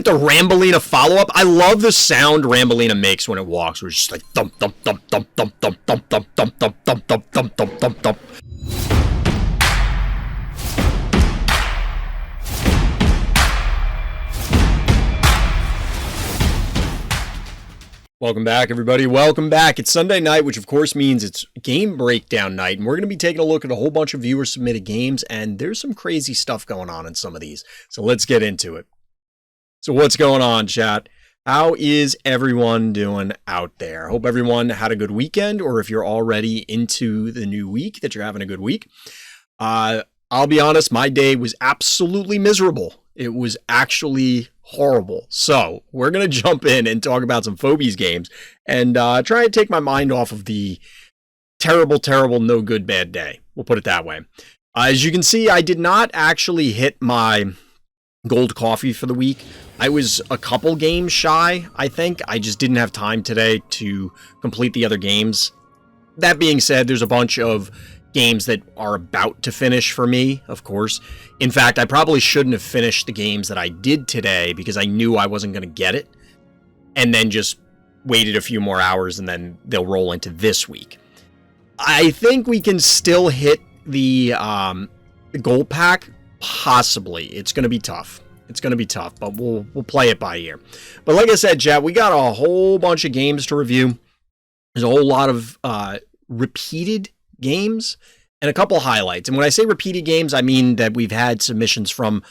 the Rambolina follow-up. I love the sound Rambolina makes when it walks. We're just like thump, thump, thump, thump, thump, thump, thump, thump, thump, thump, thump, thump, thump, thump, thump, thump. Welcome back, everybody. Welcome back. It's Sunday night, which of course means it's game breakdown night, and we're going to be taking a look at a whole bunch of viewer-submitted games, and there's some crazy stuff going on in some of these. So let's get into it. So what's going on, chat? How is everyone doing out there? Hope everyone had a good weekend, or if you're already into the new week, that you're having a good week. I'll be honest, my day was absolutely miserable. It was actually horrible. So we're going to jump in and talk about some Phobies games and try and take my mind off of the terrible, no good, bad day. We'll put it that way. As you can see, I did not actually hit my gold coffee for the week. I was a couple games shy, I think. I just didn't have time today to complete the other games. That being said, there's a bunch of games that are about to finish for me, of course. In fact, I probably shouldn't have finished the games that I did today because I knew I wasn't going to get it, and then just waited a few more hours and then they'll roll into this week. I think we can still hit the gold pack, possibly. It's going to be tough. It's going to be tough, but we'll play it by ear. But like I said, chat, we got a whole bunch of games to review. There's a whole lot of repeated games and a couple highlights. And when I say repeated games, I mean that we've had submissions from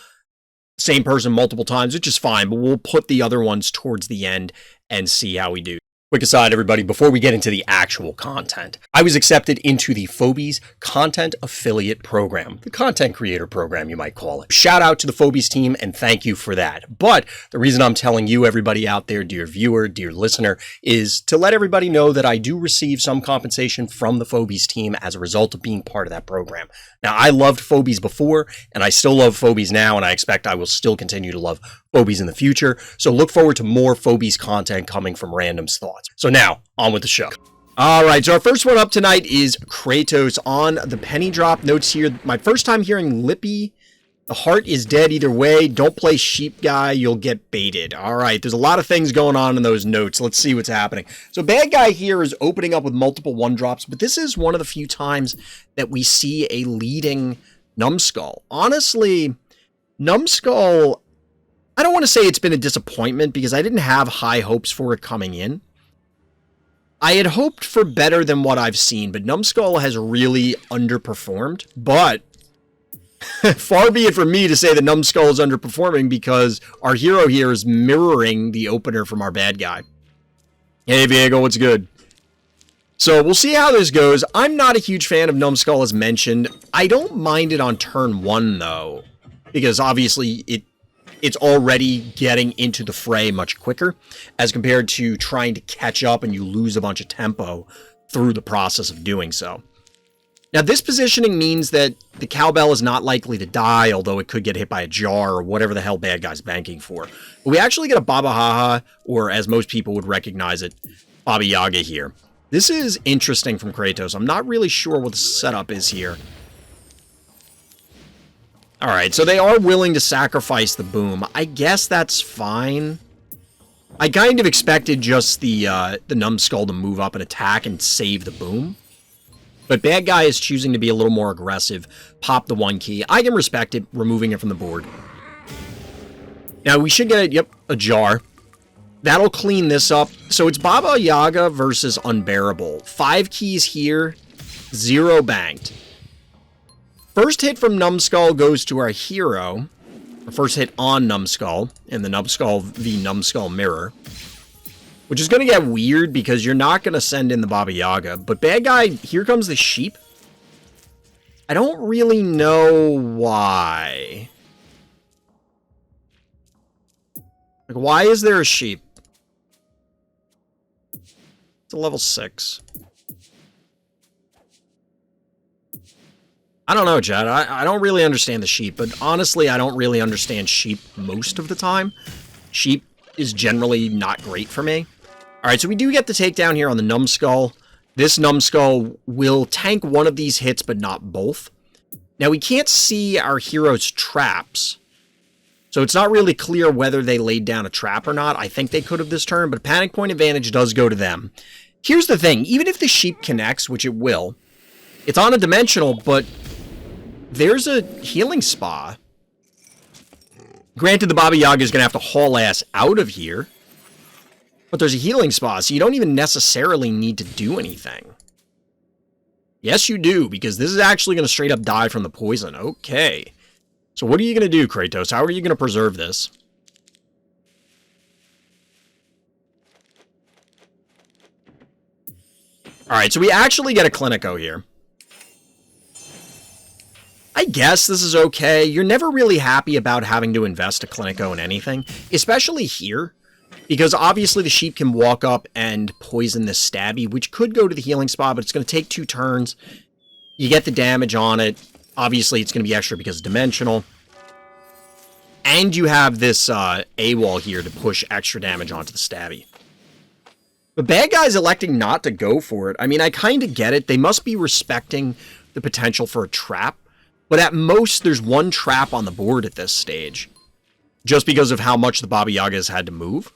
the same person multiple times, which is fine, but we'll put the other ones towards the end and see how we do. Quick aside, everybody, before we get into the actual content, I was accepted into the Phobies Content Affiliate Program, the content creator program, you might call it. Shout out to the Phobies team, and thank you for that. But the reason I'm telling you, everybody out there, dear viewer, dear listener, is to let everybody know that I do receive some compensation from the Phobies team as a result of being part of that program. Now, I loved Phobies before, and I still love Phobies now, and I expect I will still continue to love Phobies in the future. So look forward to more Phobies content coming from Random's Thoughts. So now, on with the show. All right, so our first one up tonight is Kratosss on the penny drop. Notes here, my first time hearing Lippy. The heart is dead either way. Don't play sheep guy, you'll get baited. All right, there's a lot of things going on in those notes. Let's see what's happening. So bad guy here is opening up with multiple one drops, but this is one of the few times that we see a leading Numbskull. Honestly, Numbskull, I don't want to say it's been a disappointment because I didn't have high hopes for it coming in. I had hoped for better than what I've seen, but Numbskull has really underperformed. But far be it from me to say that Numbskull is underperforming because our hero here is mirroring the opener from our bad guy. Hey, Viego, what's good? So we'll see how this goes. I'm not a huge fan of Numbskull as mentioned. I don't mind it on turn one, though, because obviously it's already getting into the fray much quicker as compared to trying to catch up and you lose a bunch of tempo through the process of doing so. Now, this positioning means that the cowbell is not likely to die, although it could get hit by a jar or whatever the hell bad guy's banking for. But we actually get a Baba Haha, or as most people would recognize it, Baba Yaga here. This is interesting from Kratosss. I'm not really sure what the setup is here. All right, so they are willing to sacrifice the boom. I guess that's fine. I kind of expected just the Numbskull to move up and attack and save the boom. But bad guy is choosing to be a little more aggressive. Pop the one key. I can respect it, removing it from the board. Now, we should get, a jar. That'll clean this up. So it's Baba Yaga versus Unbearable. 5 keys here, 0 banked. First hit from Numbskull goes to our hero. Or first hit on Numbskull in the Numbskull v Numbskull mirror. Which is going to get weird because you're not going to send in the Baba Yaga. But bad guy, here comes the sheep. I don't really know why. Like, why is there a sheep? It's a level 6. I don't know, Chad. I don't really understand the sheep, but honestly, I don't really understand sheep most of the time. Sheep is generally not great for me. All right, so we do get the takedown here on the Numbskull. This Numbskull will tank one of these hits, but not both. Now, we can't see our hero's traps, So it's not really clear whether they laid down a trap or not. I think they could have this turn, but panic point advantage does go to them. Here's the thing. Even if the sheep connects, which it will, it's on a dimensional, but there's a healing spa. Granted, the Baba Yaga is going to have to haul ass out of here, but there's a healing spa, so you don't even necessarily need to do anything. Yes, you do, because this is actually going to straight up die from the poison. Okay. So what are you going to do, Kratos? How are you going to preserve this? Alright, so we actually get a Clinico here. I guess this is okay. You're never really happy about having to invest a Clinico in anything, especially here, because obviously the sheep can walk up and poison this Stabby, which could go to the healing spot, but it's going to take 2 turns. You get the damage on it. Obviously, it's going to be extra because it's dimensional. And you have this AWOL here to push extra damage onto the Stabby. The bad guy's electing not to go for it. I mean, I kind of get it. They must be respecting the potential for a trap. But at most, there's 1 trap on the board at this stage. Just because of how much the Baba Yaga has had to move.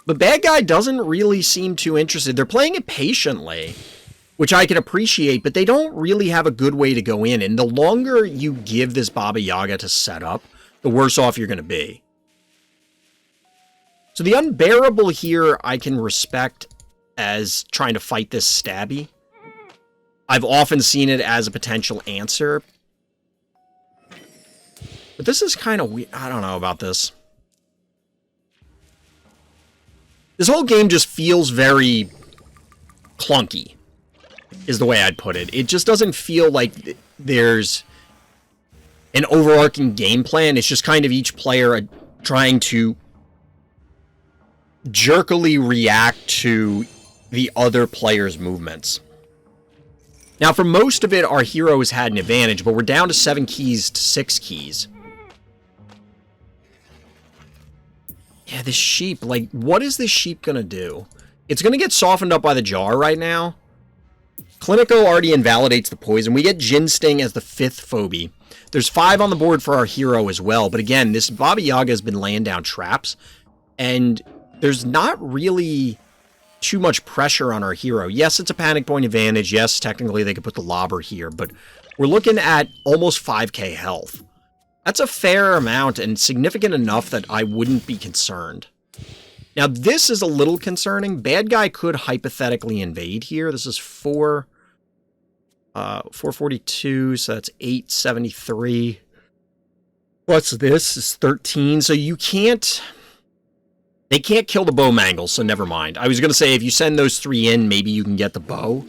The bad guy doesn't really seem too interested. They're playing it patiently, which I can appreciate, but they don't really have a good way to go in. And the longer you give this Baba Yaga to set up, the worse off you're going to be. So the unbearable here I can respect as trying to fight this Stabby. I've often seen it as a potential answer. But this is kind of weird. I don't know about this. This whole game just feels very clunky, is the way I'd put it. It just doesn't feel like there's an overarching game plan. It's just kind of each player trying to jerkily react to the other player's movements. Now, for most of it, our hero has had an advantage, but we're down to 7 keys to 6 keys. Yeah, this sheep, like, what is this sheep gonna do? It's gonna get softened up by the jar right now. Clinico already invalidates the poison. We get Jin Sting as the 5th Phobie. There's 5 on the board for our hero as well, but again, this Baba Yaga has been laying down traps, and there's not really too much pressure on our hero. Yes, it's a panic point advantage. Yes, technically they could put the lobber here, but we're looking at almost 5k health. That's a fair amount and significant enough that I wouldn't be concerned. Now, this is a little concerning. Bad guy could hypothetically invade here. This is 442, so that's 873. What's this? Is 13. So you can't... They can't kill the bow mangle, so never mind. I was going to say, if you send those 3 in, maybe you can get the bow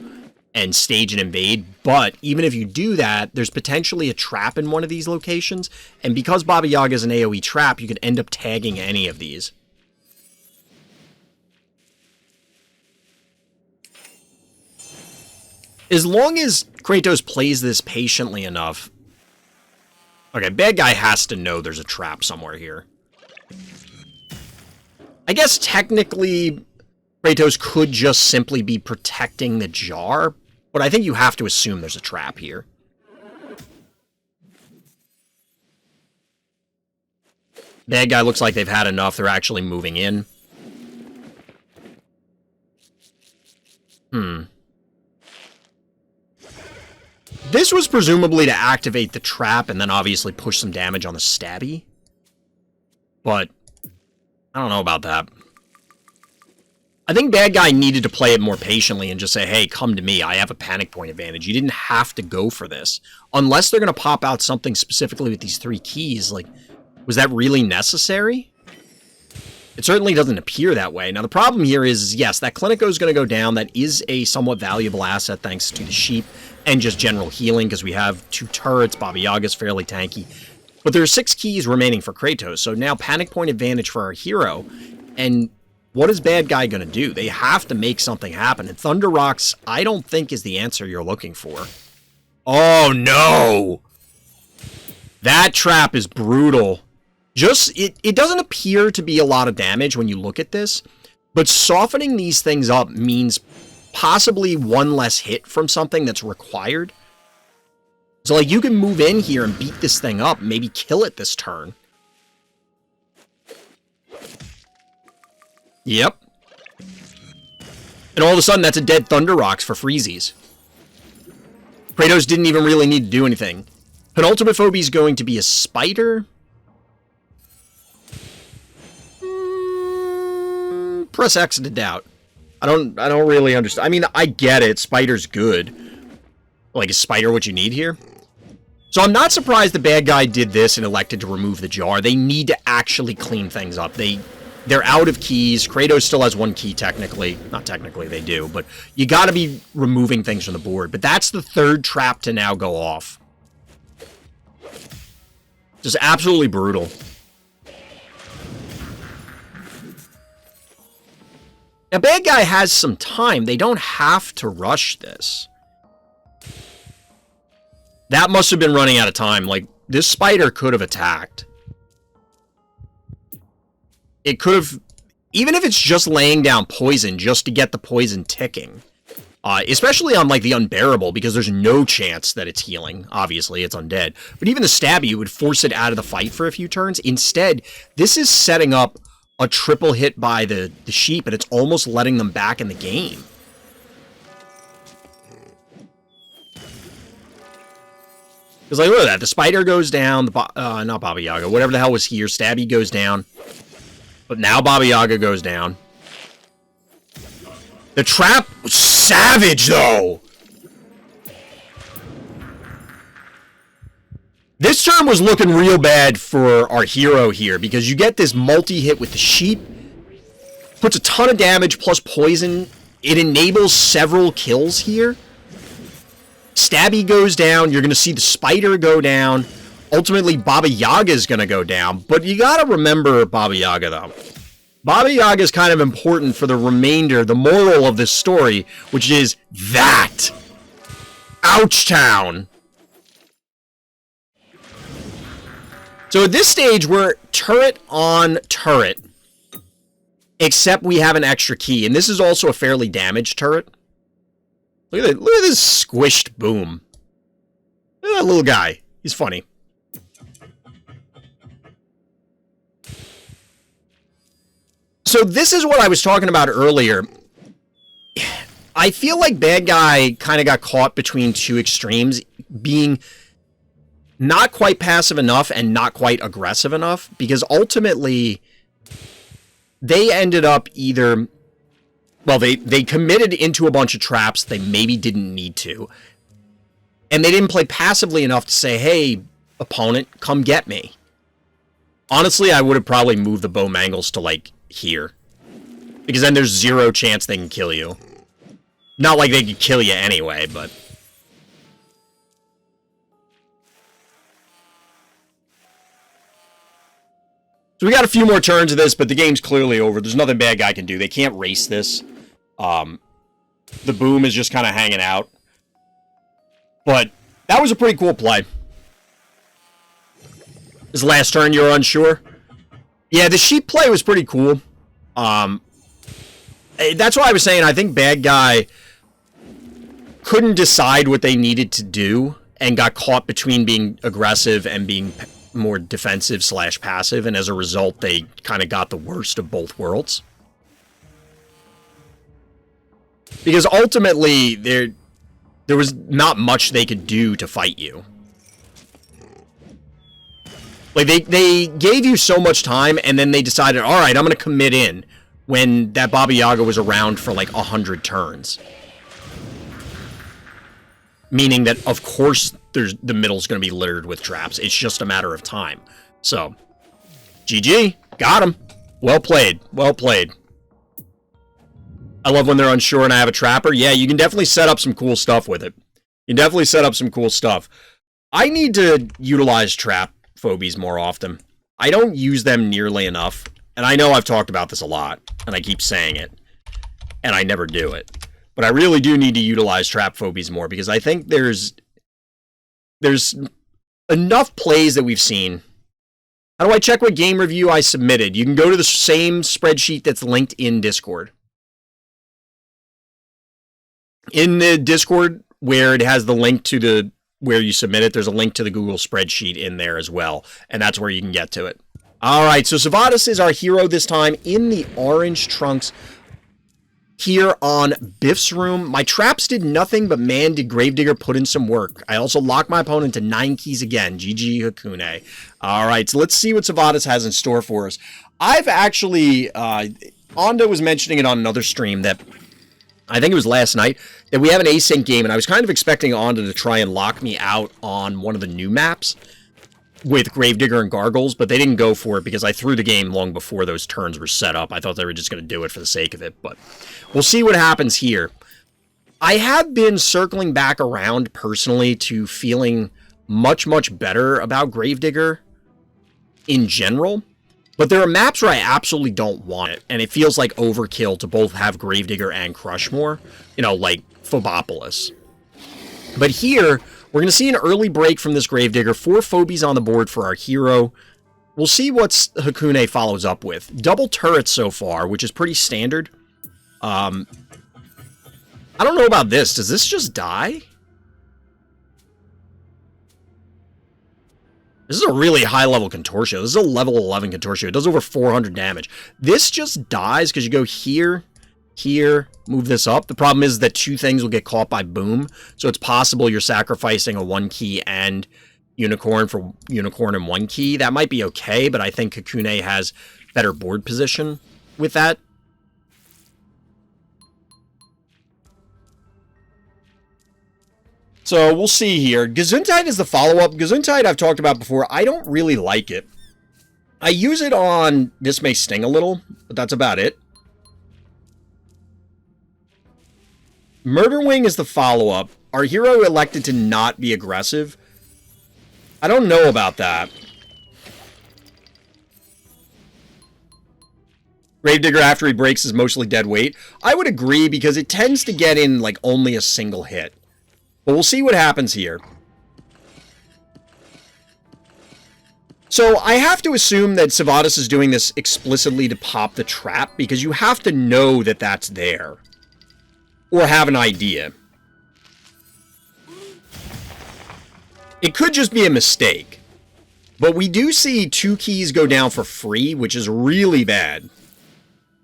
and stage an invade. But even if you do that, there's potentially a trap in one of these locations. And because Baba Yaga is an AoE trap, you could end up tagging any of these. As long as Kratos plays this patiently enough... Okay, bad guy has to know there's a trap somewhere here. I guess technically Kratos could just simply be protecting the jar, but I think you have to assume there's a trap here. Bad guy looks like they've had enough. They're actually moving in. This was presumably to activate the trap and then obviously push some damage on the Stabby. But I don't know about that. I think bad guy needed to play it more patiently and just say, hey, come to me. I have a panic point advantage. You didn't have to go for this. Unless they're going to pop out something specifically with these 3 keys. Like, was that really necessary? It certainly doesn't appear that way. Now, the problem here is, yes, that Clinico is going to go down. That is a somewhat valuable asset thanks to the sheep and just general healing because we have 2 turrets. Baba Yaga's fairly tanky. But there are 6 keys remaining for Kratos. So now panic point advantage for our hero. And what is bad guy going to do? They have to make something happen. And Thunder Rocks, I don't think, is the answer you're looking for. Oh, no! That trap is brutal. Just, it doesn't appear to be a lot of damage when you look at this. But softening these things up means possibly one less hit from something that's required. So, like, you can move in here and beat this thing up, maybe kill it this turn. Yep. And all of a sudden, that's a dead Thunder Rocks for freezies. Kratos didn't even really need to do anything. Penultimate Phobie is going to be a spider. Press X to doubt. I don't really understand. I mean, I get it. Spider's good. Like, is spider what you need here? So I'm not surprised the bad guy did this and elected to remove the jar. They need to actually clean things up. They're out of keys. Kratos still has one key, technically. Not technically, they do. But you got to be removing things from the board. But that's the third trap to now go off. Just absolutely brutal. Now, bad guy has some time. They don't have to rush this. That must have been running out of time. Like, this spider could have attacked. It could have, even if it's just laying down poison just to get the poison ticking. Especially on, like, the unbearable, because there's no chance that it's healing. Obviously, it's undead. But even the stabby would force it out of the fight for a few turns. Instead, this is setting up a triple hit by the sheep, and it's almost letting them back in the game. Because, like, look at that. The spider goes down. Not Baba Yaga. Whatever the hell was here. Stabby goes down. But now Baba Yaga goes down. The trap was savage, though. This turn was looking real bad for our hero here, because you get this multi-hit with the sheep. Puts a ton of damage plus poison. It enables several kills here. Stabby goes down. You're going to see the spider go down. Ultimately, Baba Yaga is going to go down. But you got to remember Baba Yaga, though. Baba Yaga is kind of important for the remainder, the moral of this story, which is that. Ouchtown. So at this stage, we're turret on turret. Except we have an extra key. And this is also a fairly damaged turret. Look at this squished boom. Look at that little guy. He's funny. So this is what I was talking about earlier. I feel like bad guy kind of got caught between two extremes, being not quite passive enough and not quite aggressive enough, because ultimately they ended up either... Well, they committed into a bunch of traps they maybe didn't need to. And they didn't play passively enough to say, hey, opponent, come get me. Honestly, I would have probably moved the bow mangles to, like, here. Because then there's zero chance they can kill you. Not like they could kill you anyway, but... So we got a few more turns of this, but the game's clearly over. There's nothing bad guy can do. They can't race this. The boom is just kind of hanging out. But that was a pretty cool play. This last turn, you were unsure? Yeah, the sheep play was pretty cool. That's why I was saying I think bad guy couldn't decide what they needed to do and got caught between being aggressive and being more defensive / passive, and as a result, they kind of got the worst of both worlds. Because ultimately, there was not much they could do to fight you. Like, they gave you so much time, and then they decided, alright, I'm going to commit in, when that Baba Yaga was around for like 100 turns. Meaning that, of course, the middle's going to be littered with traps. It's just a matter of time. So, GG. Got him. Well played. Well played. I love when they're unsure and I have a trapper. Yeah, you can definitely set up some cool stuff with it. You can definitely set up some cool stuff. I need to utilize trap phobies more often. I don't use them nearly enough. And I know I've talked about this a lot. And I keep saying it. And I never do it. But I really do need to utilize trap phobies more, because I think there's enough plays that we've seen. How do I check what game review I submitted? You can go to the same spreadsheet that's linked in Discord. In the Discord where it has the link to the where you submit it, there's a link to the Google spreadsheet in there as well, and that's where you can get to it. All right, so Sivadas is our hero this time in the orange trunks here on Biff's room. My traps did nothing, but man, did Gravedigger put in some work. I also locked my opponent to 9 keys again. GG Hakune. All right, so let's see what Sivadas has in store for us. I've actually, Ondo was mentioning it on another stream that, I think it was last night, that we have an async game, and I was kind of expecting Ondo to try and lock me out on one of the new maps with Gravedigger and Gargoyles, but they didn't go for it because I threw the game long before those turns were set up. I thought they were just going to do it for the sake of it, but we'll see what happens here. I have been circling back around personally to feeling much, much better about Gravedigger in general, but there are maps where I absolutely don't want it, and it feels like overkill to both have Gravedigger and Crushmore, you know, like Phobopolis. But here, we're going to see an early break from this Gravedigger. 4 Phobies on the board for our hero. We'll see what Hakune follows up with. Double turrets so far, which is pretty standard. I don't know about this. Does this just die? This is a really high-level Contortio. This is a level 11 Contortio. It does over 400 damage. This just dies because you go here, here, move this up. The problem is that 2 things will get caught by Boom, so it's possible you're sacrificing a 1 key and Unicorn for Unicorn and 1 key. That might be okay, but I think Hakune has better board position with that. So we'll see here. Gesundheit is the follow-up. Gesundheit I've talked about before. I don't really like it. I use it on This May Sting a little, but that's about it. Murderwing is the follow-up. Our hero elected to not be aggressive. I don't know about that. Gravedigger after he breaks is mostly dead weight. I would agree because it tends to get in like only a single hit. But we'll see what happens here. So I have to assume that Sivadas is doing this explicitly to pop the trap because you have to know that that's there. Or have an idea. It could just be a mistake. But we do see 2 keys go down for free, which is really bad.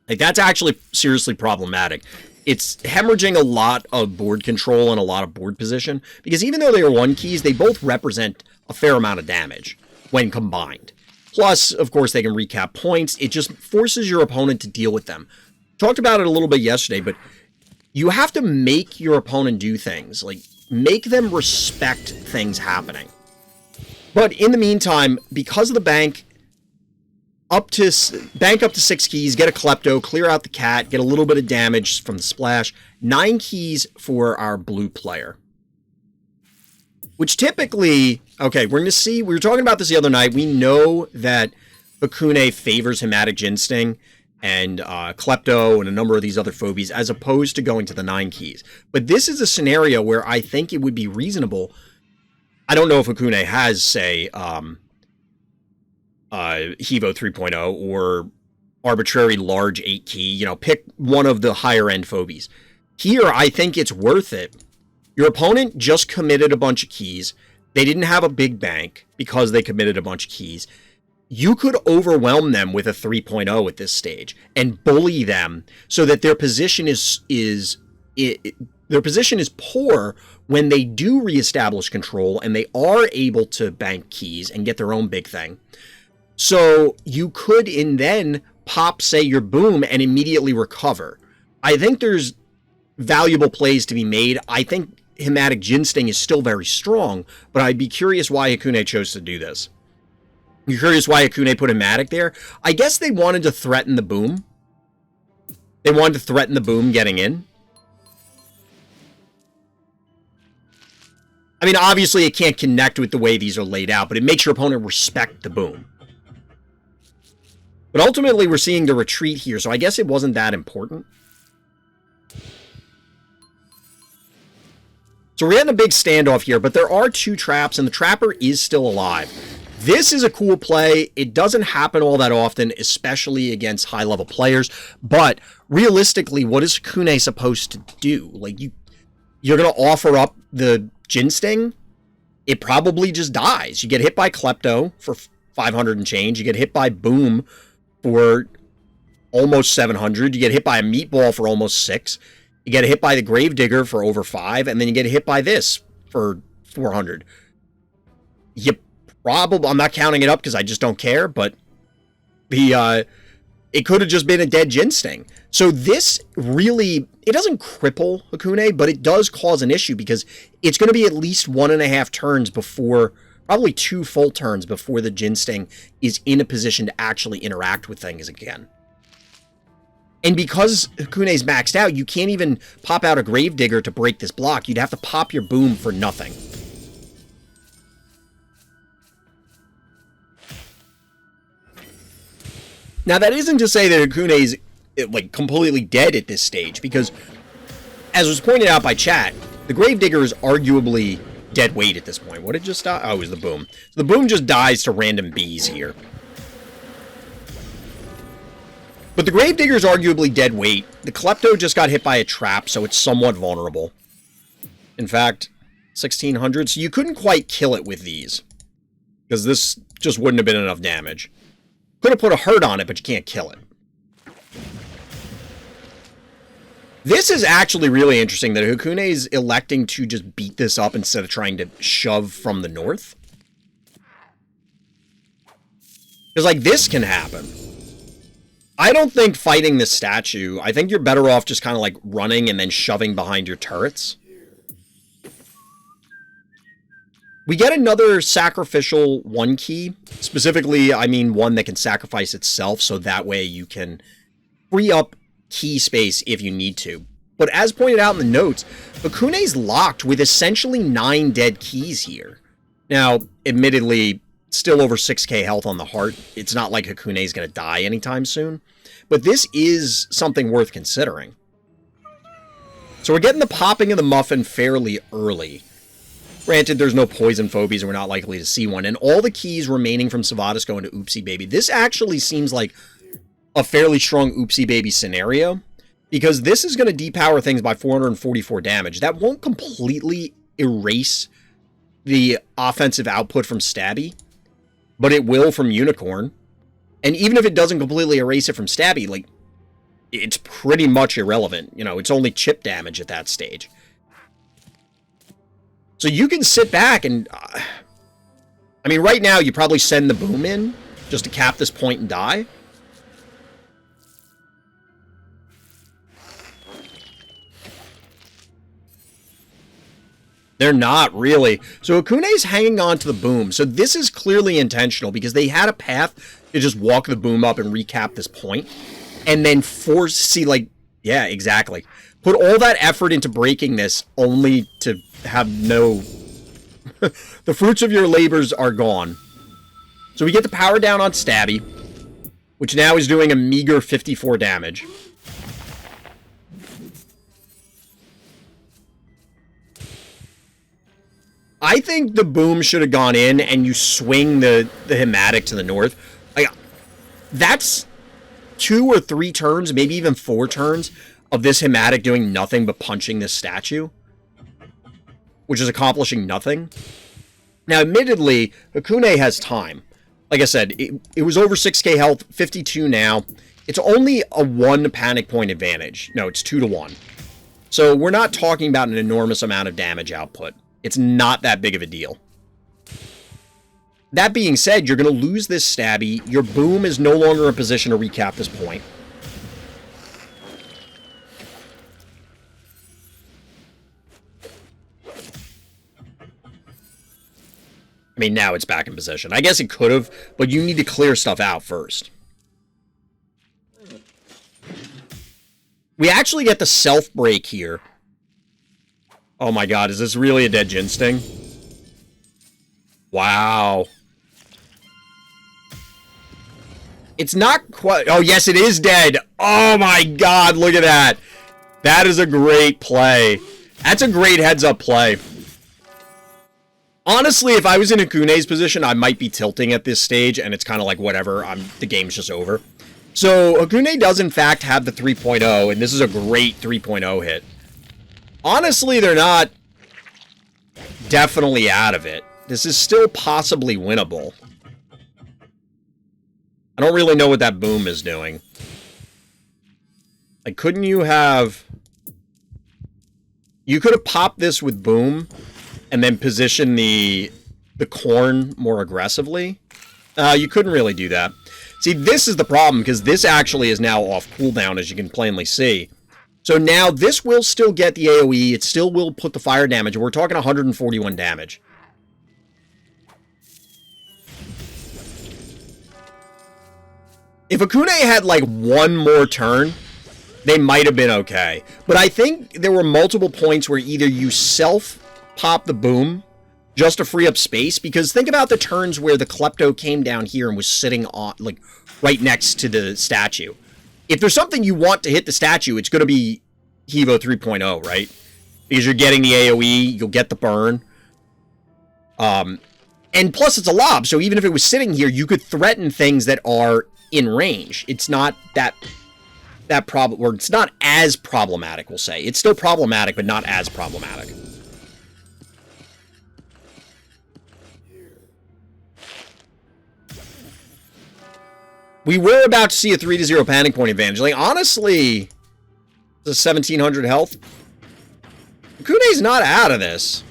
Like, that's actually seriously problematic. It's hemorrhaging a lot of board control and a lot of board position, because even though they are 1 keys, they both represent a fair amount of damage when combined. Plus, of course, they can recap points. It just forces your opponent to deal with them. Talked about it a little bit yesterday, but you have to make your opponent do things. Like, make them respect things happening. But in the meantime, because of the bank up to 6 keys, get a Klepto, clear out the cat, get a little bit of damage from the splash. 9 keys for our blue player. Which typically, okay, we're going to see, we were talking about this the other night. We know that Hakune favors Hematic Ginsting and Klepto and a number of these other Phobies as opposed to going to the 9 keys. But this is a scenario where I think it would be reasonable. I don't know if Hakune has, say, Hevo 3.0 or arbitrary large 8 key, you know, pick one of the higher end Phobies. Here, I think it's worth it. Your opponent just committed a bunch of keys. They didn't have a big bank because they committed a bunch of keys. You could overwhelm them with a 3.0 at this stage and bully them so that their position is poor when they do reestablish control and they are able to bank keys and get their own big thing. So you could then pop, say, your Boom and immediately recover. I think there's valuable plays to be made. I think Hematic Ginsting is still very strong, but I'd be curious why Hakune chose to do this. You're curious why Hakune put Hematic there? I guess they wanted to threaten the Boom. They wanted to threaten the Boom getting in. I mean, obviously it can't connect with the way these are laid out, but it makes your opponent respect the Boom. But ultimately, we're seeing the retreat here, so I guess it wasn't that important. So we're getting a big standoff here, but there are 2 traps, and the trapper is still alive. This is a cool play. It doesn't happen all that often, especially against high-level players. But realistically, what is Hakune supposed to do? Like, you're going to offer up the Jin Sting, it probably just dies. You get hit by Klepto for 500 and change. You get hit by Boom for almost 700. You get hit by a Meatball for almost 6. You get hit by the Gravedigger for over 5. And then you get hit by this for 400. You probably... I'm not counting it up because I just don't care, but it could have just been a dead Jin Sting. So this really... It doesn't cripple Hakune, but it does cause an issue because it's going to be at least 1.5 turns before... Probably 2 full turns before the Jin Sting is in a position to actually interact with things again. And because Hakune's maxed out, you can't even pop out a Gravedigger to break this block. You'd have to pop your Boom for nothing. Now, that isn't to say that Hakune's like completely dead at this stage, because as was pointed out by chat, the Gravedigger is arguably dead weight at this point. What did just die? Oh, it was the Boom. So the Boom just dies to random bees here. But the Gravedigger is arguably dead weight. The Klepto just got hit by a trap, so it's somewhat vulnerable. In fact, 1600, so you couldn't quite kill it with these, because this just wouldn't have been enough damage. Could have put a hurt on it, but you can't kill it. This is actually really interesting that Hakune is electing to just beat this up instead of trying to shove from the north. Because, like, this can happen. I don't think fighting this statue, I think you're better off just kind of, like, running and then shoving behind your turrets. We get another sacrificial 1 key. Specifically, I mean one that can sacrifice itself, so that way you can free up key space if you need to. But as pointed out in the notes, Hakune's locked with essentially 9 dead keys here. Now, admittedly, still over 6k health on the heart. It's not like Hakune's going to die anytime soon. But this is something worth considering. So we're getting the popping of the muffin fairly early. Granted, there's no poison phobies, and we're not likely to see one. And all the keys remaining from Sivadas go into Oopsie Baby. This actually seems like a fairly strong Oopsie Baby scenario, because this is going to depower things by 444 damage. That won't completely erase the offensive output from Stabby, but it will from Unicorn. And even if it doesn't completely erase it from Stabby, like, it's pretty much irrelevant. You know, it's only chip damage at that stage. So you can sit back and... I mean, right now, you probably send the Boom in just to cap this point and die. They're not, really. So Hakune's hanging on to the Boom. So this is clearly intentional, because they had a path to just walk the Boom up and recap this point. And then force... See, like... Yeah, exactly. Put all that effort into breaking this, only to have no... The fruits of your labors are gone. So we get the power down on Stabby, which now is doing a meager 54 damage. I think the Boom should have gone in and you swing the Hematic to the north. Like, that's 2 or 3 turns, maybe even 4 turns of this Hematic doing nothing but punching this statue, which is accomplishing nothing. Now, admittedly, Hakune has time. Like I said, it was over 6k health, 52 now. It's only a 1 panic point advantage. No, it's 2 to 1. So we're not talking about an enormous amount of damage output. It's not that big of a deal. That being said, you're going to lose this Stabby. Your Boom is no longer in a position to recap this point. I mean, now it's back in position. I guess it could have, but you need to clear stuff out first. We actually get the self-break here. Oh my god, is this really a dead Jin Sting? Wow. It's not quite... Oh, yes, it is dead. Oh my god, look at that. That is a great play. That's a great heads-up play. Honestly, if I was in Hakune's position, I might be tilting at this stage, and it's kind of like, whatever, the game's just over. So, Hakune does, in fact, have the 3.0, and this is a great 3.0 hit. Honestly, they're not definitely out of it. This is still possibly winnable. I don't really know what that boom is doing. Like, couldn't you have... You could have popped this with boom and then position the corn more aggressively. You couldn't really do that. See, this is the problem, because this actually is now off cooldown, as you can plainly see. So now this will still get the AoE. It still will put the fire damage. We're talking 141 damage. If Akune had, like, one more turn, they might have been okay. But I think there were multiple points where either you self-pop the boom just to free up space, because think about the turns where the Klepto came down here and was sitting on, like, right next to the statue. If there's something you want to hit the statue, it's going to be Hevo 3.0, right? Because you're getting the AoE, you'll get the burn. And plus it's a lob, so even if it was sitting here, you could threaten things that are in range. It's not that problem, or it's not as problematic, we'll say. It's still problematic, but not as problematic. We were about to see a 3-0 panic point advantage. Like, honestly, the 1700 health. Kune's not out of this.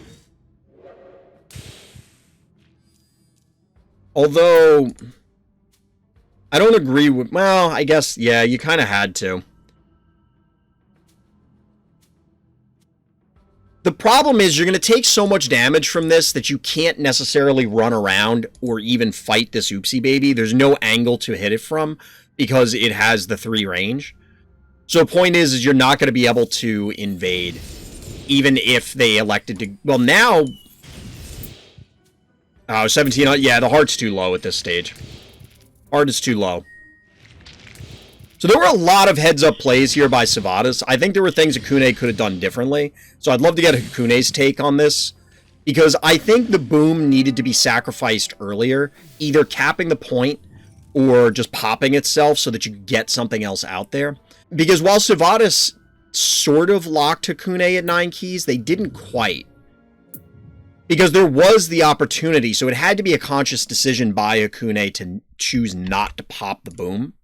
Although, I don't agree with... Well, I guess, yeah, you kind of had to. The problem is you're going to take so much damage from this that you can't necessarily run around or even fight this oopsie baby. There's no angle to hit it from because it has the 3 range. So the point is you're not going to be able to invade even if they elected to... Well, now... 17... Yeah, the heart's too low at this stage. Heart is too low. So there were a lot of heads-up plays here by Sivadas. I think there were things Akune could have done differently. So I'd love to get Akune's take on this. Because I think the boom needed to be sacrificed earlier. Either capping the point or just popping itself so that you get something else out there. Because while Sivadas sort of locked Akune at 9 keys, they didn't quite. Because there was the opportunity, so it had to be a conscious decision by Akune to choose not to pop the boom.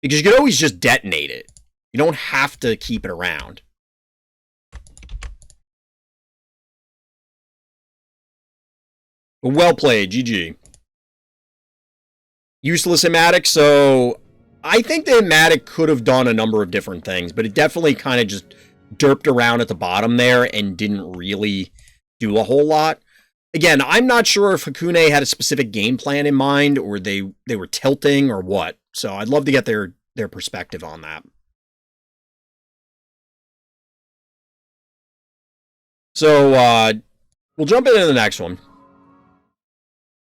Because you could always just detonate it. You don't have to keep it around. But well played, GG. Useless Hematic, so I think the Hematic could have done a number of different things, but it definitely kind of just derped around at the bottom there and didn't really do a whole lot. Again, I'm not sure if Akune had a specific game plan in mind, or they were tilting, or what. So I'd love to get their perspective on that. So we'll jump into the next one.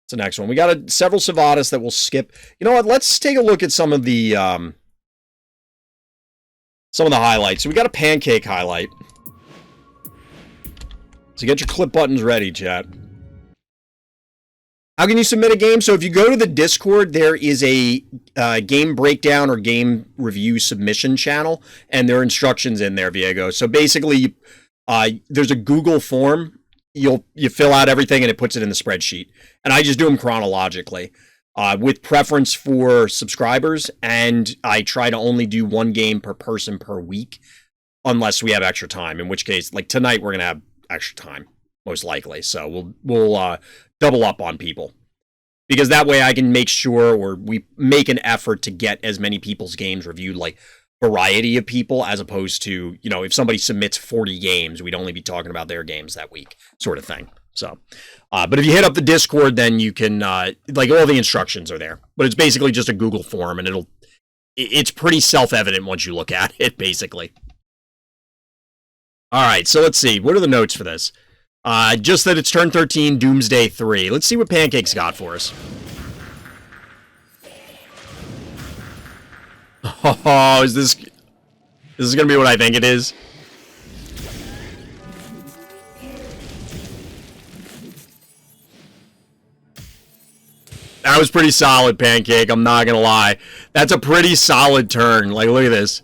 It's the next one. We got several Sivadas that we'll skip. You know what? Let's take a look at some of the highlights. So we got a pancake highlight. So get your clip buttons ready, chat. How can you submit a game? So if you go to the Discord, there is a game breakdown or game review submission channel, and there are instructions in there, Viego. So basically, there's a Google form. You fill out everything, and it puts it in the spreadsheet. And I just do them chronologically, with preference for subscribers, and I try to only do 1 game per person per week, unless we have extra time. In which case, like tonight, we're gonna have extra time, most likely. So we'll double up on people, because that way I can make sure, or we make an effort to get as many people's games reviewed, like variety of people, as opposed to, you know, if somebody submits 40 games, we'd only be talking about their games that week, sort of thing. So, but if you hit up the Discord, then you can, like, all the instructions are there, but it's basically just a Google form, and it's pretty self-evident once you look at it, basically. All right, so let's see. What are the notes for this? Just that it's turn 13, Doomsday 3. Let's see what Pancake's got for us. Oh, is this gonna be what I think it is? That was pretty solid, Pancake. I'm not gonna lie. That's a pretty solid turn. Like, look at this.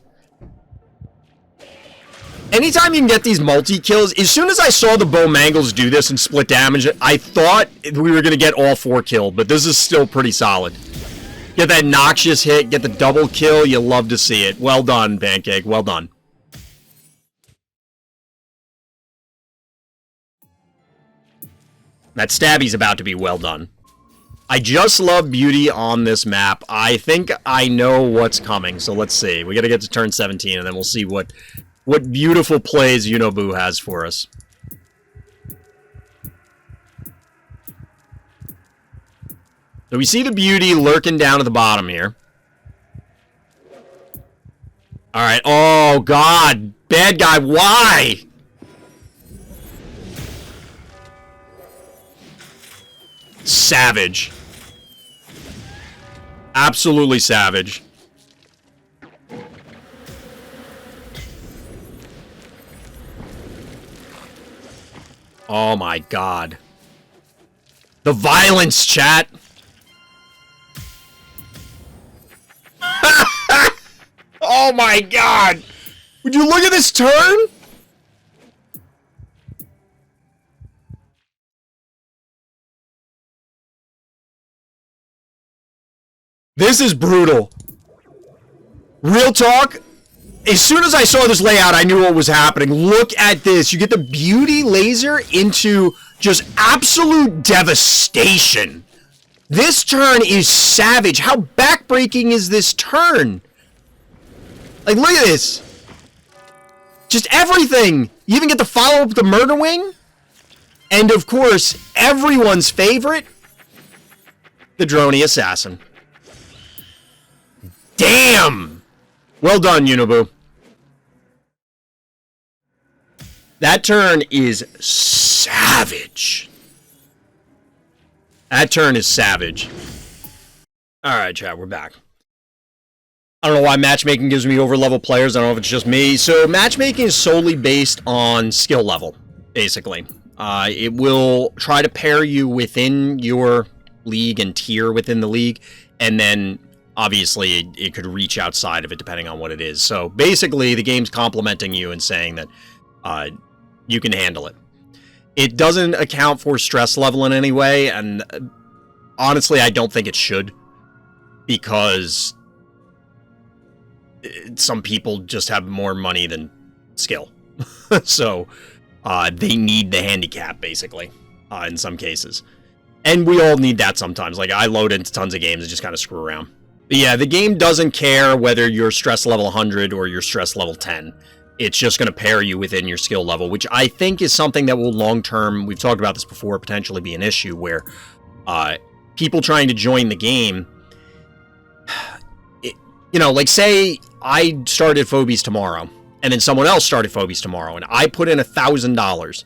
Anytime you can get these multi-kills, as soon as I saw the bow mangles do this and split damage, I thought we were going to get all 4 killed, but this is still pretty solid. Get that noxious hit, get the double kill, you love to see it. Well done, Pancake, well done. That stabby's about to be well done. I just love beauty on this map. I think I know what's coming, so let's see. We got to get to turn 17, and then we'll see what beautiful plays YUNOboo has for us. So we see the beauty lurking down at the bottom here. Alright, oh god, bad guy, why? Savage. Absolutely savage. Oh my god. The violence, chat! Oh my god! Would you look at this turn? This is brutal. Real talk, as soon as I saw this layout, I knew what was happening. Look at this. You get the beauty laser into just absolute devastation. This turn is savage. How backbreaking is this turn? Like, look at this. Just everything. You even get to follow up the murder wing. And, of course, everyone's favorite, the droney assassin. Damn! Well done, YUNOboo. That turn is savage. That turn is savage. Alright, chat, we're back. I don't know why matchmaking gives me over-level players. I don't know if it's just me. So, matchmaking is solely based on skill level, basically. It will try to pair you within your league and tier within the league, and then obviously it could reach outside of it depending on what it is. So basically the game's complimenting you and saying that you can handle it. It doesn't account for stress level in any way, and honestly I don't think it should, because some people just have more money than skill. So they need the handicap, basically, in some cases. And we all need that sometimes. Like, I load into tons of games and just kind of screw around. But yeah, the game doesn't care whether you're stress level 100 or you're stress level 10. It's just going to pair you within your skill level, which I think is something that will long-term, we've talked about this before, potentially be an issue where people trying to join the game, you know, like say I started Phobies tomorrow, and then someone else started Phobies tomorrow, and I put in $1,000.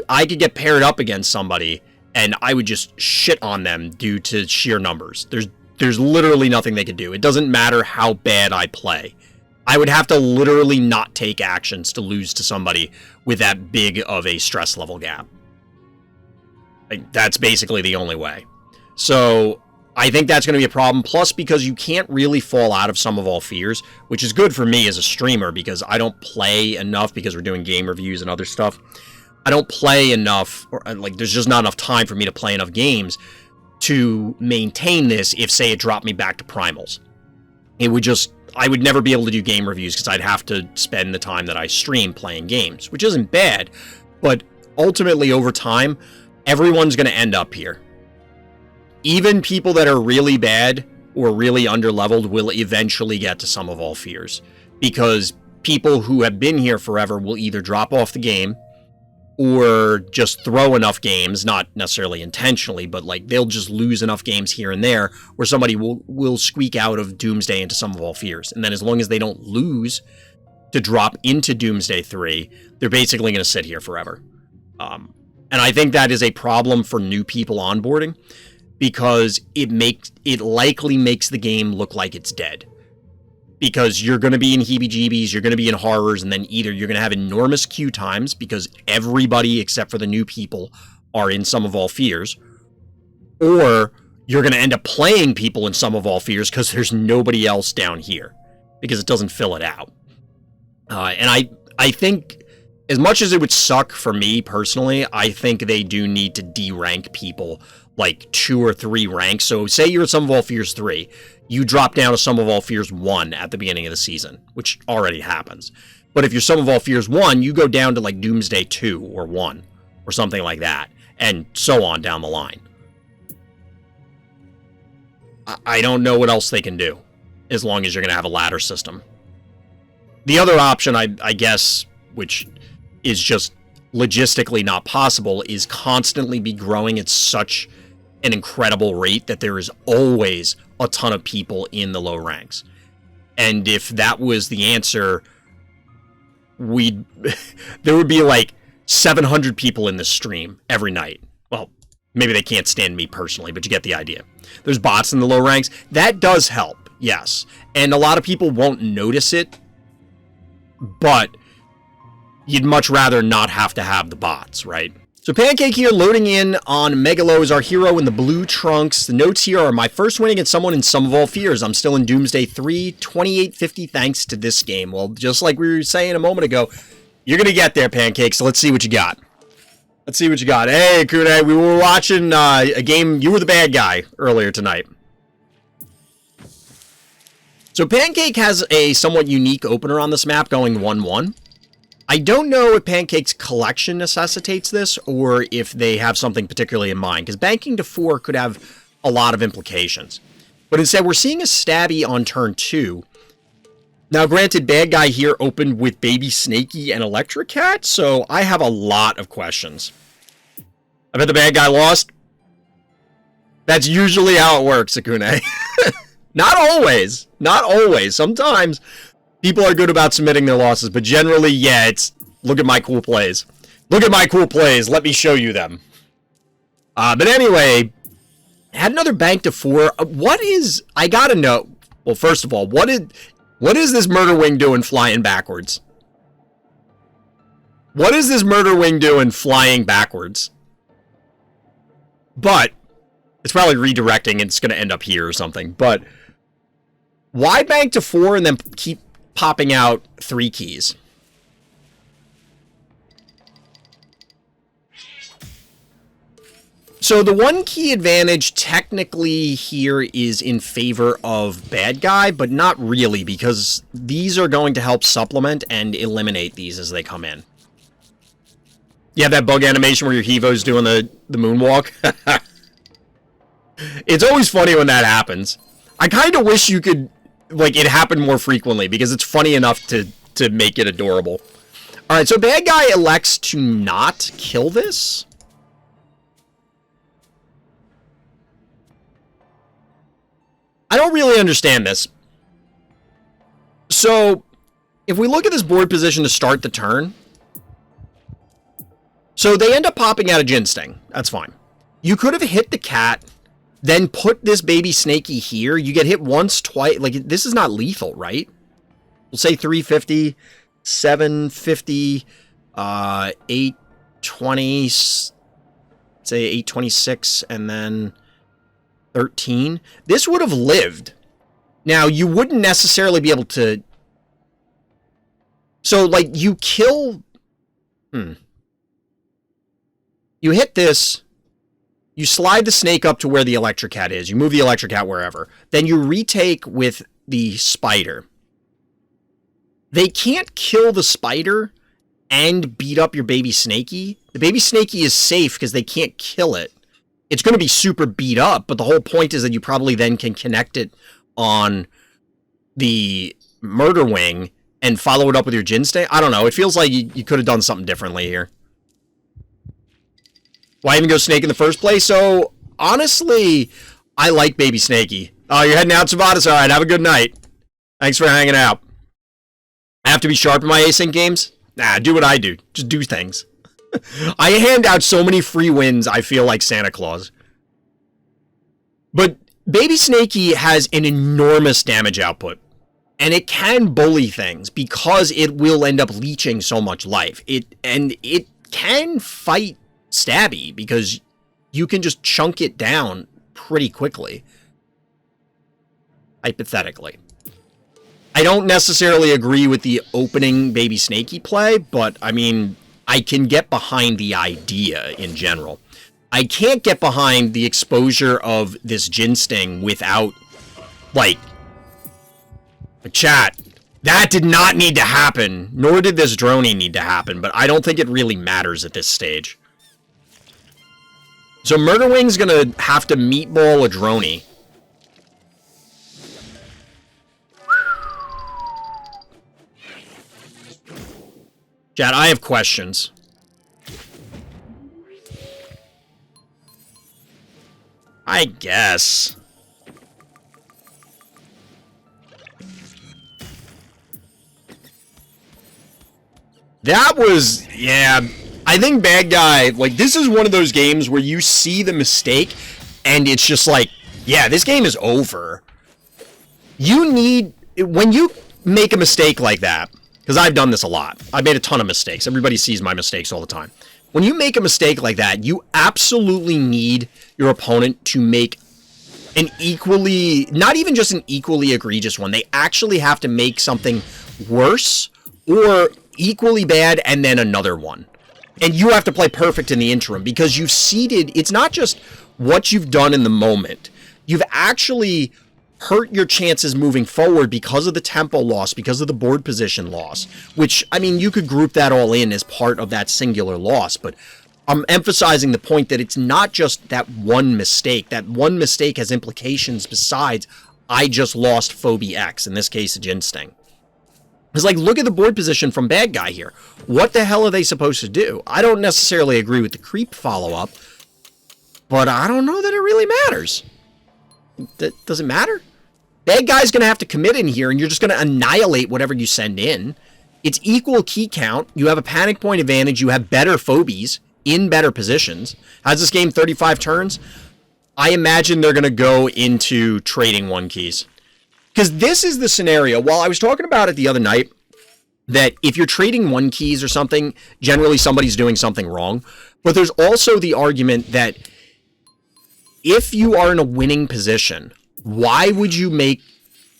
I could get paired up against somebody, and I would just shit on them due to sheer numbers. There's literally nothing they could do. It doesn't matter how bad I play. I would have to literally not take actions to lose to somebody with that big of a stress level gap. Like, that's basically the only way. So I think that's going to be a problem. Plus, because you can't really fall out of Sum of All Fears, which is good for me as a streamer because I don't play enough because we're doing game reviews and other stuff. I don't play enough, or like there's just not enough time for me to play enough games to maintain this if, say, it dropped me back to primals. It would just, I would never be able to do game reviews because I'd have to spend the time that I stream playing games, which isn't bad, but ultimately over time, everyone's going to end up here. Even people that are really bad or really underleveled will eventually get to Sum of All Fears, because people who have been here forever will either drop off the game or just throw enough games, not necessarily intentionally, but like they'll just lose enough games here and there where somebody will squeak out of Doomsday into Sum of All Fears. And then as long as they don't lose to drop into Doomsday 3, they're basically going to sit here forever. And I think that is a problem for new people onboarding, because it likely makes the game look like it's dead. Because you're going to be in heebie-jeebies, you're going to be in horrors, and then either you're going to have enormous queue times because everybody except for the new people are in Sum of All Fears, or you're going to end up playing people in Sum of All Fears because there's nobody else down here, because it doesn't fill it out. And I think, as much as it would suck for me personally, I think they do need to de-rank people like 2 or 3 ranks. So say you're at Sum of All Fears 3, you drop down to Sum of All Fears 1 at the beginning of the season, which already happens. But if you're Sum of All Fears 1, you go down to like Doomsday 2 or 1 or something like that, and so on down the line. I don't know what else they can do as long as you're going to have a ladder system. The other option, I guess, which is just logistically not possible, is constantly be growing at such an incredible rate that there is always a ton of people in the low ranks. And if that was the answer, there would be like 700 people in this stream every night. Well, maybe they can't stand me personally, but you get the idea. There's bots in the low ranks. That does help, yes. And a lot of people won't notice it, but you'd much rather not have to have the bots, right? So Pancake here loading in on Megalo as our hero in the blue trunks. The notes here are my first win against someone in Sum of All Fears. I'm still in Doomsday 3, 2850 thanks to this game. Well, just like we were saying a moment ago, you're going to get there, Pancake, so let's see what you got. Let's see what you got. Hey, Kune, we were watching a game. You were the bad guy earlier tonight. So Pancake has a somewhat unique opener on this map going 1-1. I don't know if Pancake's collection necessitates this or if they have something particularly in mind, because banking to 4 could have a lot of implications. But instead, we're seeing a stabby on turn 2. Now, granted, bad guy here opened with Baby Snakey and Electric Cat, so I have a lot of questions. I bet the bad guy lost. That's usually how it works, Akune. Not always. Not always. Sometimes people are good about submitting their losses, but generally, yeah, it's look at my cool plays. Look at my cool plays. Let me show you them. But anyway, had another bank to 4. What is... I gotta know... Well, first of all, what is this murder wing doing flying backwards? What is this murder wing doing flying backwards? But it's probably redirecting and it's going to end up here or something. But why bank to 4 and then keep popping out 3 keys? So the 1 key advantage technically here is in favor of bad guy, but not really, because these are going to help supplement and eliminate these as they come in. You have that bug animation where your Hevo's doing the moonwalk. It's always funny when that happens. I kind of wish you could, like, it happened more frequently, because it's funny enough to make it adorable. Alright, so bad guy elects to not kill this. I don't really understand this. So, if we look at this board position to start the turn, so they end up popping out a Gin Sting. That's fine. You could have hit the cat, then put this baby Snakey here. You get hit once, twice. Like, this is not lethal, right? We'll say 350, 750, 820, say 826, and then 13. This would have lived. Now, you wouldn't necessarily be able to... So, like, you kill... You hit this, you slide the snake up to where the electric cat is, you move the electric cat wherever, then you retake with the spider. They can't kill the spider and beat up your baby Snakey. The baby Snakey is safe because they can't kill it. It's going to be super beat up, but the whole point is that you probably then can connect it on the murder wing and follow it up with your Gin Sting. I don't know. It feels like you could have done something differently here. Why even go Snake in the first place? So, honestly, I like Baby Snakey. Oh, you're heading out, Sivadas? All right, have a good night. Thanks for hanging out. I have to be sharp in my async games? Nah, do what I do. Just do things. I hand out so many free wins, I feel like Santa Claus. But Baby Snakey has an enormous damage output. And it can bully things because it will end up leeching so much life. It can fight Stabby because you can just chunk it down pretty quickly. Hypothetically. I don't necessarily agree with the opening Baby Snakey play, but I mean, I can get behind the idea in general. I can't get behind the exposure of this Jin Sting without, like, chat. That did not need to happen, nor did this droney need to happen, but I don't think it really matters at this stage. So Murderwing's gonna have to meatball a droney. Chat, I have questions. I guess. That was, yeah, I think bad guy, like, this is one of those games where you see the mistake, and it's just like, yeah, this game is over. You need, when you make a mistake like that, because I've done this a lot. I've made a ton of mistakes. Everybody sees my mistakes all the time. When you make a mistake like that, you absolutely need your opponent to make an equally, not even just an equally egregious one. They actually have to make something worse or equally bad and then another one. And you have to play perfect in the interim because you've seeded, it's not just what you've done in the moment. You've actually hurt your chances moving forward because of the tempo loss, because of the board position loss, which, I mean, you could group that all in as part of that singular loss, but I'm emphasizing the point that it's not just that one mistake. That one mistake has implications besides, I just lost Phobie X, in this case, a Jin Sting. It's like, look at the board position from bad guy here. What the hell are they supposed to do? I don't necessarily agree with the creep follow-up, but I don't know that it really matters. Does it matter? Bad guy's going to have to commit in here, and you're just going to annihilate whatever you send in. It's equal key count. You have a panic point advantage. You have better Phobies in better positions. How's this game 35 turns? I imagine they're going to go into trading one keys. Because this is the scenario. While I was talking about it the other night, that if you're trading one keys or something, generally somebody's doing something wrong. But there's also the argument that if you are in a winning position, why would you make,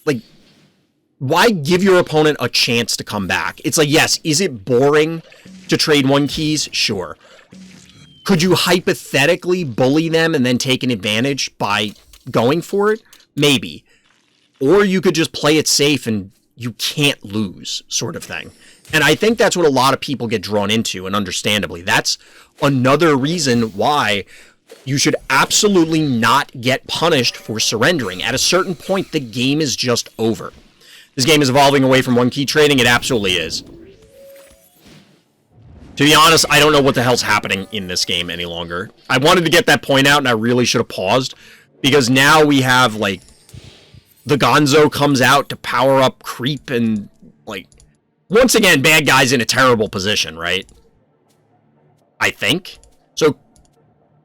like, why give your opponent a chance to come back? It's like, yes, is it boring to trade one keys? Sure. Could you hypothetically bully them and then take an advantage by going for it? Maybe. Or you could just play it safe and you can't lose, sort of thing. And I think that's what a lot of people get drawn into, and understandably. That's another reason why you should absolutely not get punished for surrendering. At a certain point, the game is just over. This game is evolving away from one key trading. It absolutely is. To be honest, I don't know what the hell's happening in this game any longer. I wanted to get that point out, and I really should have paused, because now we have, like, the Gonzo comes out to power up creep, and, like, once again, bad guy's in a terrible position, right? I think. So,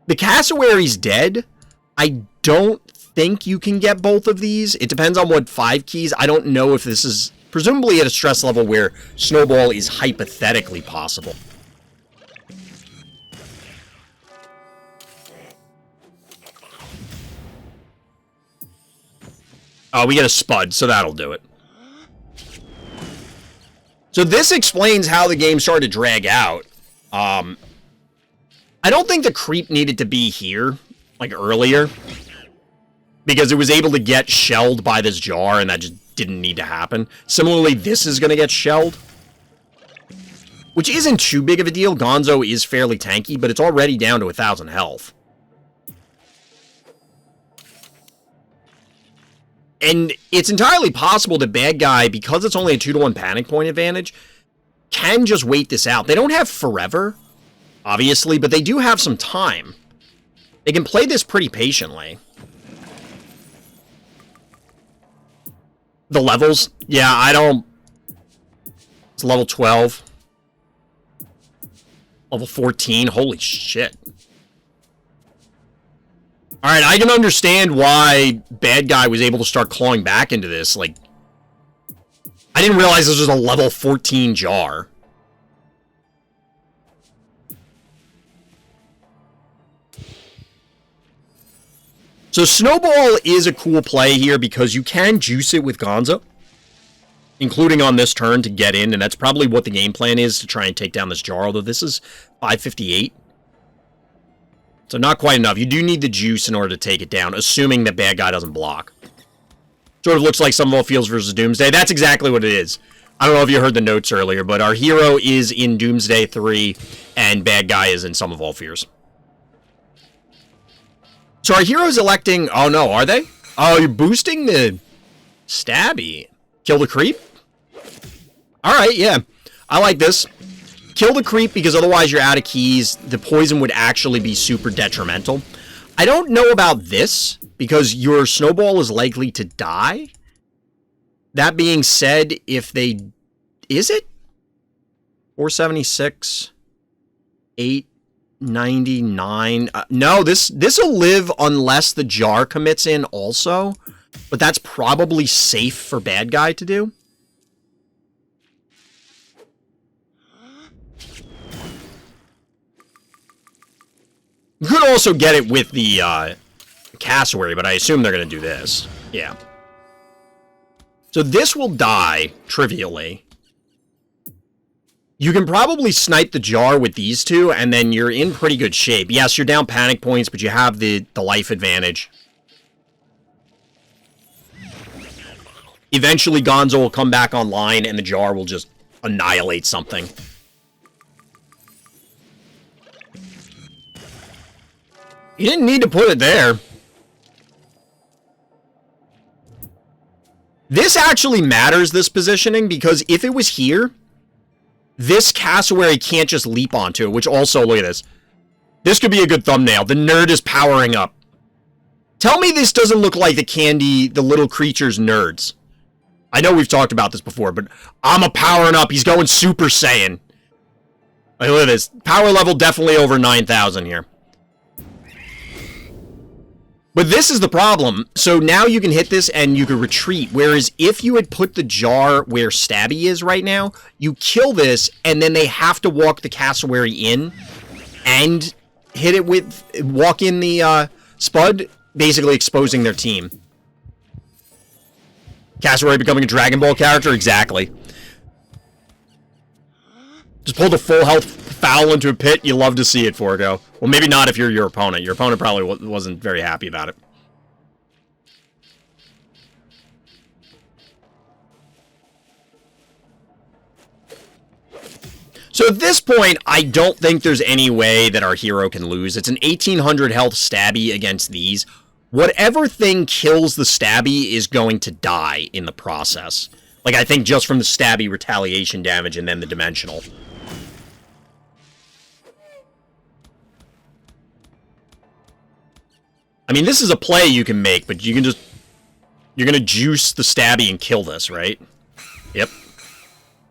the Cassowary's dead. I don't think you can get both of these. It depends on what 5 keys. I don't know if this is presumably at a stress level where Snowball is hypothetically possible. Oh, we get a Spud, so that'll do it. So this explains how the game started to drag out. I don't think the creep needed to be here, like, earlier, because it was able to get shelled by this jar, and that just didn't need to happen. Similarly, this is going to get shelled, which isn't too big of a deal. Gonzo is fairly tanky, but it's already down to 1,000 health. And it's entirely possible that bad guy, because it's only a 2-to-1 panic point advantage, can just wait this out. They don't have forever, obviously, but they do have some time. They can play this pretty patiently. The levels? Yeah, I don't... It's level 12. Level 14. Holy shit. Alright, I can understand why bad guy was able to start clawing back into this. Like, I didn't realize this was a level 14 jar. So Snowball is a cool play here because you can juice it with Gonzo. including on this turn to get in, and that's probably what the game plan is, to try and take down this jar, although this is 558. So not quite enough. You do need the juice in order to take it down, assuming that bad guy doesn't block. Sort of looks like some of all Fields versus Doomsday. That's exactly what it is. I don't know if you heard the notes earlier, but our hero is in Doomsday 3, and bad guy is in Sum of All Fears. So our hero's electing... Oh, no, are they? Oh, you're boosting the stabby. Kill the creep? Alright, yeah. I like this. Kill the creep, because otherwise you're out of keys. The poison would actually be super detrimental. I don't know about this, because your snowball is likely to die. That being said, if they... Is it? 476. 899. No, this'll live unless the jar commits in also. But that's probably safe for bad guy to do. You could also get it with the cassowary, but I assume they're going to do this. Yeah. So this will die, trivially. You can probably snipe the jar with these two, and then you're in pretty good shape. Yes, you're down panic points, but you have the life advantage. Eventually, Gonzo will come back online, and the jar will just annihilate something. You didn't need to put it there. This actually matters, this positioning, because if it was here, this cassowary can't just leap onto it, which also, look at this. This could be a good thumbnail. The nerd is powering up. Tell me this doesn't look like the candy, the little creature's nerds. I know we've talked about this before, but I'm a powering up. He's going Super Saiyan. Like, look at this. Power level definitely over 9,000 here. But this is the problem. So now you can hit this and you can retreat. Whereas if you had put the jar where Stabby is right now, you kill this and then they have to walk the cassowary in and hit it with, walk in the Spud, basically exposing their team. Cassowary becoming a Dragon Ball character? Exactly. Just pull the full health foul into a pit. You love to see it, Forgo. Well, maybe not if you're your opponent. Your opponent probably wasn't very happy about it. So at this point, I don't think there's any way that our hero can lose. It's an 1800 health Stabby against these. Whatever thing kills the Stabby is going to die in the process. Like, I think just from the Stabby retaliation damage and then the dimensional. I mean, this is a play you can make, but you can just... You're going to juice the Stabby and kill this, right? Yep.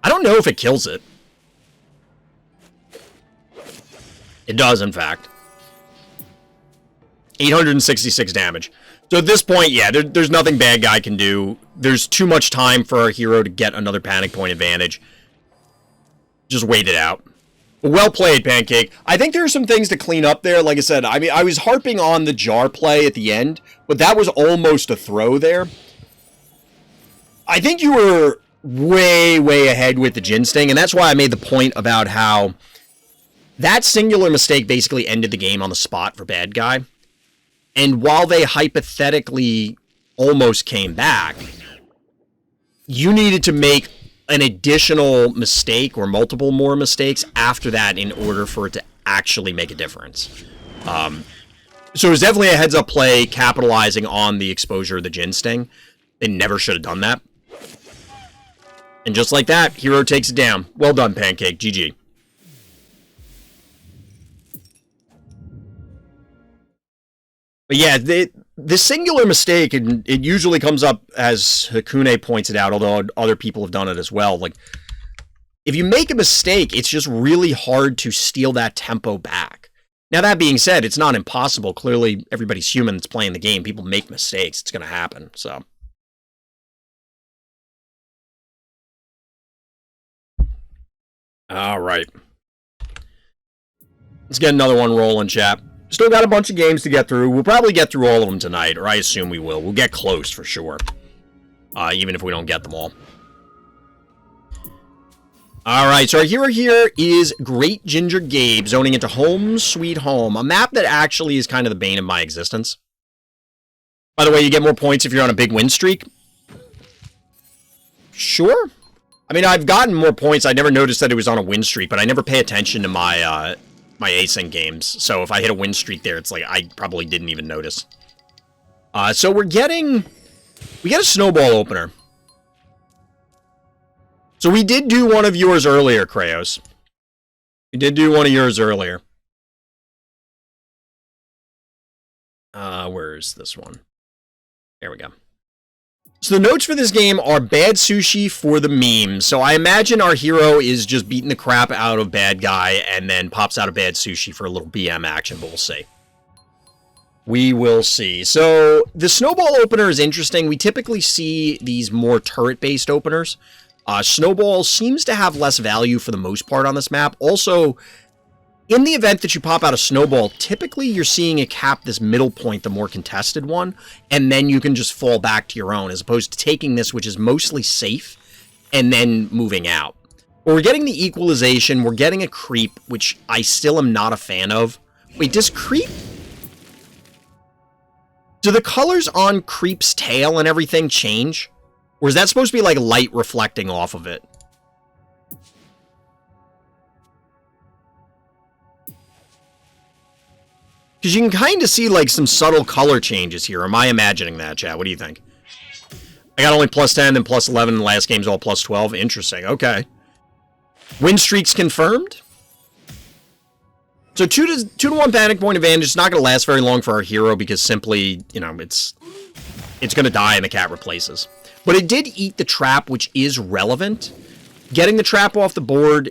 I don't know if it kills it. It does, in fact. 866 damage. So at this point, yeah, there's nothing bad guy can do. There's too much time for our hero to get another panic point advantage. Just wait it out. Well played, Pancake. I think there are some things to clean up there. Like I said, I mean, I was harping on the jar play at the end, but that was almost a throw there. I think you were way, way ahead with the Jin Sting, and that's why I made the point about how that singular mistake basically ended the game on the spot for bad guy. And while they hypothetically almost came back, you needed to make an additional mistake or multiple more mistakes after that in order for it to actually make a difference. So it was definitely a heads-up play capitalizing on the exposure of the Jin Sting. They never should have done that. And just like that, hero takes it down. Well done, Pancake. GG. But yeah, the singular mistake, and it usually comes up, as Hakune points it out, although other people have done it as well. Like, if you make a mistake, it's just really hard to steal that tempo back. Now, that being said, it's not impossible. Clearly, everybody's human that's playing the game. People make mistakes. It's going to happen, so. All right. Let's get another one rolling, chap. Still got a bunch of games to get through. We'll probably get through all of them tonight, or I assume we will. We'll get close for sure. Even if we don't get them all. All right, so our hero here is Great Ginger Gabe, zoning into Home Sweet Home, a map that actually is kind of the bane of my existence. By the way, you get more points if you're on a big win streak. Sure. I mean, I've gotten more points. I never noticed that it was on a win streak, but I never pay attention to my my async games. So if I hit a win streak there, it's like I probably didn't even notice. So we get a snowball opener. So we did do one of yours earlier, kratosss. We did do one of yours earlier. Where is this one? There we go. So the notes for this game are bad sushi for the memes. So I imagine our hero is just beating the crap out of bad guy and then pops out a bad sushi for a little BM action, but we'll see. We will see. So the snowball opener is interesting. We typically see these more turret-based openers. Snowball seems to have less value for the most part on this map. Also, in the event that you pop out a snowball, typically you're seeing it cap this middle point, the more contested one, and then you can just fall back to your own, as opposed to taking this, which is mostly safe, and then moving out. But we're getting the equalization, we're getting a creep, which I still am not a fan of. Wait, does creep... Do the colors on creep's tail and everything change? Or is that supposed to be like light reflecting off of it? Because you can kind of see, like, some subtle color changes here. Am I imagining that, chat? What do you think? I got only plus 10, then plus 11, and the last game's all plus 12. Interesting. Okay. Win streaks confirmed. So 2 to 1 panic point advantage. It's not going to last very long for our hero because simply, you know, it's going to die and the cat replaces. But it did eat the trap, which is relevant. Getting the trap off the board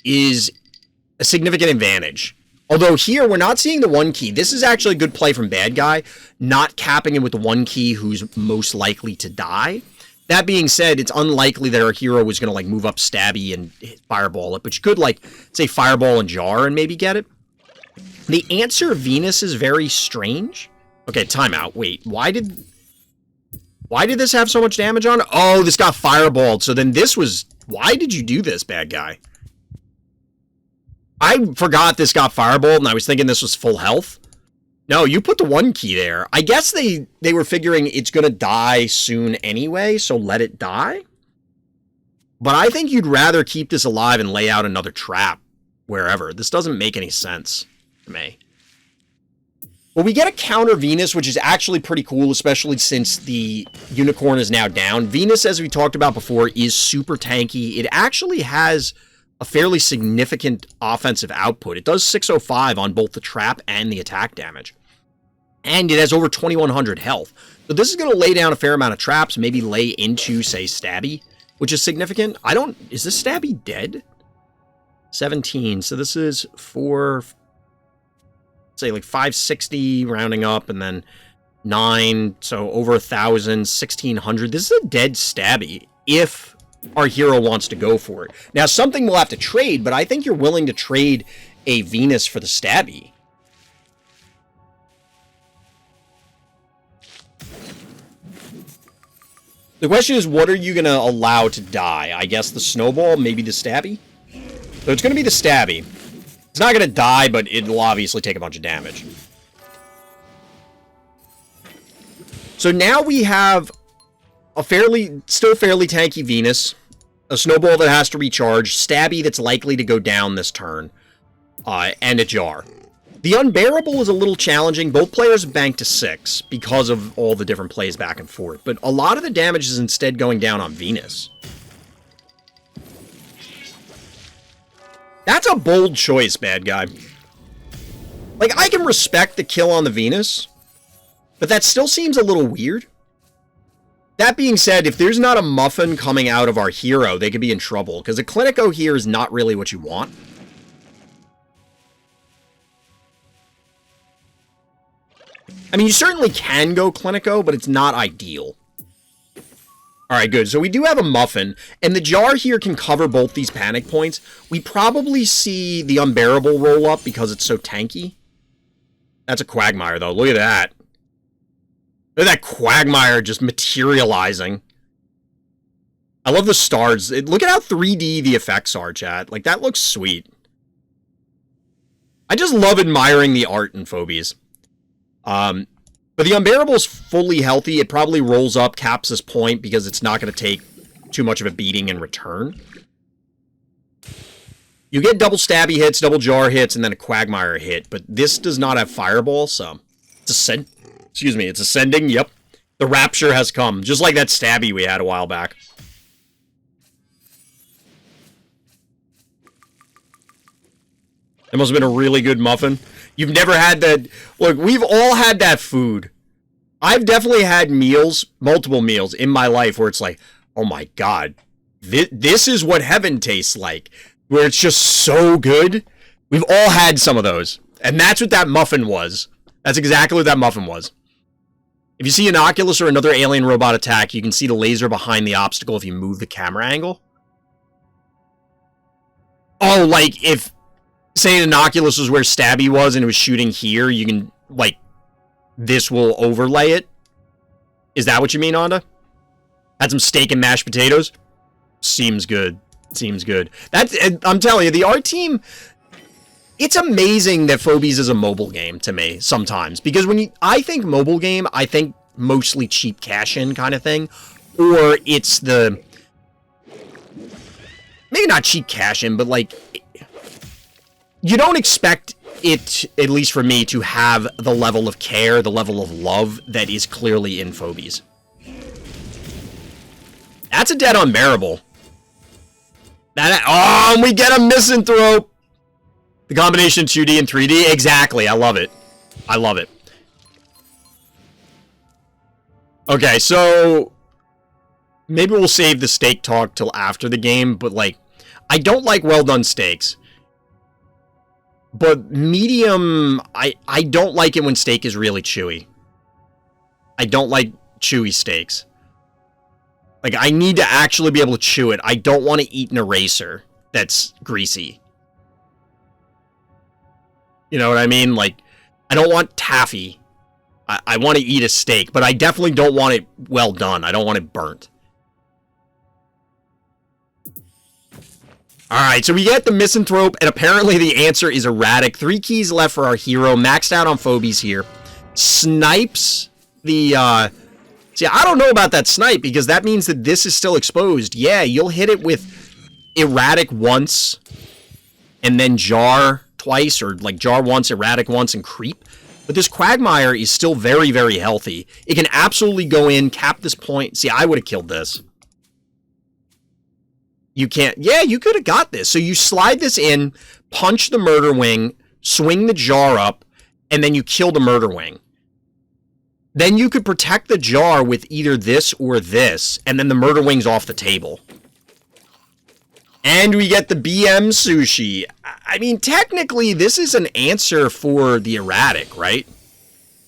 is a significant advantage. Although here, we're not seeing the 1 key. This is actually a good play from bad guy, not capping it with the 1 key who's most likely to die. That being said, it's unlikely that our hero was going to, like, move up stabby and fireball it, but you could, like, say fireball and jar and maybe get it. The answer Venus is very strange. Okay, timeout. Wait, why did this have so much damage on? Oh, this got fireballed. So then this was... Why did you do this, bad guy? I forgot this got fireballed, and I was thinking this was full health. No, you put the 1 key there. I guess they were figuring it's going to die soon anyway, so let it die. But I think you'd rather keep this alive and lay out another trap wherever. This doesn't make any sense to me. Well, we get a counter Venus, which is actually pretty cool, especially since the unicorn is now down. Venus, as we talked about before, is super tanky. It actually has a fairly significant offensive output. It does 605 on both the trap and the attack damage. And it has over 2,100 health. So this is going to lay down a fair amount of traps, maybe lay into, say, Stabby, which is significant. Is this Stabby dead? 17. So this is for, say, like 560 rounding up, and then 9, so over 1,000, 1,600. This is a dead Stabby if our hero wants to go for it. Now, something we'll have to trade, but I think you're willing to trade a Venus for the Stabby. The question is, what are you going to allow to die? I guess the snowball, maybe the Stabby? So it's going to be the Stabby. It's not going to die, but it'll obviously take a bunch of damage. So now we have a still fairly tanky Venus, a snowball that has to recharge, Stabby that's likely to go down this turn, and a jar. The unbearable is a little challenging. Both players bank to 6 because of all the different plays back and forth, but a lot of the damage is instead going down on Venus. That's a bold choice, bad guy. Like, I can respect the kill on the Venus, but that still seems a little weird. That being said, if there's not a muffin coming out of our hero, they could be in trouble, because a Clinico here is not really what you want. I mean, you certainly can go Clinico, but it's not ideal. Alright, good. So we do have a muffin, and the jar here can cover both these panic points. We probably see the unbearable roll up because it's so tanky. That's a Quagmire, though. Look at that. Look at that Quagmire just materializing. I love the stars. Look at how 3D the effects are, chat. Like, that looks sweet. I just love admiring the art in Phobies. But the Unbearable's fully healthy. It probably rolls up, caps this point, because it's not going to take too much of a beating in return. You get double stabby hits, double jar hits, and then a Quagmire hit, but this does not have Fireball, so... It's ascending, yep. The Rapture has come, just like that stabby we had a while back. That must have been a really good muffin. You've never had that... Look, we've all had that food. I've definitely had meals, multiple meals, in my life where it's like, oh my god, this is what heaven tastes like. Where it's just so good. We've all had some of those. And that's what that muffin was. That's exactly what that muffin was. If you see an Oculus or another alien robot attack, you can see the laser behind the obstacle if you move the camera angle. Oh, like, if, say an Oculus was where Stabby was and it was shooting here, you can, like, this will overlay it? Is that what you mean, Onda? Had some steak and mashed potatoes? Seems good. Seems good. I'm telling you, the art team, it's amazing that Phobies is a mobile game to me sometimes. Because when I think mobile game, I think mostly cheap cash-in kind of thing. Or it's the... Maybe not cheap cash-in, but like... You don't expect it, at least for me, to have the level of care, the level of love that is clearly in Phobies. That's a dead unbearable. Oh, we get a misanthrope! The combination of 2D and 3D? Exactly, I love it. I love it. Okay, so... Maybe we'll save the steak talk till after the game, but like... I don't like well-done steaks. But medium... I don't like it when steak is really chewy. I don't like chewy steaks. Like, I need to actually be able to chew it. I don't want to eat an eraser that's greasy. You know what I mean? Like, I don't want taffy. I want to eat a steak, but I definitely don't want it well done. I don't want it burnt. Alright, so we get the misanthrope, and apparently the answer is erratic. 3 keys left for our hero. Maxed out on Phobies here. Snipes the, See, I don't know about that snipe, because that means that this is still exposed. Yeah, you'll hit it with erratic once, and then jar twice, or like jar once, erratic once, and creep. But this Quagmire is still very, very healthy. It can absolutely go in, cap this point. See, I would have killed this. You can't... Yeah, you could have got this. So you slide this in, punch the Murder Wing, swing the jar up, and then you kill the Murder Wing. Then you could protect the jar with either this or this, and then the Murder Wing's off the table. And we get the BM Sushi. I mean, technically, this is an answer for the erratic, right?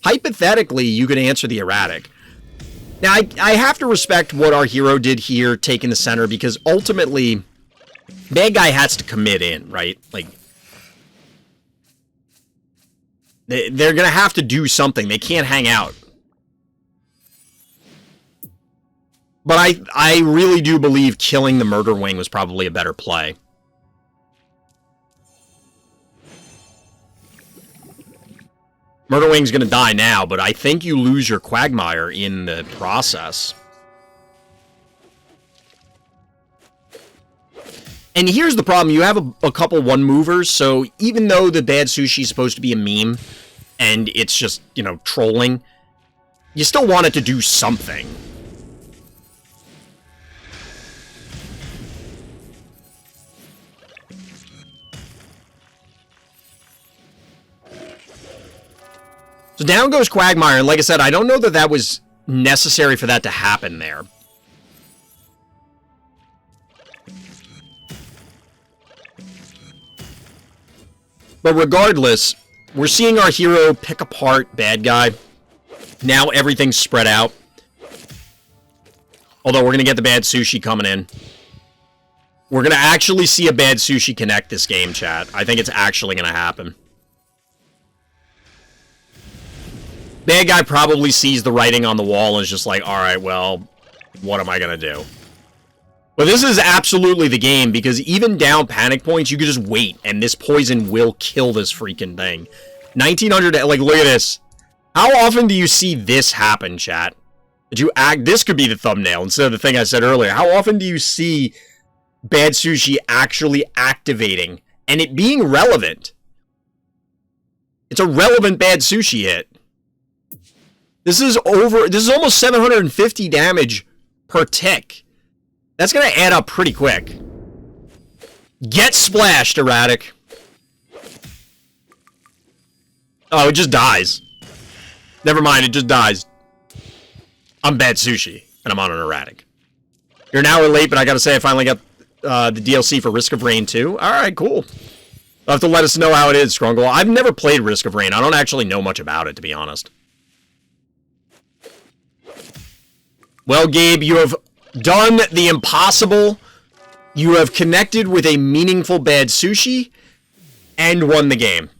Hypothetically, you could answer the erratic. Now, I have to respect what our hero did here, taking the center, because ultimately, bad guy has to commit in, right? Like, they're going to have to do something. They can't hang out. But I really do believe killing the Murder Wing was probably a better play. Murder Wing's gonna die now, but I think you lose your Quagmire in the process. And here's the problem. You have a couple one-movers, so even though the bad sushi is supposed to be a meme, and it's just, you know, trolling, you still want it to do something. So down goes Quagmire, and like I said, I don't know that that was necessary for that to happen there. But regardless, we're seeing our hero pick apart bad guy. Now everything's spread out. Although we're going to get the bad sushi coming in. We're going to actually see a bad sushi connect this game, chat. I think it's actually going to happen. Bad guy probably sees the writing on the wall and is just like, alright, well, what am I going to do? But this is absolutely the game, because even down panic points, you can just wait, and this poison will kill this freaking thing. 1900, like, look at this. How often do you see this happen, chat? This could be the thumbnail instead of the thing I said earlier. How often do you see Bad Sushi actually activating and it being relevant? It's a relevant Bad Sushi hit. This is almost 750 damage per tick. That's going to add up pretty quick. Get splashed, Erratic. Oh, it just dies. Never mind, it just dies. I'm Bad Sushi, and I'm on an Erratic. You're an hour late, but I gotta say I finally got the DLC for Risk of Rain 2. Alright, cool. You'll have to let us know how it is, Stronggle. I've never played Risk of Rain. I don't actually know much about it, to be honest. Well, Gabe, you have done the impossible. You have connected with a meaningful Bad Sushi and won the game.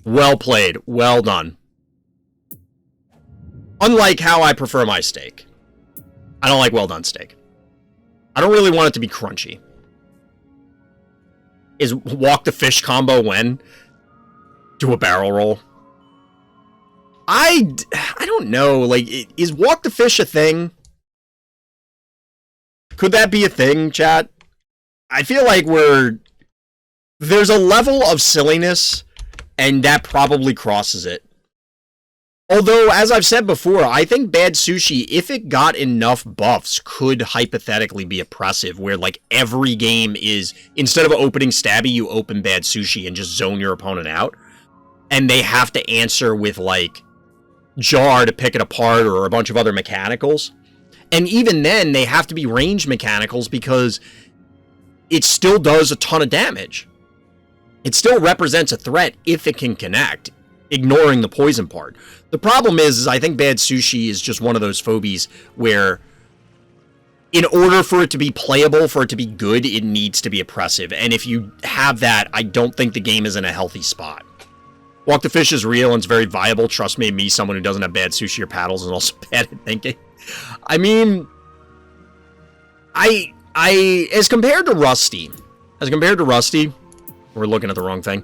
Well played. Well done. Unlike how I prefer my steak. I don't like well done steak. I don't really want it to be crunchy. Is walk the fish combo when? Do a barrel roll? I don't know. Like, is walk the fish a thing? Could that be a thing, chat? I feel like there's a level of silliness, and that probably crosses it. Although, as I've said before, I think Bad Sushi, if it got enough buffs, could hypothetically be oppressive, where, like, every game is, instead of opening Stabby, you open Bad Sushi and just zone your opponent out. And they have to answer with, like, Jar to pick it apart or a bunch of other mechanicals. And even then, they have to be ranged mechanicals because it still does a ton of damage. It still represents a threat if it can connect, ignoring the poison part. The problem is I think Bad Sushi is just one of those phobies where in order for it to be playable, for it to be good, it needs to be oppressive. And if you have that, I don't think the game is in a healthy spot. Walk the Fish is real and it's very viable. Trust me, someone who doesn't have Bad Sushi or paddles is also bad at thinking. I mean, as compared to Rusty, we're looking at the wrong thing.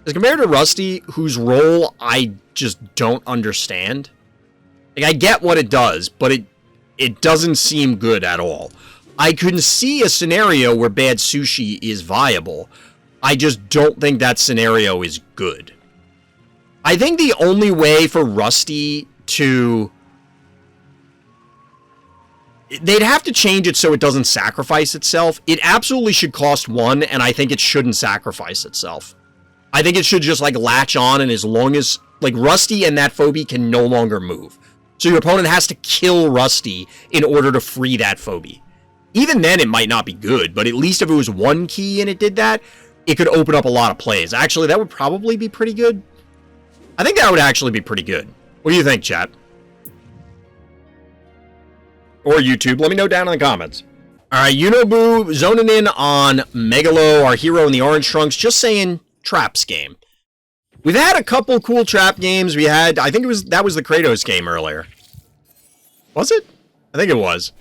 As compared to Rusty, whose role I just don't understand. Like, I get what it does, but it doesn't seem good at all. I can see a scenario where Bad Sushi is viable. I just don't think that scenario is good. I think the only way for Rusty to... They'd have to change it so it doesn't sacrifice itself. It absolutely should cost 1, and I think it shouldn't sacrifice itself. I think it should just, like, latch on, and as long as... Like, Rusty and that Phobie can no longer move. So your opponent has to kill Rusty in order to free that Phobie. Even then, it might not be good, but at least if it was 1 key and it did that, it could open up a lot of plays. Actually, that would probably be pretty good. I think that would actually be pretty good. What do you think, chat? Or YouTube, let me know down in the comments. Alright, YUNOboo zoning in on Megalo, our hero in the orange trunks, just saying traps game. We've had a couple cool trap games. We had, I think that was the Kratos game earlier. Was it? I think it was.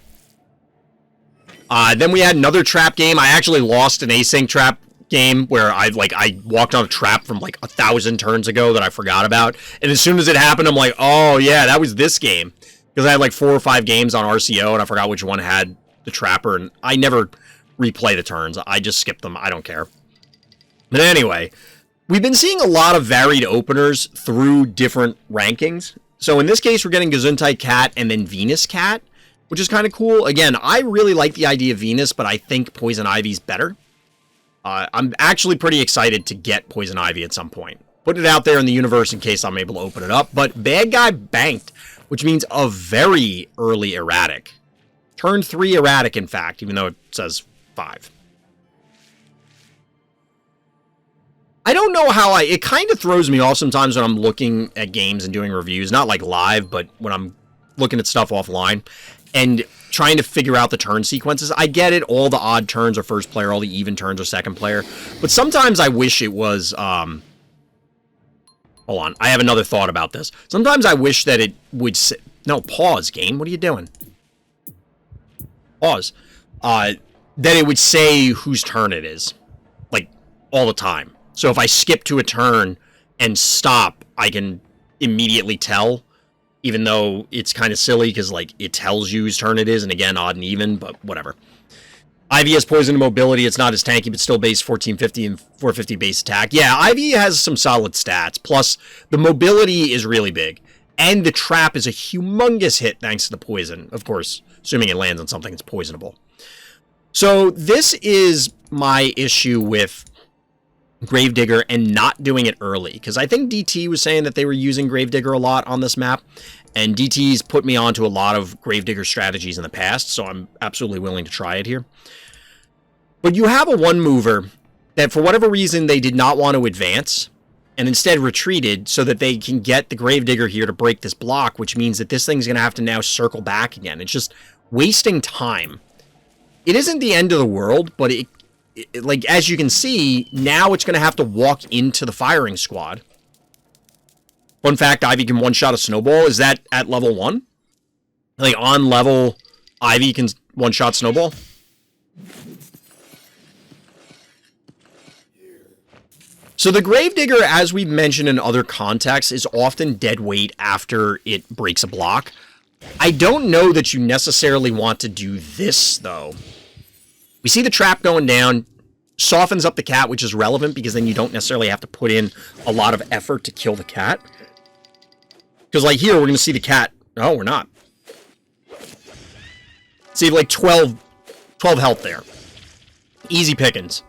Then we had another trap game. I actually lost an async trap game where I walked on a trap from like 1,000 turns ago that I forgot about. And as soon as it happened, I'm like, oh yeah, that was this game. Because I had like 4 or 5 games on RCO and I forgot which one had the trapper. And I never replay the turns. I just skip them. I don't care. But anyway, we've been seeing a lot of varied openers through different rankings. So in this case, we're getting Gesundheit Cat and then Venus Cat, which is kind of cool. Again, I really like the idea of Venus, but I think Poison Ivy's better. I'm actually pretty excited to get Poison Ivy at some point. Put it out there in the universe in case I'm able to open it up. But Bad Guy banked, which means a very early erratic. Turn 3 erratic, in fact, even though it says 5. I don't know how it kind of throws me off sometimes when I'm looking at games and doing reviews. Not like live, but when I'm looking at stuff offline and trying to figure out the turn sequences. I get it. All the odd turns are first player. All the even turns are second player. But sometimes I wish it was... hold on. I have another thought about this. Sometimes I wish that it would... No, pause, game. What are you doing? Pause. then it would say whose turn it is, like, all the time. So if I skip to a turn and stop, I can immediately tell, even though it's kind of silly because, like, it tells you whose turn it is, and again, odd and even, but whatever. Ivy has poison and mobility. It's not as tanky, but still base 1450 and 450 base attack. Yeah, Ivy has some solid stats. Plus, the mobility is really big. And the trap is a humongous hit thanks to the poison. Of course, assuming it lands on something that's poisonable. So this is my issue with Gravedigger and not doing it early. Because I think DT was saying that they were using Gravedigger a lot on this map. And DT's put me onto a lot of Gravedigger strategies in the past, so I'm absolutely willing to try it here. But you have a one mover that for whatever reason they did not want to advance and instead retreated so that they can get the Gravedigger here to break this block, which means that this thing's going to have to now circle back again. It's just wasting time. It isn't the end of the world, but it like, as you can see, now it's going to have to walk into the firing squad. Fun fact, Ivy can one-shot a snowball. Is that at level 1? Like, on level, Ivy can one-shot snowball? So the Gravedigger, as we've mentioned in other contexts, is often dead weight after it breaks a block. I don't know that you necessarily want to do this, though. We see the trap going down, softens up the cat, which is relevant because then you don't necessarily have to put in a lot of effort to kill the cat. Because, like, here, we're going to see the cat. No, we're not. See, like, 12 health there. Easy pickings.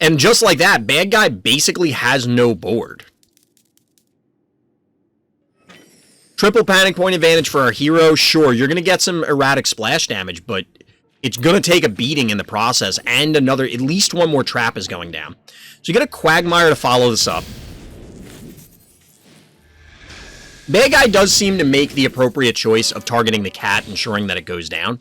And just like that, bad guy basically has no board. Triple panic point advantage for our hero. Sure, you're going to get some erratic splash damage, but it's going to take a beating in the process. And another, at least one more trap is going down. So you get a Quagmire to follow this up. Bad guy does seem to make the appropriate choice of targeting the cat, ensuring that it goes down.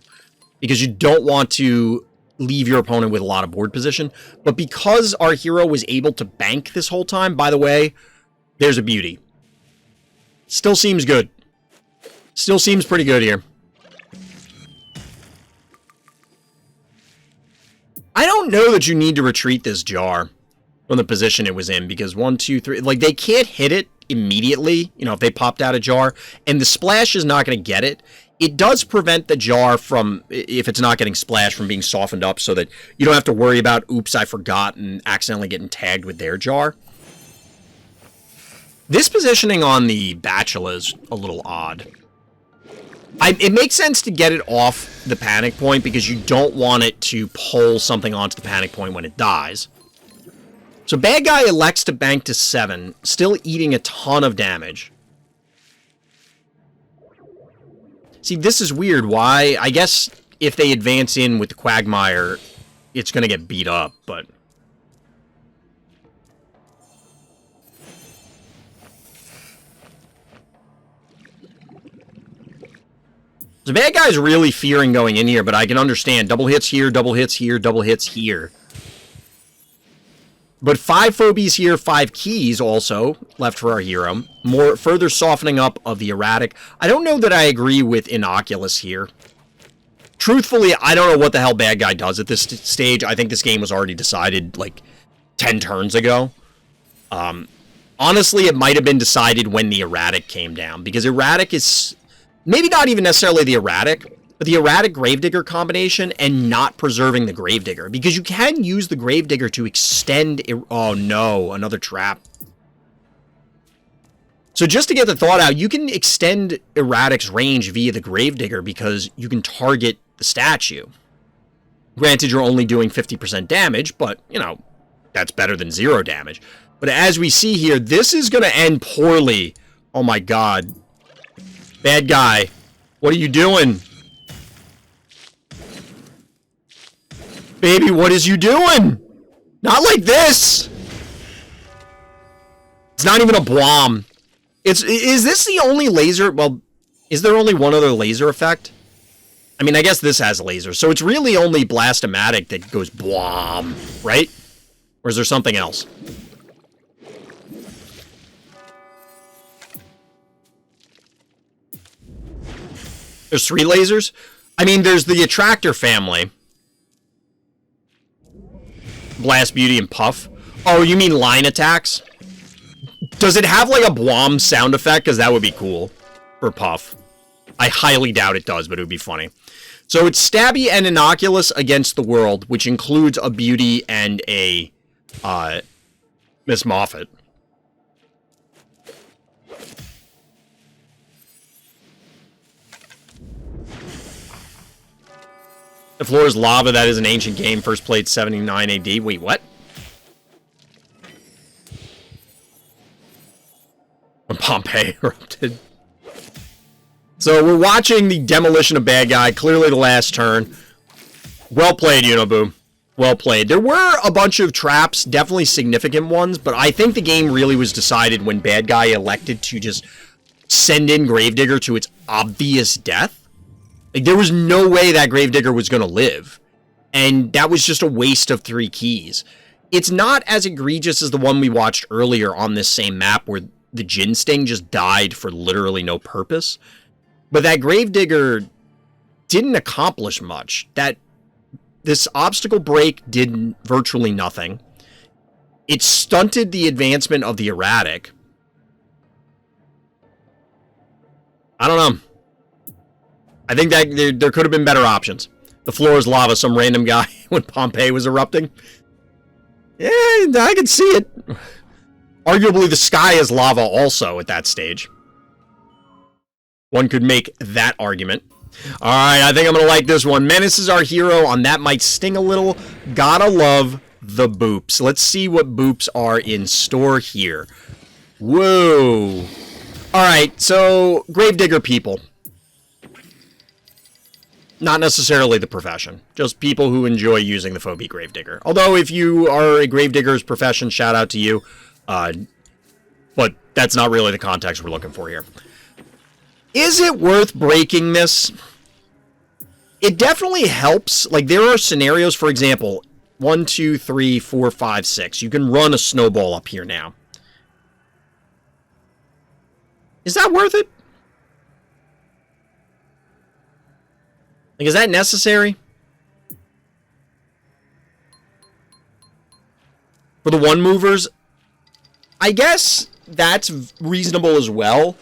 Because you don't want to leave your opponent with a lot of board position. But because our hero was able to bank this whole time, by the way, there's a beauty. Still seems good. Still seems pretty good here. I don't know that you need to retreat this jar from the position it was in, because 1, 2, 3, like, they can't hit it immediately, you know, if they popped out a jar, and the splash is not going to get it. It does prevent the jar from, if it's not getting splashed, from being softened up so that you don't have to worry about, oops, I forgot, and accidentally getting tagged with their jar. This positioning on the Bachelor is a little odd. It makes sense to get it off the panic point because you don't want it to pull something onto the panic point when it dies. So bad guy elects to bank to 7, still eating a ton of damage. See, this is weird. Why? I guess if they advance in with the Quagmire, it's going to get beat up, but... The bad guy's really fearing going in here, but I can understand. Double hits here, double hits here, double hits here. But 5 Phobies here, 5 keys also left for our hero. More further softening up of the erratic. I don't know that I agree with Innocuous here. Truthfully, I don't know what the hell bad guy does at this stage. I think this game was already decided like 10 turns ago. Honestly, it might have been decided when the erratic came down, because erratic is maybe not even necessarily the erratic, but the erratic Gravedigger combination and not preserving the Gravedigger, because you can use the Gravedigger to extend... Oh no, another trap. So just to get the thought out, you can extend erratic's range via the Gravedigger because you can target the statue. Granted, you're only doing 50% damage, but, you know, that's better than 0 damage. But as we see here, this is going to end poorly. Oh my god. Bad guy. What are you doing? Baby, what is you doing? Not like this! It's not even a Blom. Is this the only laser? Well, is there only one other laser effect? I mean, I guess this has a laser. So it's really only Blastomatic that goes Blom, right? Or is there something else? There's 3 lasers? I mean, there's the Attractor family. Blast, Beauty, and Puff. Oh, you mean line attacks? Does it have like a Bwom sound effect? Because that would be cool for Puff. I highly doubt it does, but it would be funny. So it's Stabby and Innocuous against the world, which includes a Beauty and a Miss Moffat. The floor is lava. That is an ancient game. First played 79 AD. Wait, what? When Pompeii erupted. So we're watching the demolition of bad guy. Clearly the last turn. Well played, YUNOboo. Well played. There were a bunch of traps, definitely significant ones, but I think the game really was decided when bad guy elected to just send in Gravedigger to its obvious death. Like, there was no way that Gravedigger was going to live. And that was just a waste of 3 keys. It's not as egregious as the one we watched earlier on this same map where the Jin Sting just died for literally no purpose. But that Gravedigger didn't accomplish much. This obstacle break did virtually nothing. It stunted the advancement of the erratic. I don't know. I think that there could have been better options. The floor is lava, some random guy when Pompeii was erupting. Yeah, I can see it. Arguably, the sky is lava also at that stage. One could make that argument. Alright, I think I'm going to like this one. Menace is our hero. On that might sting a little. Gotta love the boops. Let's see what boops are in store here. Whoa. Alright, so Gravedigger people. Not necessarily the profession. Just people who enjoy using the Phobie Gravedigger. Although, if you are a Gravedigger's profession, shout out to you. But that's not really the context we're looking for here. Is it worth breaking this? It definitely helps. Like, there are scenarios, for example, 1, 2, 3, 4, 5, 6. You can run a snowball up here now. Is that worth it? Like, is that necessary? For the one movers, I guess that's reasonable as well.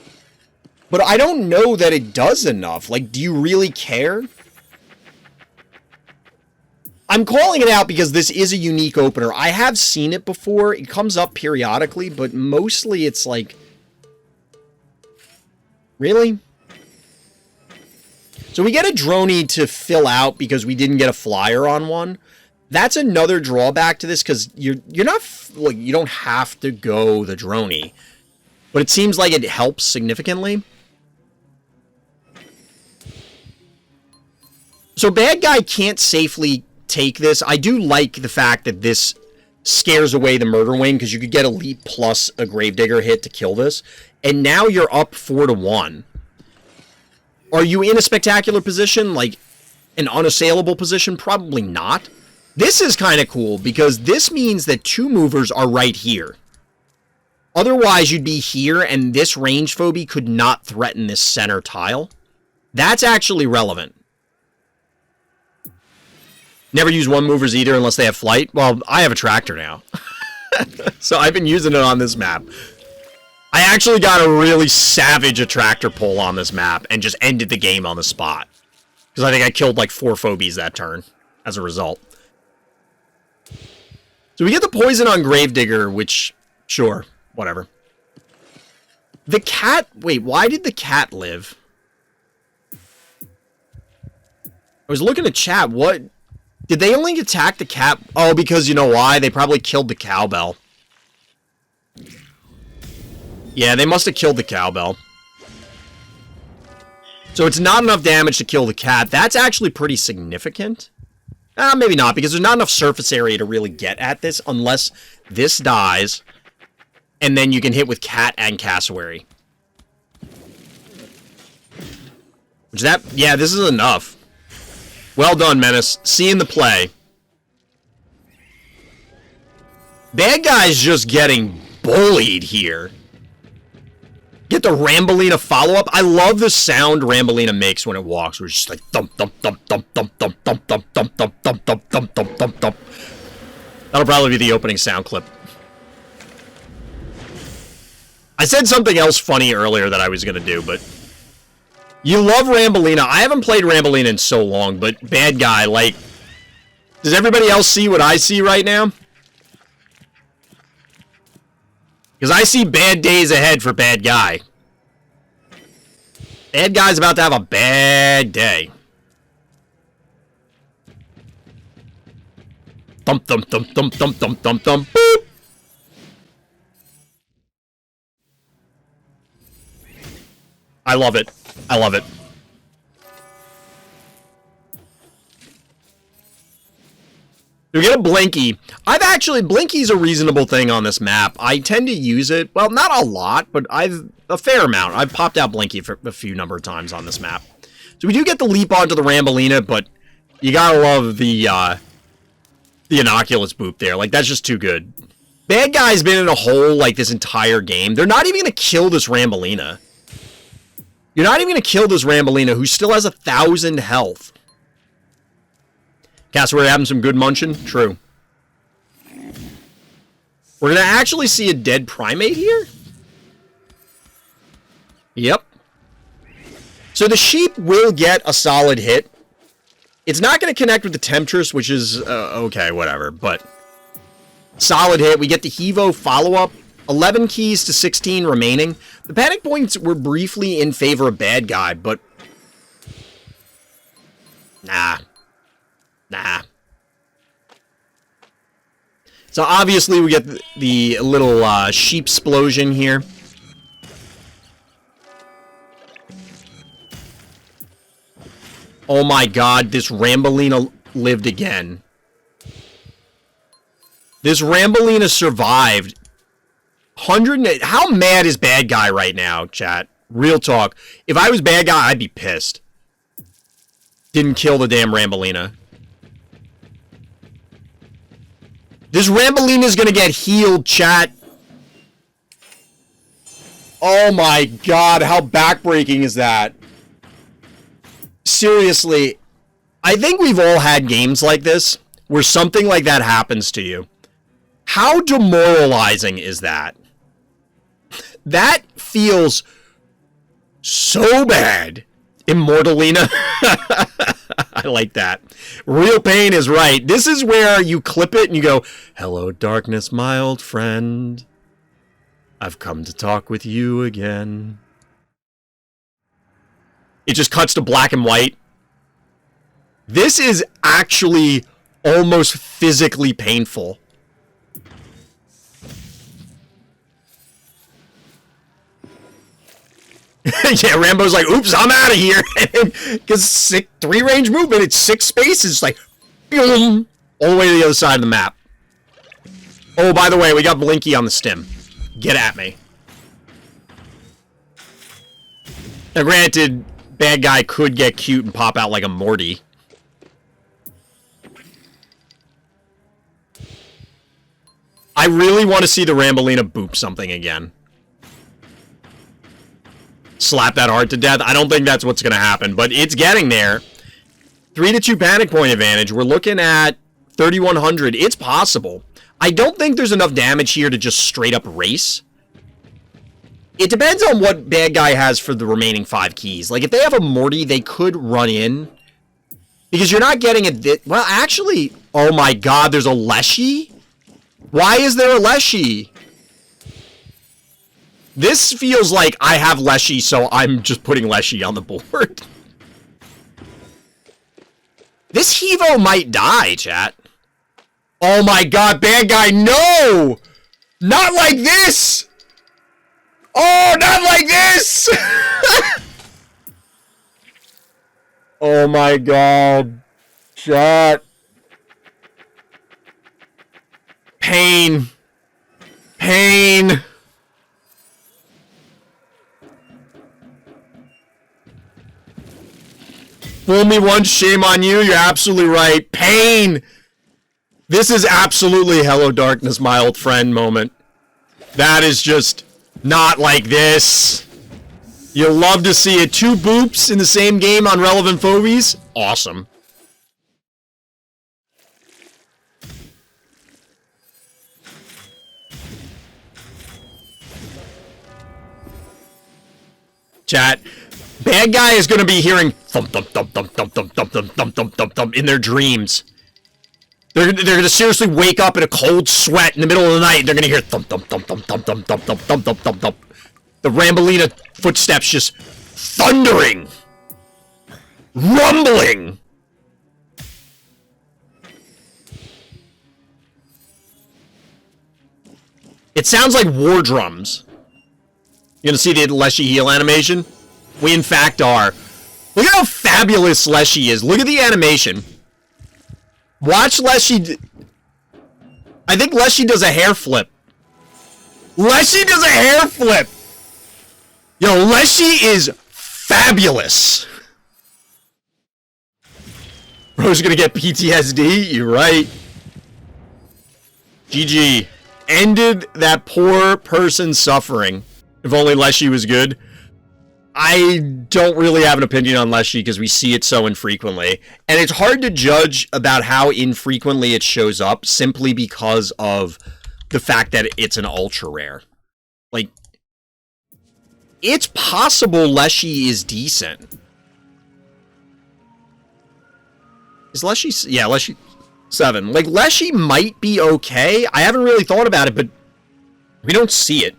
But I don't know that it does enough. Like, do you really care? I'm calling it out because this is a unique opener. I have seen it before. It comes up periodically, but mostly it's like... Really? So we get a droney to fill out because we didn't get a flyer on one. That's another drawback to this because you're not... Like, you don't have to go the droney. But it seems like it helps significantly. So bad guy can't safely take this. I do like the fact that this scares away the murder wing because you could get elite plus a Gravedigger hit to kill this. And now you're up 4-1. Are you in a spectacular position? Like an unassailable position? Probably not. This is kind of cool because this means that 2 movers are right here. Otherwise, you'd be here and this range Phobie could not threaten this center tile. That's actually relevant. Never use one movers either unless they have flight. Well, I have a tractor now. So I've been using it on this map. I actually got a really savage attractor pull on this map and just ended the game on the spot. Because I think I killed like 4 Phobies that turn as a result. So we get the poison on Gravedigger, which, sure, whatever. The cat, wait, why did the cat live? I was looking at chat, what? Did they only attack the cat? Oh, because you know why? They probably killed the cowbell. Yeah, they must have killed the cowbell. So it's not enough damage to kill the cat. That's actually pretty significant. Maybe not, because there's not enough surface area to really get at this unless this dies. And then you can hit with cat and cassowary. Which yeah, this is enough. Well done, Menace. Seeing the play. Bad guy's just getting bullied here. Get the Rambolina follow-up. I love the sound Rambolina makes when it walks. We're just like thump, thump, thump, thump, thump, thump, thump, thump, thump, thump, thump, thump, thump, thump, thump. That'll probably be the opening sound clip. I said something else funny earlier that I was going to do, but... You love Rambolina. I haven't played Rambolina in so long, but bad guy, like... Does everybody else see what I see right now? Because I see bad days ahead for bad guy. Bad guy's about to have a bad day. Thump, thump, thump, thump, thump, thump, thump, thump, boop! I love it. I love it. You get a Blinky. Blinky's a reasonable thing on this map. I tend to use it, well, not a lot, but a fair amount. I've popped out Blinky for a few number of times on this map. So we do get the leap onto the Rambolina, but you gotta love the innocuous boop there. Like, that's just too good. Bad guy's been in a hole, like, this entire game. They're not even gonna kill this Rambolina. You're not even gonna kill this Rambolina, who still has 1,000 health. Cassowary having some good munching? True. We're gonna actually see a dead primate here? Yep. So the sheep will get a solid hit. It's not gonna connect with the Temptress, which is, okay, whatever, but... Solid hit. We get the Hevo follow-up. 11 keys to 16 remaining. The panic points were briefly in favor of bad guy, but... Nah. So obviously we get the little sheep explosion here. Oh my god, this Rambolina lived again. This Rambolina survived. How mad is bad guy right now, chat? Real talk. If I was bad guy, I'd be pissed. Didn't kill the damn Rambolina. This Rambolina's gonna get healed, chat. Oh my god, how backbreaking is that? Seriously, I think we've all had games like this, where something like that happens to you. How demoralizing is that? That feels so bad. Immortalina. I like that. Real pain is right. This is where you clip it and you go, "Hello, darkness, my old friend. I've come to talk with you again." It just cuts to black and white. This is actually almost physically painful. Yeah, Rambo's like, oops, I'm out of here. Because 3 range movement, it's 6 spaces, like, boom, all the way to the other side of the map. Oh, by the way, we got Blinky on the stim. Get at me. Now, granted, bad guy could get cute and pop out like a Morty. I really want to see the Rambolina boop something again. Slap that heart to death. I don't think that's what's going to happen, but it's getting there. 3-2 panic point advantage. We're looking at 3,100. It's possible. I don't think there's enough damage here to just straight up race. It depends on what bad guy has for the remaining 5 keys. Like, if they have a Morty, they could run in. Because you're not getting a... Well, actually... Oh my god, there's a Leshy? Why is there a Leshy? This feels like I have Leshy, so I'm just putting Leshy on the board. This Hevo might die, chat. Oh my god, bad guy, no! Not like this! Oh, not like this! Oh my god. Chat. Pain. Pain. Fool me once, shame on you. You're absolutely right. Pain! This is absolutely Hello Darkness, my old friend moment. That is just not like this. You'll love to see it. 2 boops in the same game on relevant phobies. Awesome. Chat. Bad guy is going to be hearing thump, thump, thump, thump, thump, thump, thump, thump, thump, thump, thump, thump in their dreams. They're going to seriously wake up in a cold sweat in the middle of the night. And they're going to hear thump, thump, thump, thump, thump, thump, thump, thump, thump, thump, thump, thump. The Rambolina footsteps just thundering. Rumbling. It sounds like war drums. You're going to see the Leshy heal animation? We, in fact, are. Look at how fabulous Leshy is. Look at the animation. Watch Leshy. I think Leshy does a hair flip. Leshy does a hair flip. Yo, Leshy is fabulous. Bro's going to get PTSD. You're right. GG. Ended that poor person's suffering. If only Leshy was good. I don't really have an opinion on Leshy because we see it so infrequently. And it's hard to judge about how infrequently it shows up simply because of the fact that it's an ultra rare. Like, it's possible Leshy is decent. Is Leshy... Yeah, Leshy... 7. Like, Leshy might be okay. I haven't really thought about it, but we don't see it.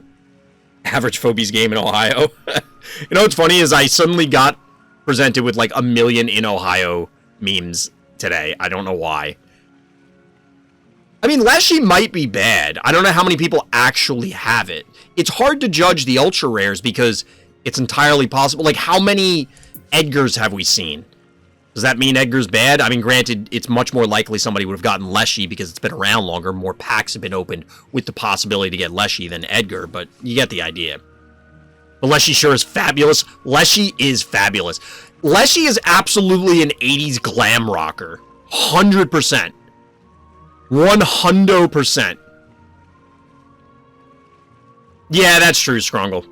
Average Phobies game in Ohio. You know what's funny is I suddenly got presented with like 1 million in Ohio memes today. I don't know why. I mean, Leshy might be bad. I don't know how many people actually have it. It's hard to judge the ultra rares because it's entirely possible. Like, how many Edgars have we seen? Does that mean Edgar's bad? I mean, granted, it's much more likely somebody would have gotten Leshy because it's been around longer. More packs have been opened with the possibility to get Leshy than Edgar, but you get the idea. But Leshy sure is fabulous. Leshy is fabulous. Leshy is absolutely an 80s glam rocker. 100%. 100%. Yeah, that's true, Scrongle.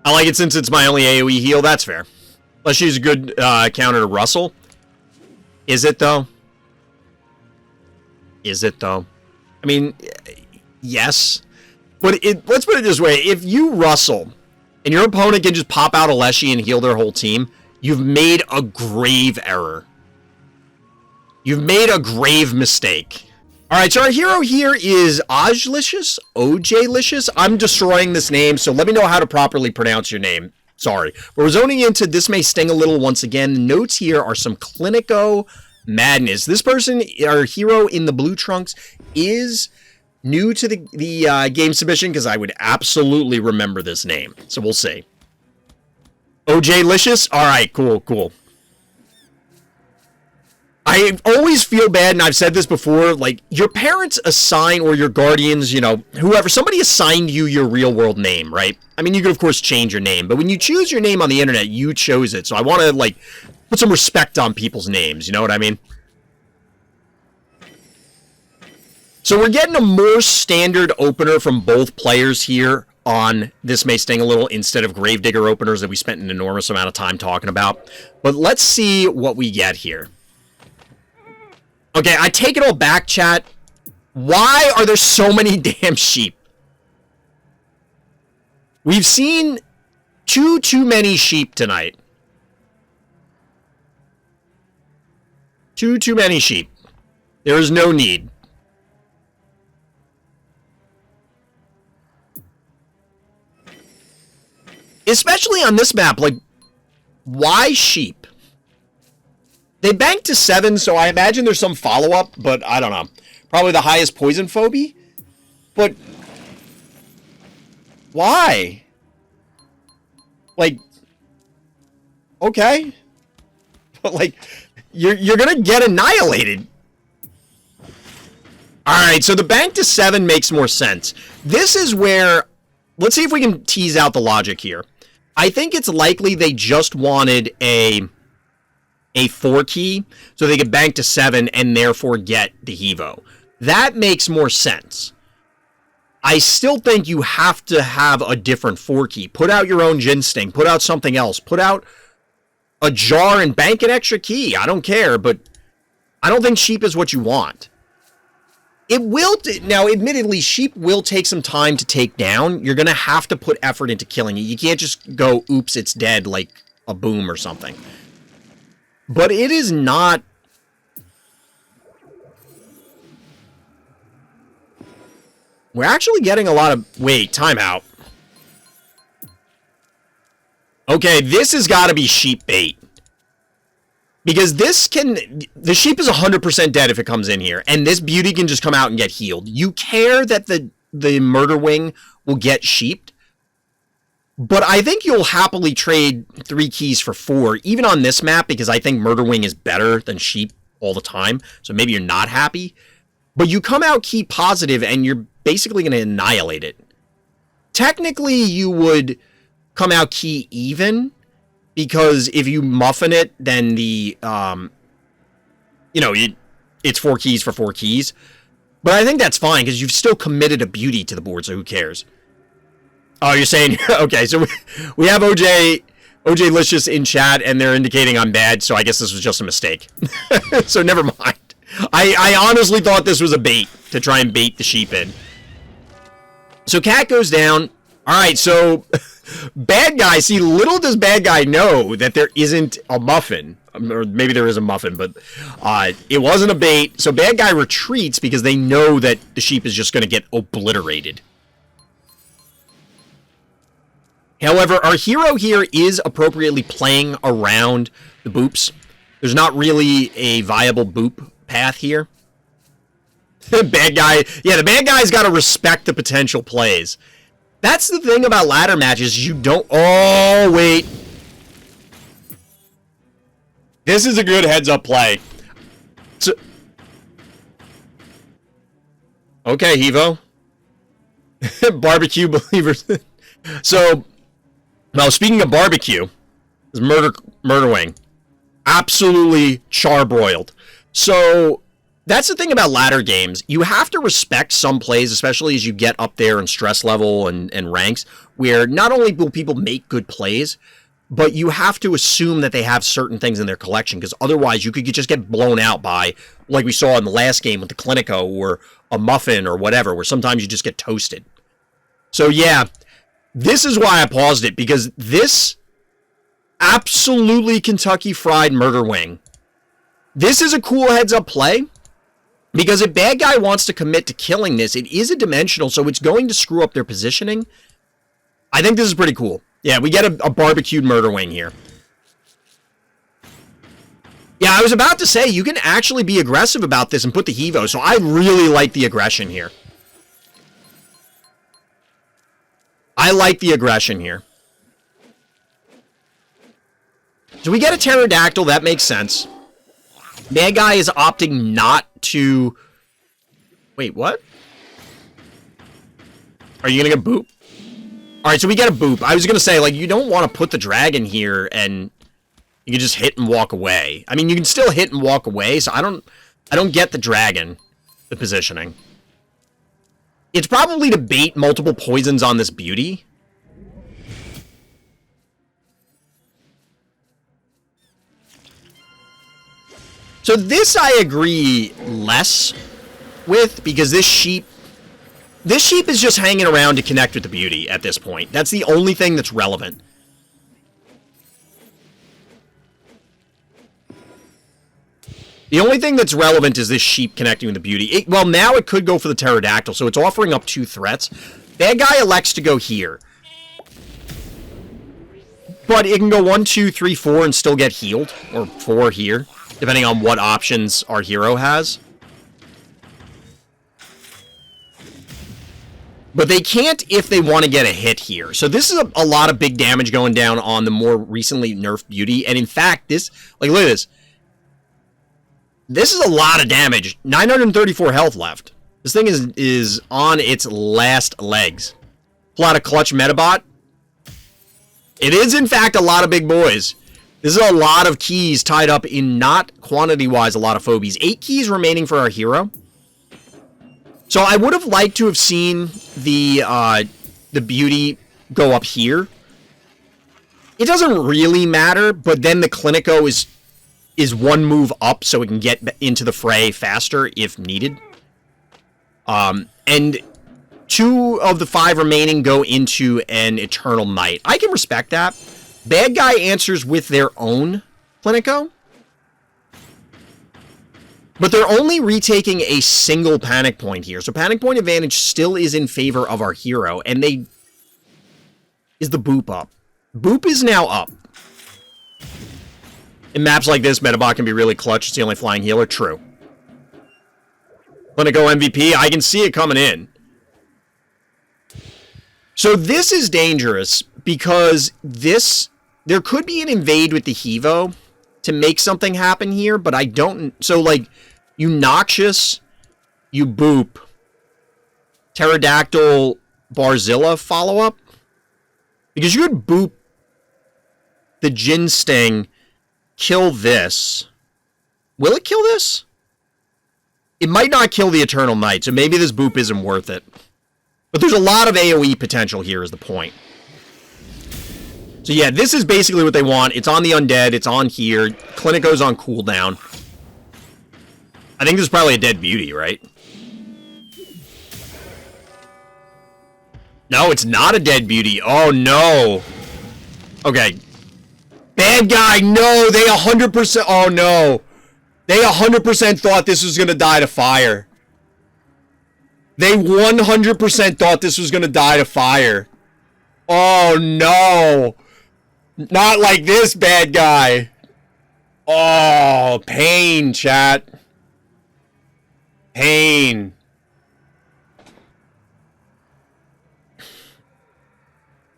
I like it since it's my only AoE heal. That's fair. Leshy's a good counter to Russell. Is it, though? Is it, though? I mean, yes. But let's put it this way. If you Russell, and your opponent can just pop out a Leshy and heal their whole team, you've made a grave error. You've made a grave mistake. Alright, so our hero here is OJlicious? OJlicious? I'm destroying this name, so let me know how to properly pronounce your name. Sorry. We're zoning into This May Sting a Little once again. The notes here are some clinico madness. This person, our hero in the blue trunks, is new to the game submission because I would absolutely remember this name. So we'll see. OJlicious? Alright, cool, cool. I always feel bad, and I've said this before, like, your parents assign, or your guardians, you know, whoever, somebody assigned you your real-world name, right? I mean, you could, of course, change your name, but when you choose your name on the internet, you chose it, so I want to, like, put some respect on people's names, you know what I mean? So we're getting a more standard opener from both players here on This May Sting a Little instead of Gravedigger openers that we spent an enormous amount of time talking about. But let's see what we get here. Okay, I take it all back, chat. Why are there so many damn sheep? We've seen too many sheep tonight. Too many sheep. There is no need. Especially on this map, like, why sheep? They banked to 7, so I imagine there's some follow-up, but I don't know. Probably the highest poison phobie? But why? Like, okay. But, like, you're gonna get annihilated. Alright, so the bank to 7 makes more sense. This is where... Let's see if we can tease out the logic here. I think it's likely they just wanted a 4 key so they could bank to 7 and therefore get the Hevo. That makes more sense. I still think you have to have a different 4 key. Put out your own Gin Sting. Put out something else. Put out a jar and bank an extra key. I don't care, but I don't think sheep is what you want. It will, now admittedly, sheep will take some time to take down. You're going to have to put effort into killing it. You can't just go, oops, it's dead, like a boom or something. But it is not... We're actually getting a lot of... Wait, timeout. Okay, this has got to be sheep bait. Because this can... The sheep is 100% dead if it comes in here. And this beauty can just come out and get healed. You care that the murder wing will get sheeped. But I think you'll happily trade 3 keys for 4, even on this map, because I think murder wing is better than sheep all the time. So maybe you're not happy. But you come out key positive and you're basically going to annihilate it. Technically, you would come out key even, because if you muffin it, then the, you know, it's 4 keys for 4 keys. But I think that's fine, because you've still committed a beauty to the board, so who cares? Oh, you're saying, okay, so we have OJlicious in chat, and they're indicating I'm bad, so I guess this was just a mistake. So never mind. I honestly thought this was a bait, to try and bait the sheep in. So cat goes down. Alright, so bad guy, see, little does bad guy know that there isn't a muffin. Or maybe there is a muffin, but it wasn't a bait. So bad guy retreats because they know that the sheep is just going to get obliterated. However, our hero here is appropriately playing around the boops. There's not really a viable boop path here. Bad guy, yeah, the bad guy's got to respect the potential plays. That's the thing about ladder matches, you don't... Oh, wait. This is a good heads-up play. So... Okay, Hevo. Barbecue believers. So, now speaking of barbecue, this murder wing. Absolutely charbroiled. So... That's the thing about ladder games. You have to respect some plays, especially as you get up there in stress level and ranks, where not only will people make good plays, but you have to assume that they have certain things in their collection, because otherwise you could just get blown out by, like we saw in the last game with the Clinico, or a muffin or whatever, where sometimes you just get toasted. So yeah, this is why I paused it, because this absolutely Kentucky Fried Murder Wing. This is a cool heads-up play. Because if bad guy wants to commit to killing this, it is a dimensional, so it's going to screw up their positioning. I think this is pretty cool. Yeah, we get a barbecued murder wing here. Yeah, I was about to say, you can actually be aggressive about this and put the Hevo, so I really like the aggression here. I like the aggression here. So we get a pterodactyl, that makes sense. Bad guy is opting not to... Wait, what? Are you gonna get boop? Alright, so we get a boop. I was gonna say, like, you don't want to put the dragon here and you can just hit and walk away. I mean, you can still hit and walk away, so I don't get the dragon, the positioning. It's probably to bait multiple poisons on this beauty. So this I agree less with, because this sheep is just hanging around to connect with the beauty at this point. That's the only thing that's relevant. The only thing that's relevant is this sheep connecting with the beauty. Well, now it could go for the pterodactyl, so it's offering up 2 threats. That guy elects to go here. But it can go 1, 2, 3, 4 and still get healed. Or 4 here, depending on what options our hero has. But they can't if they want to get a hit here. So this is a lot of big damage going down on the more recently nerfed beauty. And in fact, this, like, look at this. This is a lot of damage. 934 health left. This thing is on its last legs. Pull out a clutch Metabot. It is, in fact, a lot of big boys. This is a lot of keys tied up in, not quantity-wise, a lot of phobies. 8 keys remaining for our hero. So I would have liked to have seen the beauty go up here. It doesn't really matter, but then the Clinico is 1 move up, so it can get into the fray faster if needed. And 2 of the 5 remaining go into an Eternal Night. I can respect that. Bad guy answers with their own Clinico. But they're only retaking a single panic point here. So panic point advantage still is in favor of our hero. And they... Is the Boop up? Boop is now up. In maps like this, Metabot can be really clutch. It's the only flying healer. True. Clinico MVP. I can see it coming in. So this is dangerous because this... There could be an invade with the Hevo to make something happen here, but I don't... So, like, YUNOboo, you Boop, Pterodactyl, Barzilla follow-up? Because you could Boop the Jin Sting, kill this. Will it kill this? It might not kill the Eternal Night, so maybe this Boop isn't worth it. But there's a lot of AoE potential here is the point. So yeah, this is basically what they want. It's on the Undead, it's on here. Clinico's on cooldown. I think this is probably a dead beauty, right? No, it's not a dead beauty. Oh, no. Okay. Bad guy, no, they 100%... Oh, no. They 100% thought this was going to die to fire. They 100% thought this was going to die to fire. Oh, no. Not like this, bad guy. Oh, pain, chat. Pain.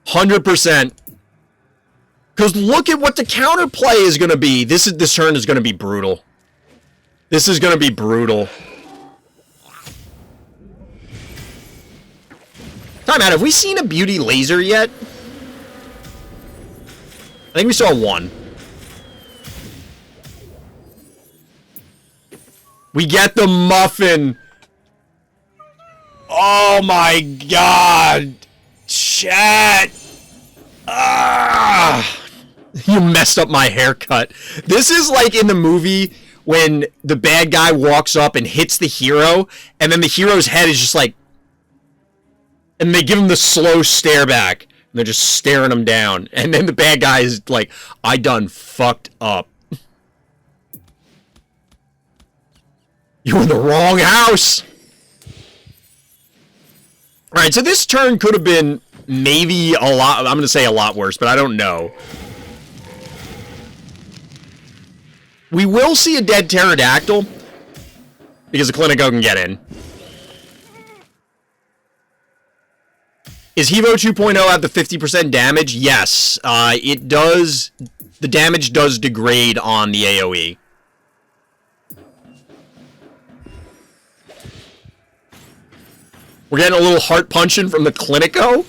%. Because look at what the counterplay is going to be. This turn is going to be brutal. This is going to be brutal. Time out. Have we seen a beauty laser yet? I think we saw 1. We get the muffin. Oh my god. Chat. Ah. You messed up my haircut. This is like in the movie when the bad guy walks up and hits the hero, and then the hero's head is just like... And they give him the slow stare back. And they're just staring him down. And then the bad guy is like, I done fucked up. You're in the wrong house. Alright, so this turn could have been maybe a lot... I'm going to say a lot worse, but I don't know. We will see a dead Pterodactyl. Because the Clinico can get in. Is Hevo 2.0 have the 50% damage? Yes. It does... The damage does degrade on the AoE. We're getting a little heart punching from the Clinico?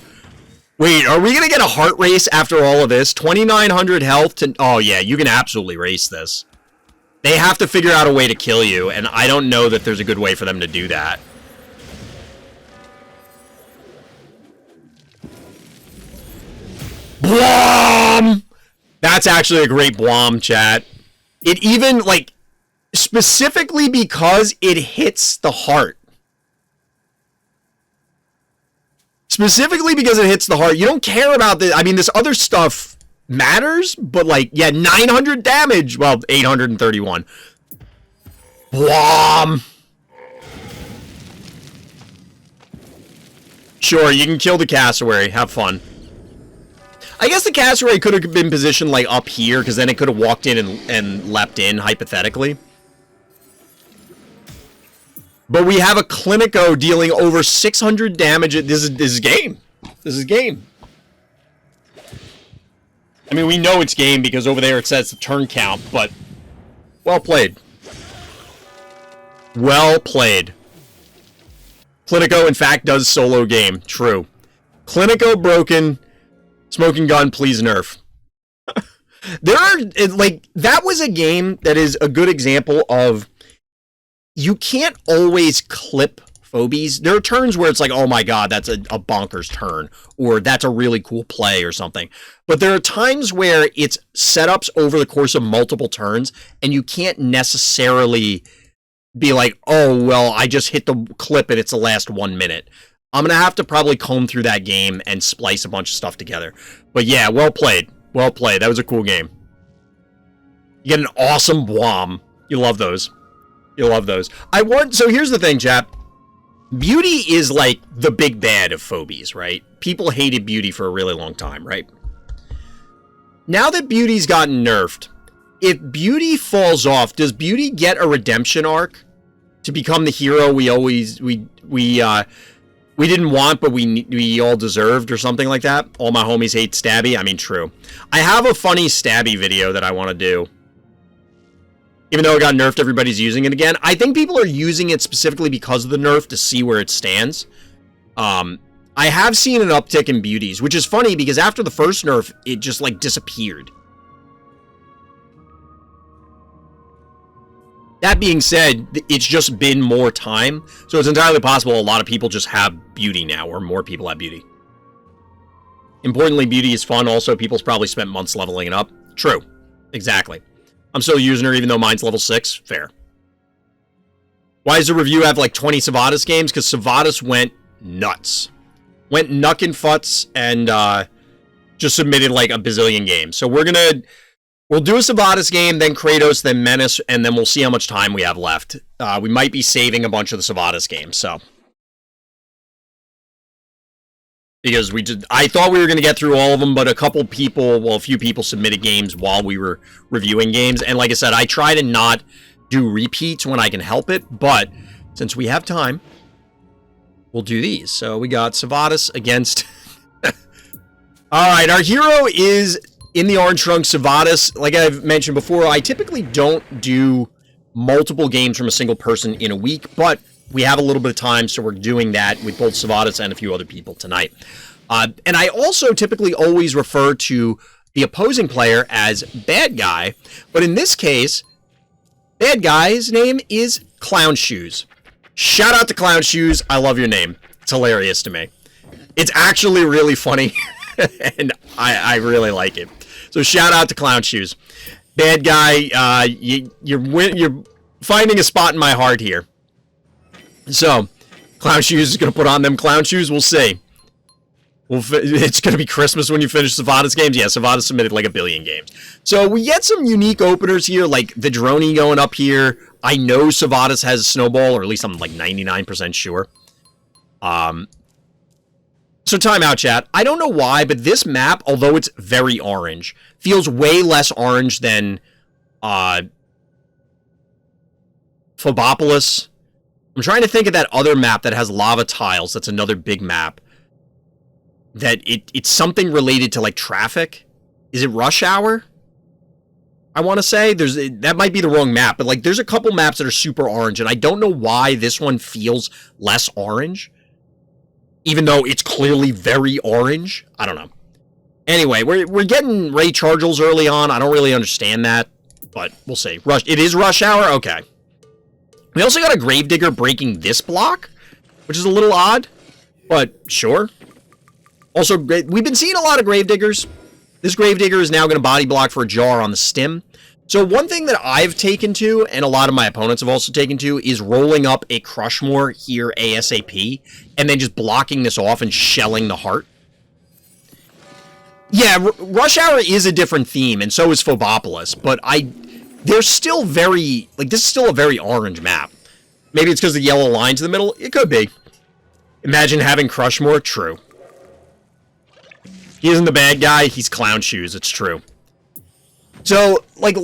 Wait, are we going to get a heart race after all of this? 2,900 health to... Oh, yeah, you can absolutely race this. They have to figure out a way to kill you, and I don't know that there's a good way for them to do that. Blom! That's actually a great Blom, chat. It even, like, specifically because it hits the heart. Specifically because it hits the heart. You don't care about the... I mean, this other stuff matters, but, like, yeah, 900 damage. Well, 831. Blom! Sure, you can kill the cassowary. Have fun. I guess the cassowary could have been positioned, like, up here, because then it could have walked in and leapt in, hypothetically. But we have a Clinico dealing over 600 damage. This is game. This is game. I mean, we know it's game because over there it says the turn count, but well played. Well played. Clinico, in fact, does solo game. True. Clinico broken. Smoking gun, please nerf. There are, like, that was a game that is a good example of you can't always clip Phobies. There are turns where it's like, oh my god, that's a bonkers turn, or that's a really cool play or something. But there are times where it's setups over the course of multiple turns, and you can't necessarily be like, oh, well, I just hit the clip and it's the last 1 minute. I'm going to have to probably comb through that game and splice a bunch of stuff together. But yeah, well played. Well played. That was a cool game. You get an awesome Wham. You love those. You love those. So here's the thing, chap. Beauty is like the big bad of Phobies, right? People hated Beauty for a really long time, right? Now that Beauty's gotten nerfed, if Beauty falls off, does Beauty get a redemption arc to become the hero we didn't want, but we all deserved, or something like that? All my homies hate Stabby. I mean, true. I have a funny Stabby video that I want to do. Even though it got nerfed, everybody's using it again. I think people are using it specifically because of the nerf to see where it stands. I have seen an uptick in beauties, which is funny because after the first nerf, it just, like, disappeared. That being said, it's just been more time, so it's entirely possible a lot of people just have beauty now, or more people have beauty. Importantly, beauty is fun. Also, people's probably spent months leveling it up. True. Exactly. I'm still using her even though mine's level 6. Fair. Why does the review have like 20 Sivadas games? Because Sivadas went nuts. Went nuckin' futz and just submitted like a bazillion games. So we'll do a Sivadas game, then Kratos, then Menace, and then we'll see how much time we have left. We might be saving a bunch of the Sivadas games, so. Because I thought we were going to get through all of them, but a few people submitted games while we were reviewing games. And like I said, I try to not do repeats when I can help it, but since we have time, we'll do these. So we got Sivadas against... Alright, our hero is in the orange trunk, Sivadas. Like I've mentioned before, I typically don't do multiple games from a single person in a week, but we have a little bit of time, so we're doing that with both Sivadas and a few other people tonight. And I also typically always refer to the opposing player as bad guy, but in this case, bad guy's name is Clown Shoes. Shout out to Clown Shoes. I love your name. It's hilarious to me. It's actually really funny, and I really like it. So shout out to Clown Shoes. Bad guy, you're finding a spot in my heart here. So, Clown Shoes is going to put on them clown shoes. We'll see. It's going to be Christmas when you finish Sivadas games. Yeah, Sivadas submitted like a billion games. So, we get some unique openers here, like the Droney going up here. I know Sivadas has a snowball, or at least I'm like 99% sure. So, timeout, chat. I don't know why, but this map, although it's very orange, feels way less orange than Phobopolis. I'm trying to think of that other map that has lava tiles. That's another big map. That it's something related to like traffic. Is it Rush Hour? I want to say that might be the wrong map, but like there's a couple maps that are super orange, and I don't know why this one feels less orange, even though it's clearly very orange. I don't know. Anyway, we're getting Ray Chargels early on. I don't really understand that, but we'll see. It is Rush Hour. Okay. We also got a Gravedigger breaking this block, which is a little odd, but sure. Also, we've been seeing a lot of Gravediggers. This Gravedigger is now going to body block for a jar on the stim. So one thing that I've taken to, and a lot of my opponents have also taken to, is rolling up a Crushmore here ASAP, and then just blocking this off and shelling the heart. Yeah, Rush Hour is a different theme, and so is Phobopolis, but they're still very, like, this is still a very orange map. Maybe it's because the yellow lines in the middle? It could be. Imagine having Crushmore? True. He isn't the bad guy, he's Clown Shoes, it's true. So, like,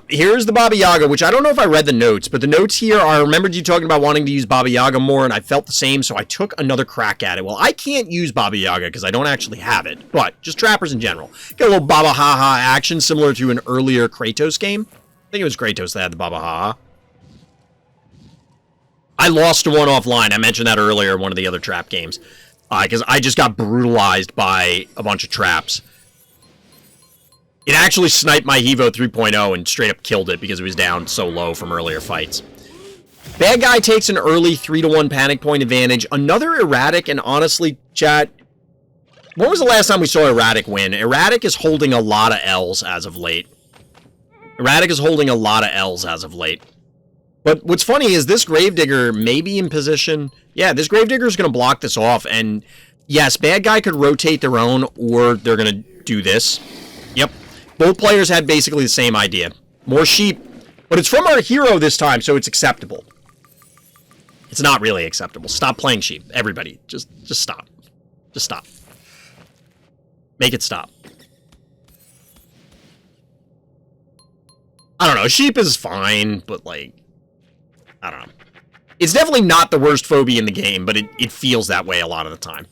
here's the Baba Yaga, which I don't know if I read the notes, but the notes here are, I remembered you talking about wanting to use Baba Yaga more, and I felt the same, so I took another crack at it. Well, I can't use Baba Yaga because I don't actually have it, but just trappers in general. Get a little Baba Haha action, similar to an earlier Kratos game. I think it was Kratos that had the Baba Haha. I lost to one offline. I mentioned that earlier in one of the other trap games. Because I just got brutalized by a bunch of traps. It actually sniped my Hevo 3.0 and straight up killed it because it was down so low from earlier fights. Bad guy takes an early 3-1 panic point advantage. Another erratic, and honestly, chat, when was the last time we saw erratic win? Erratic is holding a lot of L's as of late. Erratic is holding a lot of L's as of late. But what's funny is this Gravedigger may be in position. Yeah, this Gravedigger is going to block this off. And yes, bad guy could rotate their own, or they're going to do this. Yep. Both players had basically the same idea. More sheep. But it's from our hero this time, so it's acceptable. It's not really acceptable. Stop playing sheep. Everybody, just stop. Just stop. Make it stop. I don't know. Sheep is fine, but like, I don't know. It's definitely not the worst phobie in the game, but it feels that way a lot of the time.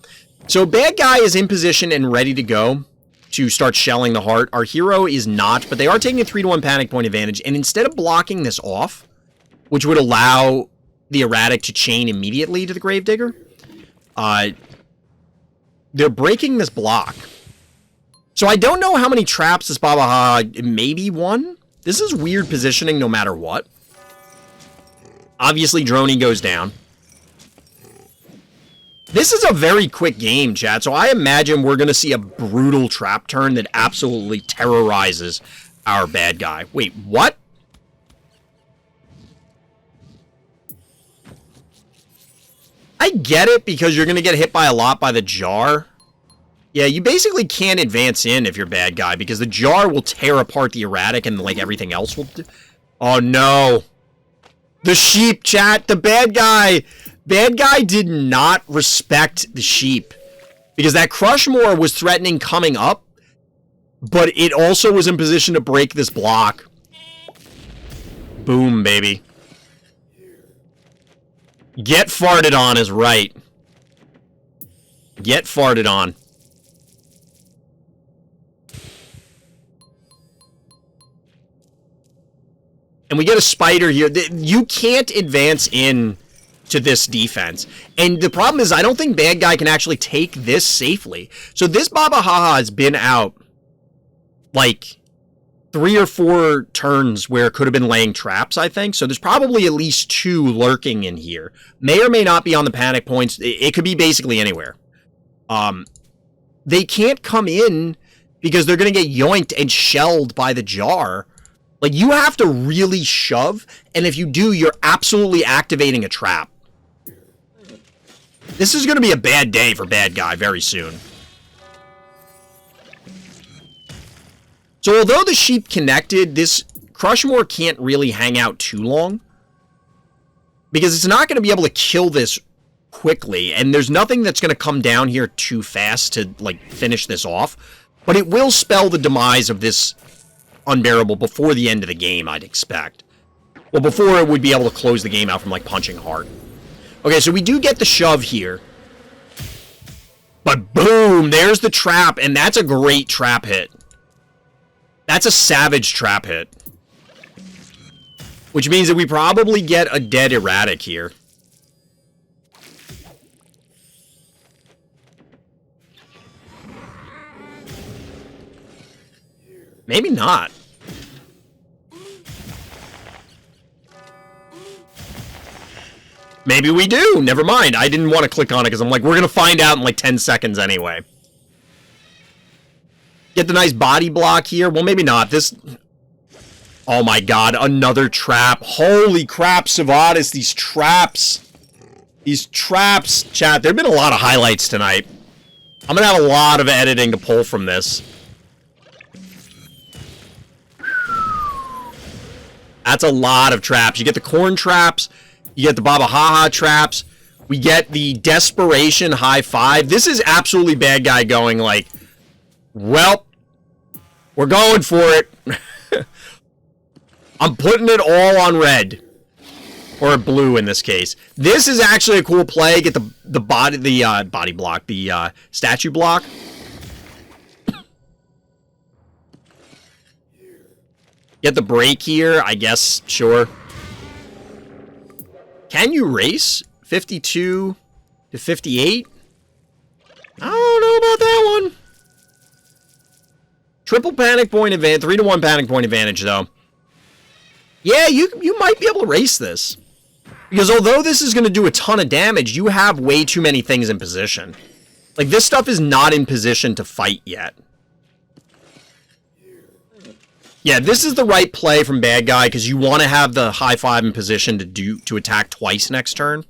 So bad guy is in position and ready to go to start shelling the heart. Our hero is not, but they are taking a 3-to-1 panic point advantage. And instead of blocking this off, which would allow the erratic to chain immediately to the Gravedigger, they're breaking this block. So I don't know how many traps this Baba maybe one. This is weird positioning no matter what. Obviously, Droney goes down. This is a very quick game, chat, so I imagine we're going to see a brutal trap turn that absolutely terrorizes our bad guy. Wait, what? I get it, because you're going to get hit by a lot by the jar. Yeah, you basically can't advance in if you're bad guy, because the jar will tear apart the erratic and, like, everything else will do. Oh, no. The sheep, chat. The bad guy. Bad guy did not respect the sheep. Because that Crushmore was threatening coming up. But it also was in position to break this block. Boom, baby. Get farted on is right. Get farted on. And we get a spider here. You can't advance in to this defense. And the problem is, I don't think bad guy can actually take this safely. So this Baba Haha has been out like 3 or 4 turns where it could have been laying traps, I think. So there's probably at least 2 lurking in here. May or may not be on the panic points. It could be basically anywhere. They can't come in because they're going to get yoinked and shelled by the jar. Like, you have to really shove, and if you do, you're absolutely activating a trap. This is going to be a bad day for bad guy very soon. So although the sheep connected, this Crushmore can't really hang out too long. Because it's not going to be able to kill this quickly, and there's nothing that's going to come down here too fast to, like, finish this off. But it will spell the demise of this unbearable before the end of the game, I'd expect. Well, before it would be able to close the game out from, like, punching hard. Okay, so we do get the shove here. But boom, there's the trap, and that's a great trap hit. That's a savage trap hit. Which means that we probably get a dead erratic here. Maybe not. Maybe we do. Never mind. I didn't want to click on it because I'm like, we're going to find out in like 10 seconds anyway. Get the nice body block here. Well, maybe not. This... Oh my god, another trap. Holy crap, Sivadas, these traps. These traps. Chat, there have been a lot of highlights tonight. I'm going to have a lot of editing to pull from this. That's a lot of traps. You get the corn traps. You get the Baba Haha traps. We get the desperation high five. This is absolutely bad guy going like, well, we're going for it. I'm putting it all on red. Or blue in this case. This is actually a cool play. Get the body block, the statue block. Get the break here, I guess, sure. Can you race 52 to 58? I don't know about that one. Triple panic point advantage, 3-to-1 panic point advantage, though. Yeah, you might be able to race this. Because although this is going to do a ton of damage, you have way too many things in position. Like, this stuff is not in position to fight yet. Yeah, this is the right play from bad guy because you want to have the high five in position to attack twice next turn.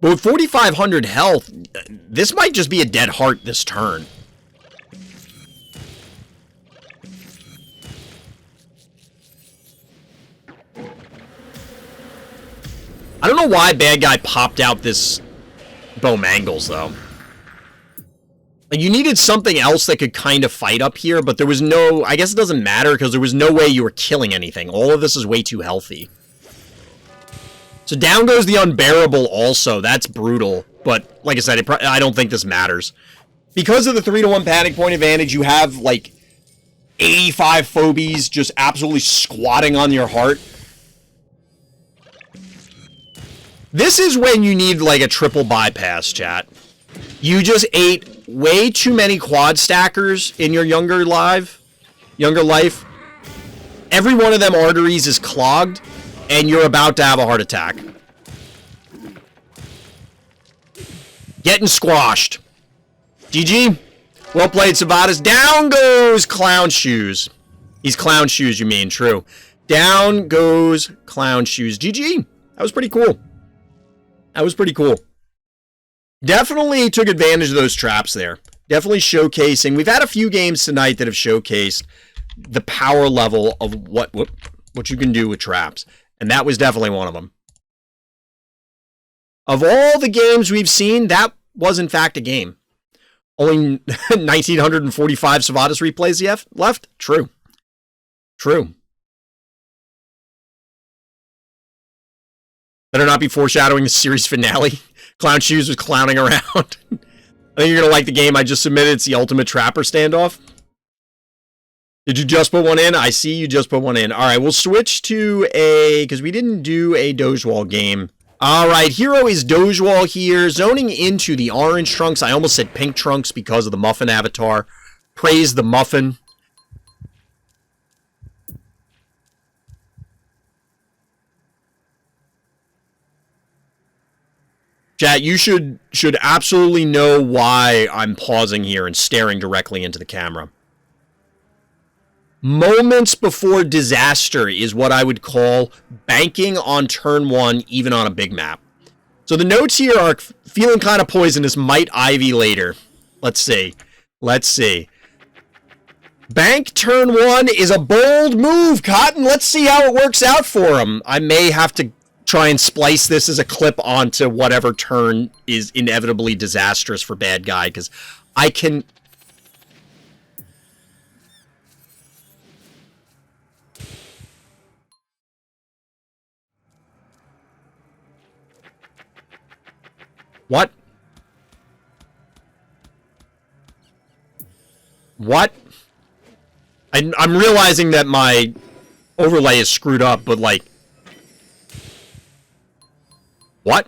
But with 4,500 health, this might just be a dead heart this turn. I don't know why bad guy popped out this bow mangles, though. Like, you needed something else that could kind of fight up here, but there was no... I guess it doesn't matter, because there was no way you were killing anything. All of this is way too healthy. So down goes the unbearable also. That's brutal. But, like I said, I don't think this matters. Because of the 3-to-1 panic point advantage, you have, like, 85 phobies just absolutely squatting on your heart. This is when you need, like, a triple bypass, chat. You just ate way too many quad stackers in your younger life. Every one of them arteries is clogged, and you're about to have a heart attack. Getting squashed. GG. Well played, Sivadas. Down goes Clown Shoes. He's Clown Shoes, you mean. True. Down goes Clown Shoes. GG. That was pretty cool. That was pretty cool. Definitely took advantage of those traps there. Definitely showcasing. We've had a few games tonight that have showcased the power level of what you can do with traps. And that was definitely one of them. Of all the games we've seen, that was in fact a game. Only 1,945 Sivadas replays left? True. True. Better not be foreshadowing the series finale. Clown Shoes was clowning around. I think you're going to like the game I just submitted. It's the Ultimate Trapper Standoff. Did you just put one in? I see you just put one in. All right, we'll switch to because we didn't do a dogewhal game. All right, hero is dogewhal here, zoning into the orange trunks. I almost said pink trunks because of the muffin avatar. Praise the muffin. Chat, you should absolutely know why I'm pausing here and staring directly into the camera. Moments before disaster is what I would call banking on turn one, even on a big map. So the notes here are feeling kind of poisonous, might Ivy later. Let's see. Let's see. Bank turn one is a bold move, Cotton. Let's see how it works out for him. I may have to try and splice this as a clip onto whatever turn is inevitably disastrous for bad guy, because I can... What? What? I'm realizing that my overlay is screwed up, but like... What?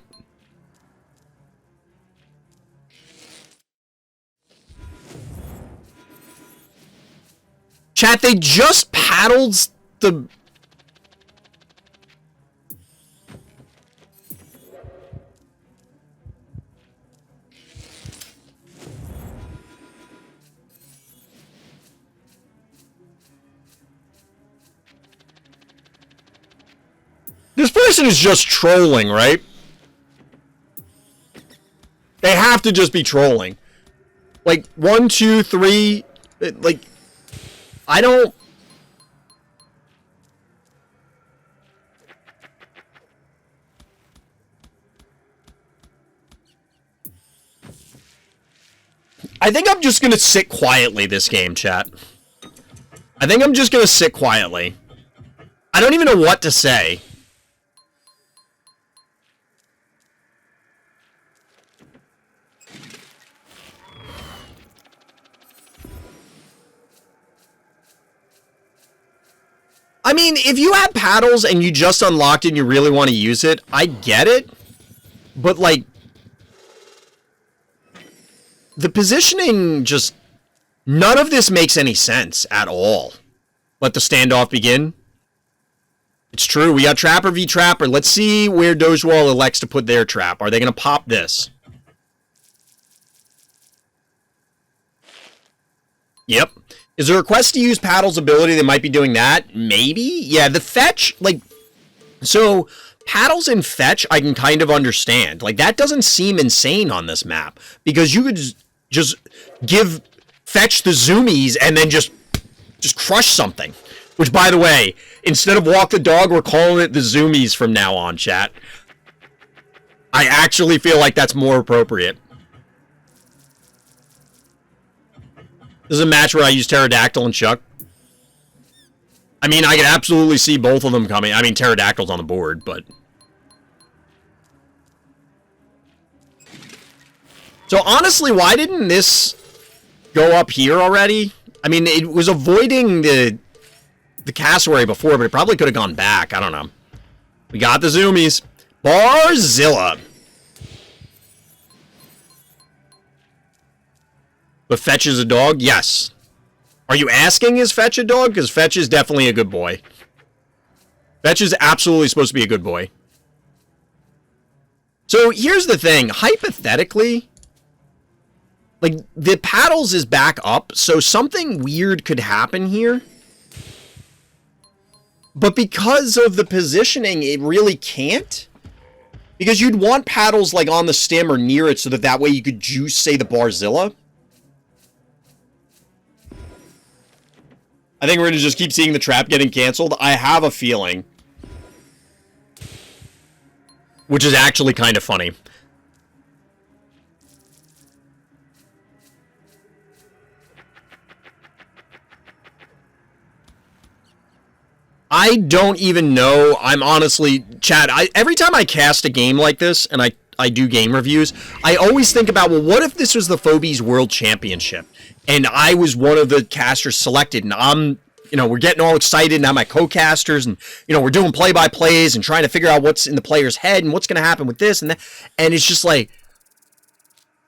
Chat, they just paddled the... This person is just trolling, right? They have to just be trolling. Like, 1, 2, 3... Like, I don't... I think I'm just gonna sit quietly this game, chat. I think I'm just gonna sit quietly. I don't even know what to say. I mean, if you have paddles and you just unlocked it and you really want to use it, I get it. But, like, the positioning just... None of this makes any sense at all. Let the standoff begin. It's true. We got Trapper v Trapper. Let's see where dogewhal elects to put their trap. Are they going to pop this? Yep. Is there a request to use Paddle's ability that might be doing that? Maybe? Yeah, the fetch, like... So, Paddles and fetch, I can kind of understand. Like, that doesn't seem insane on this map. Because you could just give fetch the zoomies and then just crush something. Which, by the way, instead of walk the dog, we're calling it the zoomies from now on, chat. I actually feel like that's more appropriate. This is a match where I use Pterodactyl and Chuck. I mean, I can absolutely see both of them coming. I mean, Pterodactyl's on the board, but... So, honestly, why didn't this go up here already? I mean, it was avoiding the cassowary before, but it probably could have gone back. I don't know. We got the zoomies. Barzilla. But Fetch is a dog? Yes. Are you asking is Fetch a dog? Because Fetch is definitely a good boy. Fetch is absolutely supposed to be a good boy. So here's the thing. Hypothetically, like, the Paddles is back up, so something weird could happen here. But because of the positioning, it really can't. Because you'd want Paddles, like, on the stem or near it so that way you could juice, say, the Barzilla. I think we're going to just keep seeing the trap getting canceled. I have a feeling. Which is actually kind of funny. I don't even know. I'm honestly... Chat, every time I cast a game like this, and I do game reviews, I always think about, well, what if this was the Phobies World Championship? And I was one of the casters selected, and I'm, you know, we're getting all excited, and I'm my co-casters, and, you know, we're doing play-by-plays and trying to figure out what's in the player's head and what's going to happen with this and that. And it's just like,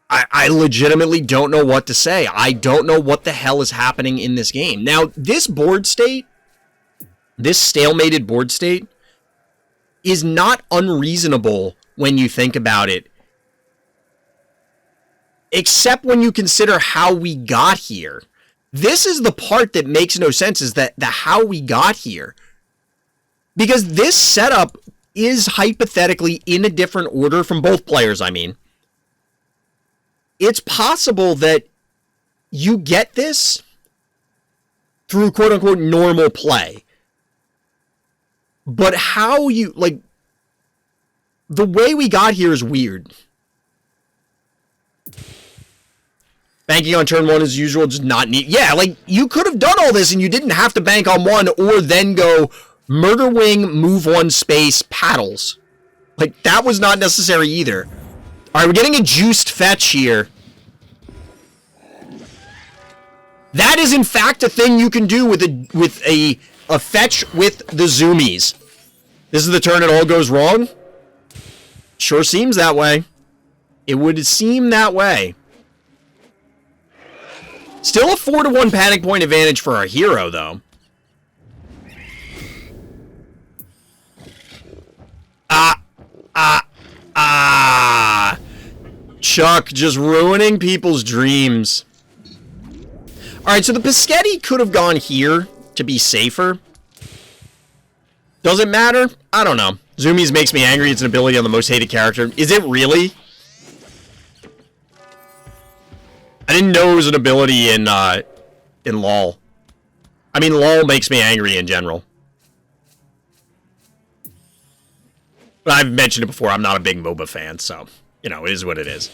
I legitimately don't know what to say. I don't know what the hell is happening in this game. Now, this board state, this stalemated board state, is not unreasonable when you think about it. Except when you consider how we got here. This is the part that makes no sense, is that the how we got here. Because this setup is hypothetically in a different order from both players, I mean. It's possible that you get this through quote-unquote normal play. But how you, like, the way we got here is weird. Banking on turn one as usual, just not neat. Yeah, like, you could have done all this and you didn't have to bank on one or then go murder wing, move one space, paddles. Like, that was not necessary either. All right, we're getting a juiced fetch here. That is, in fact, a thing you can do with a fetch with the zoomies. This is the turn it all goes wrong? Sure seems that way. It would seem that way. Still a 4-1 panic point advantage for our hero, though. Chuck just ruining people's dreams. Alright, so the Piscetti could have gone here to be safer. Does it matter? I don't know. Zoomies makes me angry. It's an ability on the most hated character. Is it really? I didn't know it was an ability in LoL. I mean, LoL makes me angry in general. But I've mentioned it before, I'm not a big MOBA fan, so, you know, it is what it is.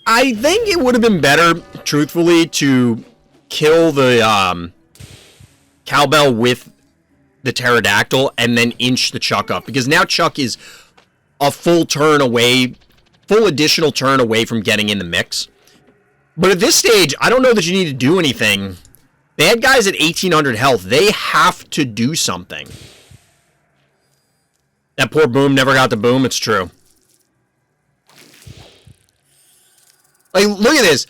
I think it would have been better, truthfully, to kill the cowbell with the pterodactyl and then inch the Chuck up. Because now Chuck is a full turn away, full additional turn away from getting in the mix. But at this stage, I don't know that you need to do anything. Bad guys at 1800 health, they have to do something. That poor Boom never got the boom, it's true. Like, look at this.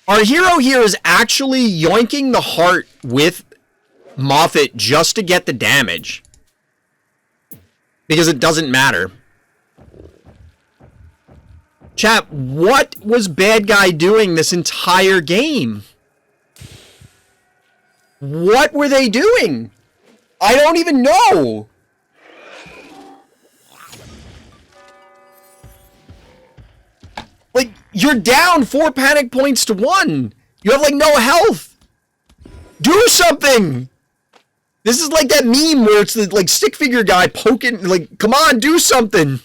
Our hero here is actually yoinking the heart with Moffat just to get the damage. Because it doesn't matter. Chat, what was bad guy doing this entire game? What were they doing? I don't even know. Like, you're down 4 panic points to 1. You have, like, no health. Do something. This is like that meme where it's the, like, stick figure guy poking, like, come on, do something.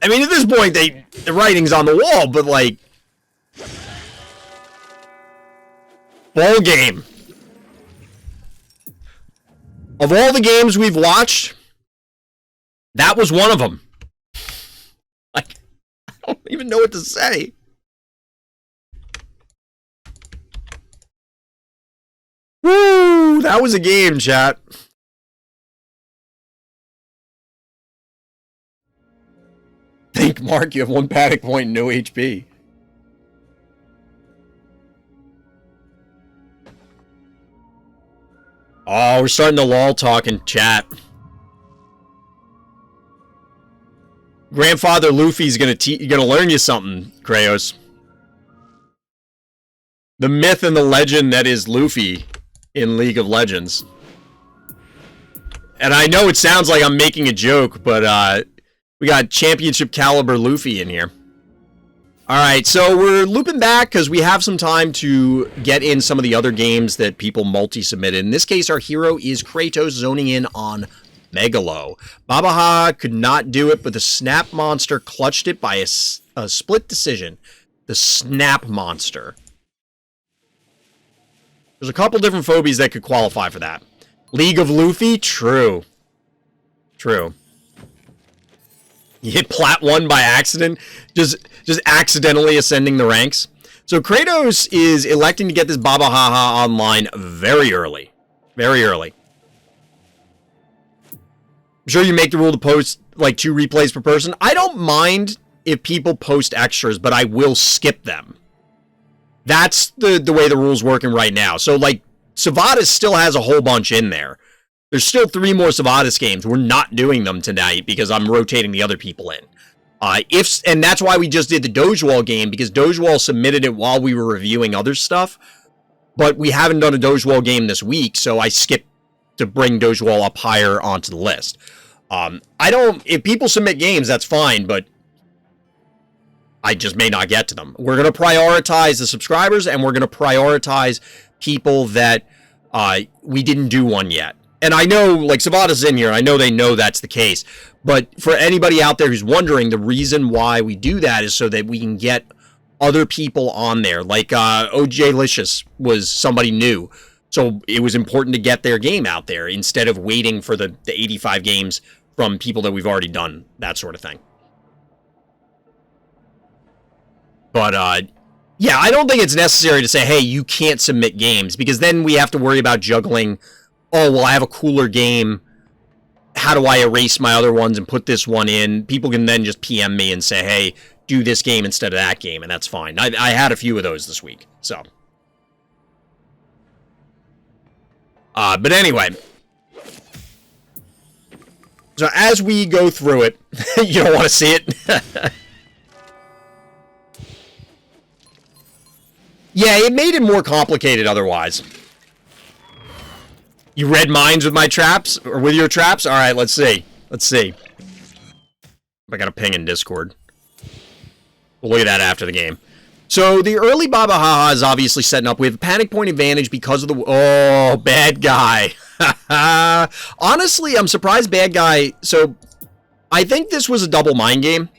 I mean, at this point, the writing's on the wall, but, like, ball game. Of all the games we've watched, that was one of them. Like, I don't even know what to say. Woo! That was a game, chat. Think, Mark, you have 1 panic point and no HP. Oh, we're starting to lol talk in chat. Grandfather Luffy's gonna learn you something, Kratos. The myth and the legend that is Luffy in League of Legends. And I know it sounds like I'm making a joke, but we got championship caliber Luffy in here. Alright, so we're looping back because we have some time to get in some of the other games that people multi-submitted. In this case, our hero is Kratos zoning in on Megalo. Babaha could not do it, but the Snap Monster clutched it by a split decision. The Snap Monster. There's a couple different phobies that could qualify for that. League of Luffy? True. True. You hit Plat 1 by accident? Just accidentally ascending the ranks? So Kratos is electing to get this Babaha online very early. Very early. I'm sure you make the rule to post like 2 replays per person. I don't mind if people post extras, but I will skip them. That's the way the rule's working right now. So, like, Sivadas still has a whole bunch in there. There's still 3 more Sivadas games. We're not doing them tonight because I'm rotating the other people in. And that's why we just did the dogewhal game, because dogewhal submitted it while we were reviewing other stuff. But we haven't done a dogewhal game this week, so I skipped to bring dogewhal up higher onto the list. If people submit games, that's fine, but I just may not get to them. We're going to prioritize the subscribers, and we're going to prioritize people that we didn't do one yet. And I know, like, Sivadas is in here. I know they know that's the case. But for anybody out there who's wondering, the reason why we do that is so that we can get other people on there. Like, OJlicious was somebody new. So it was important to get their game out there instead of waiting for the 85 games from people that we've already done. That sort of thing. But, yeah, I don't think it's necessary to say, hey, you can't submit games, because then we have to worry about juggling, oh, well, I have a cooler game. How do I erase my other ones and put this one in? People can then just PM me and say, hey, do this game instead of that game, and that's fine. I had a few of those this week, so. But anyway. So as we go through it, you don't want to see it. Yeah, it made it more complicated otherwise. You read minds with my traps? Or with your traps? Alright, let's see. Let's see. I got a ping in Discord. We'll look at that after the game. So, the early Babaha is obviously setting up. We have a panic point advantage because of the... Oh, bad guy. Honestly, I'm surprised bad guy... So, I think this was a double mind game.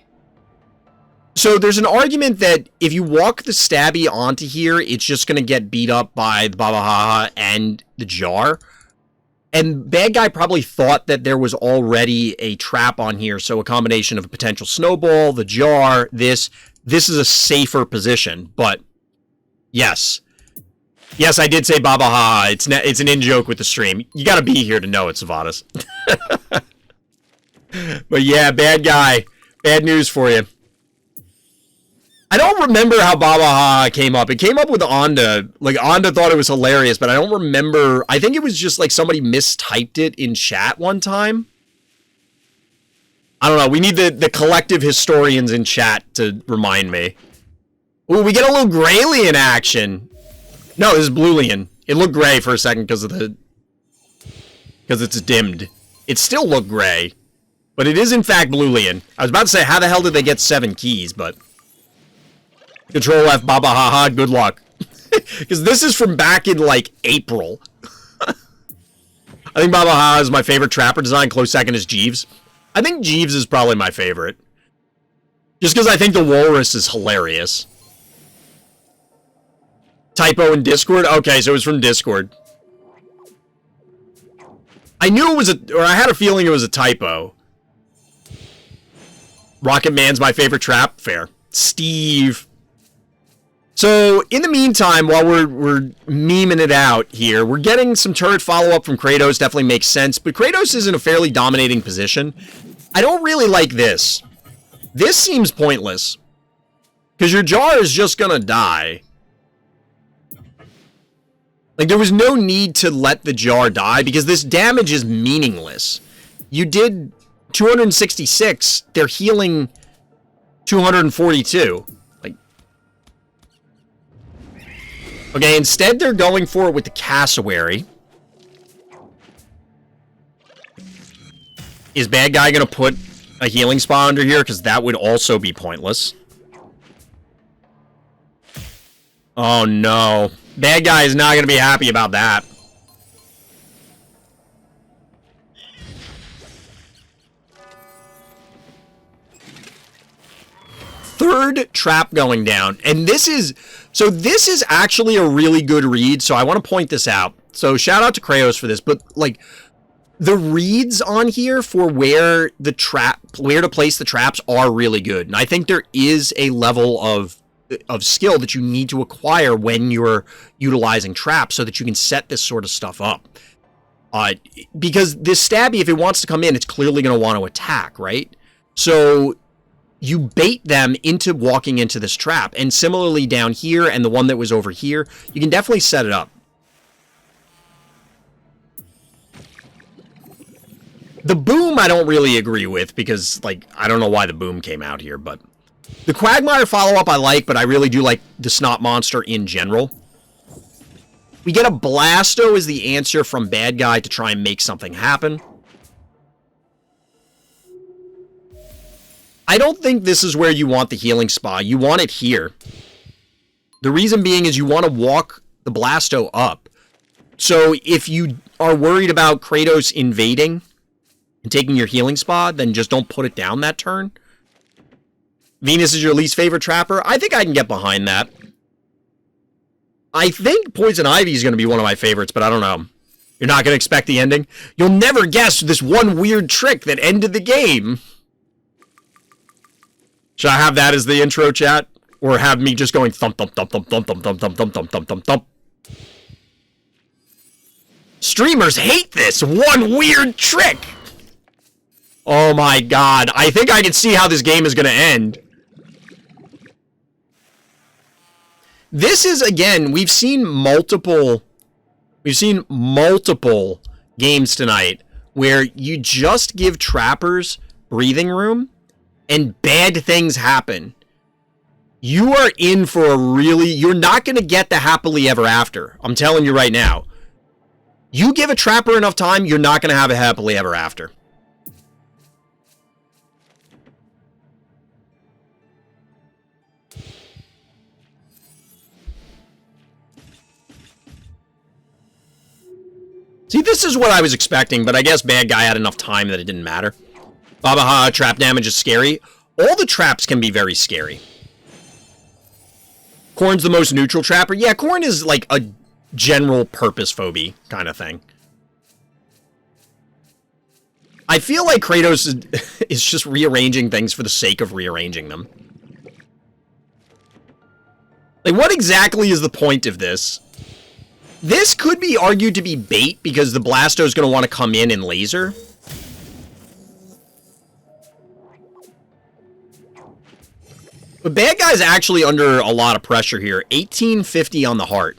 So there's an argument that if you walk the Stabby onto here, it's just going to get beat up by the Babaha and the jar. And bad guy probably thought that there was already a trap on here, so a combination of a potential snowball, the jar, this is a safer position. But yes. Yes, I did say Babaha. It's an in-joke with the stream. You got to be here to know it's Sivadas. But yeah, bad guy. Bad news for you. I don't remember how Baba came up. It came up with Onda. Like, Onda thought it was hilarious, but I don't remember. I think it was just like somebody mistyped it in chat one time. I don't know. We need the collective historians in chat to remind me. Ooh, we get a little Graylian action. No, this is Bluelian. It looked gray for a second because it's dimmed. It still looked gray, but it is in fact Bluelian. I was about to say, how the hell did they get 7 keys, but... Control F, Baba haha, good luck. Because this is from back in, like, April. I think Baba haha is my favorite trapper design. Close second is Jeeves. I think Jeeves is probably my favorite. Just because I think the Walrus is hilarious. Typo in Discord? Okay, so it was from Discord. I knew it was or I had a feeling it was a typo. Rocket Man's my favorite trap? Fair. Steve... So, in the meantime, while we're memeing it out here, we're getting some turret follow-up from Kratos, definitely makes sense, but Kratos is in a fairly dominating position. I don't really like this. This seems pointless. Because your jar is just gonna die. Like, there was no need to let the jar die, because this damage is meaningless. You did 266, they're healing 242. Okay, instead they're going for it with the cassowary. Is bad guy gonna put a healing spa under here? Because that would also be pointless. Oh no. Bad guy is not gonna be happy about that. Third trap going down. And this is... So this is actually a really good read, so I want to point this out. So shout out to Kratos for this, but like the reads on here for where to place the traps are really good. And I think there is a level of skill that you need to acquire when you're utilizing traps so that you can set this sort of stuff up. Because this stabby, if it wants to come in, it's clearly going to want to attack, right? So you bait them into walking into this trap. And similarly down here and the one that was over here, you can definitely set it up. The boom I don't really agree with because, like, I don't know why the boom came out here, but... The Quagmire follow-up I like, but I really do like the Snot Monster in general. We get a Blasto as the answer from bad guy to try and make something happen. I don't think this is where you want the healing spa. You want it here. The reason being is you want to walk the Blasto up. So if you are worried about Kratos invading and taking your healing spa, then just don't put it down that turn. Venus is your least favorite trapper. I think I can get behind that. I think Poison Ivy is going to be one of my favorites, but I don't know. You're not going to expect the ending? You'll never guess this one weird trick that ended the game. Should I have that as the intro, chat? Or have me just going thump, thump, thump, thump, thump, thump, thump, thump, thump, thump, thump, thump, thump. Streamers hate this one weird trick. Oh my god. I think I can see how this game is going to end. This is, again, we've seen multiple games tonight where you just give trappers breathing room and bad things happen. You are in for a really... You're not going to get the happily ever after. I'm telling you right now. You give a trapper enough time, you're not going to have a happily ever after. See, this is what I was expecting, but I guess bad guy had enough time that it didn't matter. Babaha, trap damage is scary. All the traps can be very scary. Corn's the most neutral trapper. Yeah, Corn is like a general purpose Phobie kind of thing. I feel like Kratos is just rearranging things for the sake of rearranging them. Like, what exactly is the point of this? This could be argued to be bait because the Blasto is going to want to come in and laser. But bad guy's actually under a lot of pressure here. 1850 on the heart.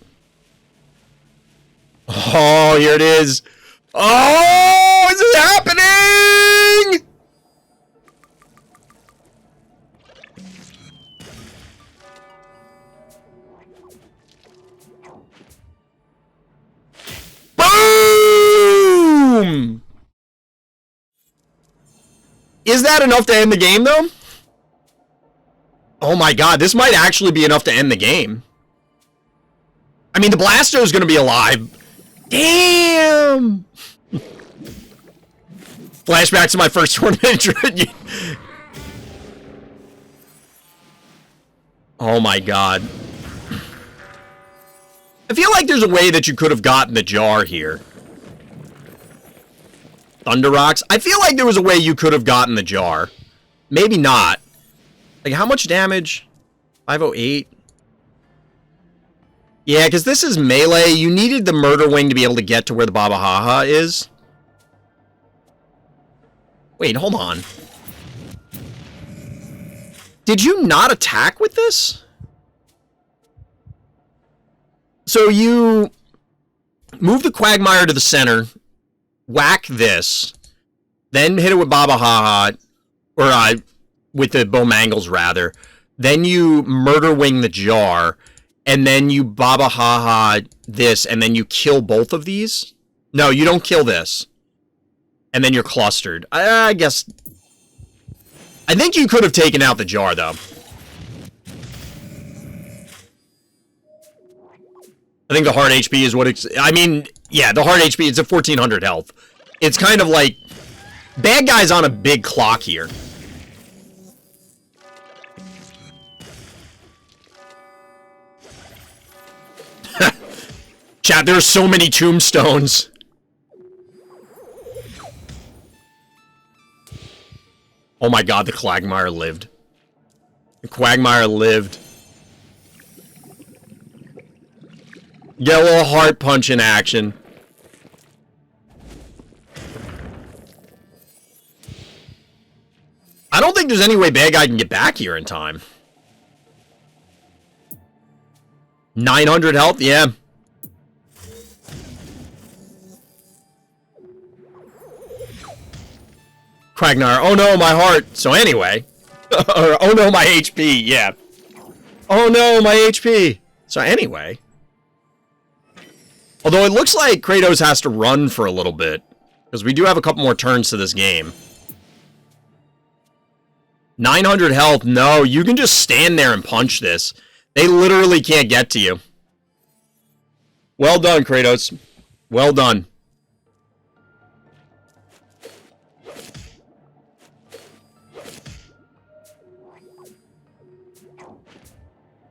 Oh, here it is. Oh, is this happening? Boom! Is that enough to end the game, though? Oh my god, this might actually be enough to end the game. I mean, the Blasto is going to be alive. Damn! Flashback to my first tournament. Oh my god. I feel like there's a way that you could have gotten the jar here. Thunder Rocks. I feel like there was a way you could have gotten the jar. Maybe not. Like, how much damage? 508. Yeah, because this is melee. You needed the Murder Wing to be able to get to where the Baba Haha is. Wait, hold on. Did you not attack with this? So you move the Quagmire to the center, whack this, then hit it with Baba Haha, or with the Bowmangles, rather. Then you Murder Wing the jar, and then you Baba Haha this, and then you kill both of these? No, you don't kill this. And then you're clustered. I guess... I think you could have taken out the jar, though. I think the heart HP is what it's... I mean, yeah, the heart HP, it's at 1400 health. It's kind of like... Bad guy's on a big clock here. Chat, there are so many tombstones. Oh my god, the Quagmire lived. The Quagmire lived. Get a little heart punch in action. I don't think there's any way bad guy can get back here in time. 900 health, yeah. Quagmire, oh no, my heart. So anyway. Oh no, my HP, yeah. Oh no, my HP. So anyway. Although it looks like Kratos has to run for a little bit. Because we do have a couple more turns to this game. 900 health, no, you can just stand there and punch this. They literally can't get to you. Well done, Kratos. Well done.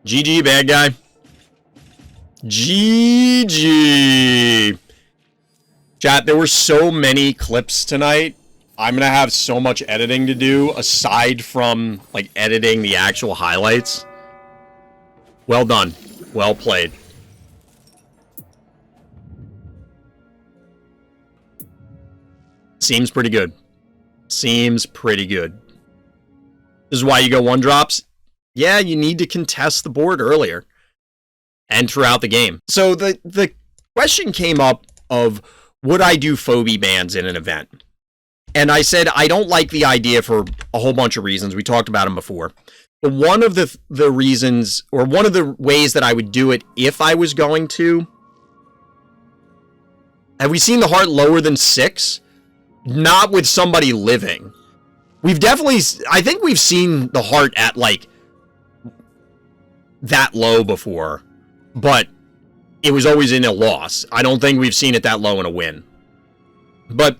GG, bad guy. GG. Chat, there were so many clips tonight. I'm gonna have so much editing to do, aside from, like, editing the actual highlights. Well done. Well played. Seems pretty good. Seems pretty good. This is why you go one drops. Yeah, you need to contest the board earlier. And throughout the game. So the question came up of, would I do Phobie bans in an event? And I said, I don't like the idea for a whole bunch of reasons. We talked about them before. But one of the reasons, or one of the ways that I would do it if I was going to... Have we seen the heart lower than 6? Not with somebody living. We've definitely... I think we've seen the heart at, like, that low before. But it was always in a loss. I don't think we've seen it that low in a win. But...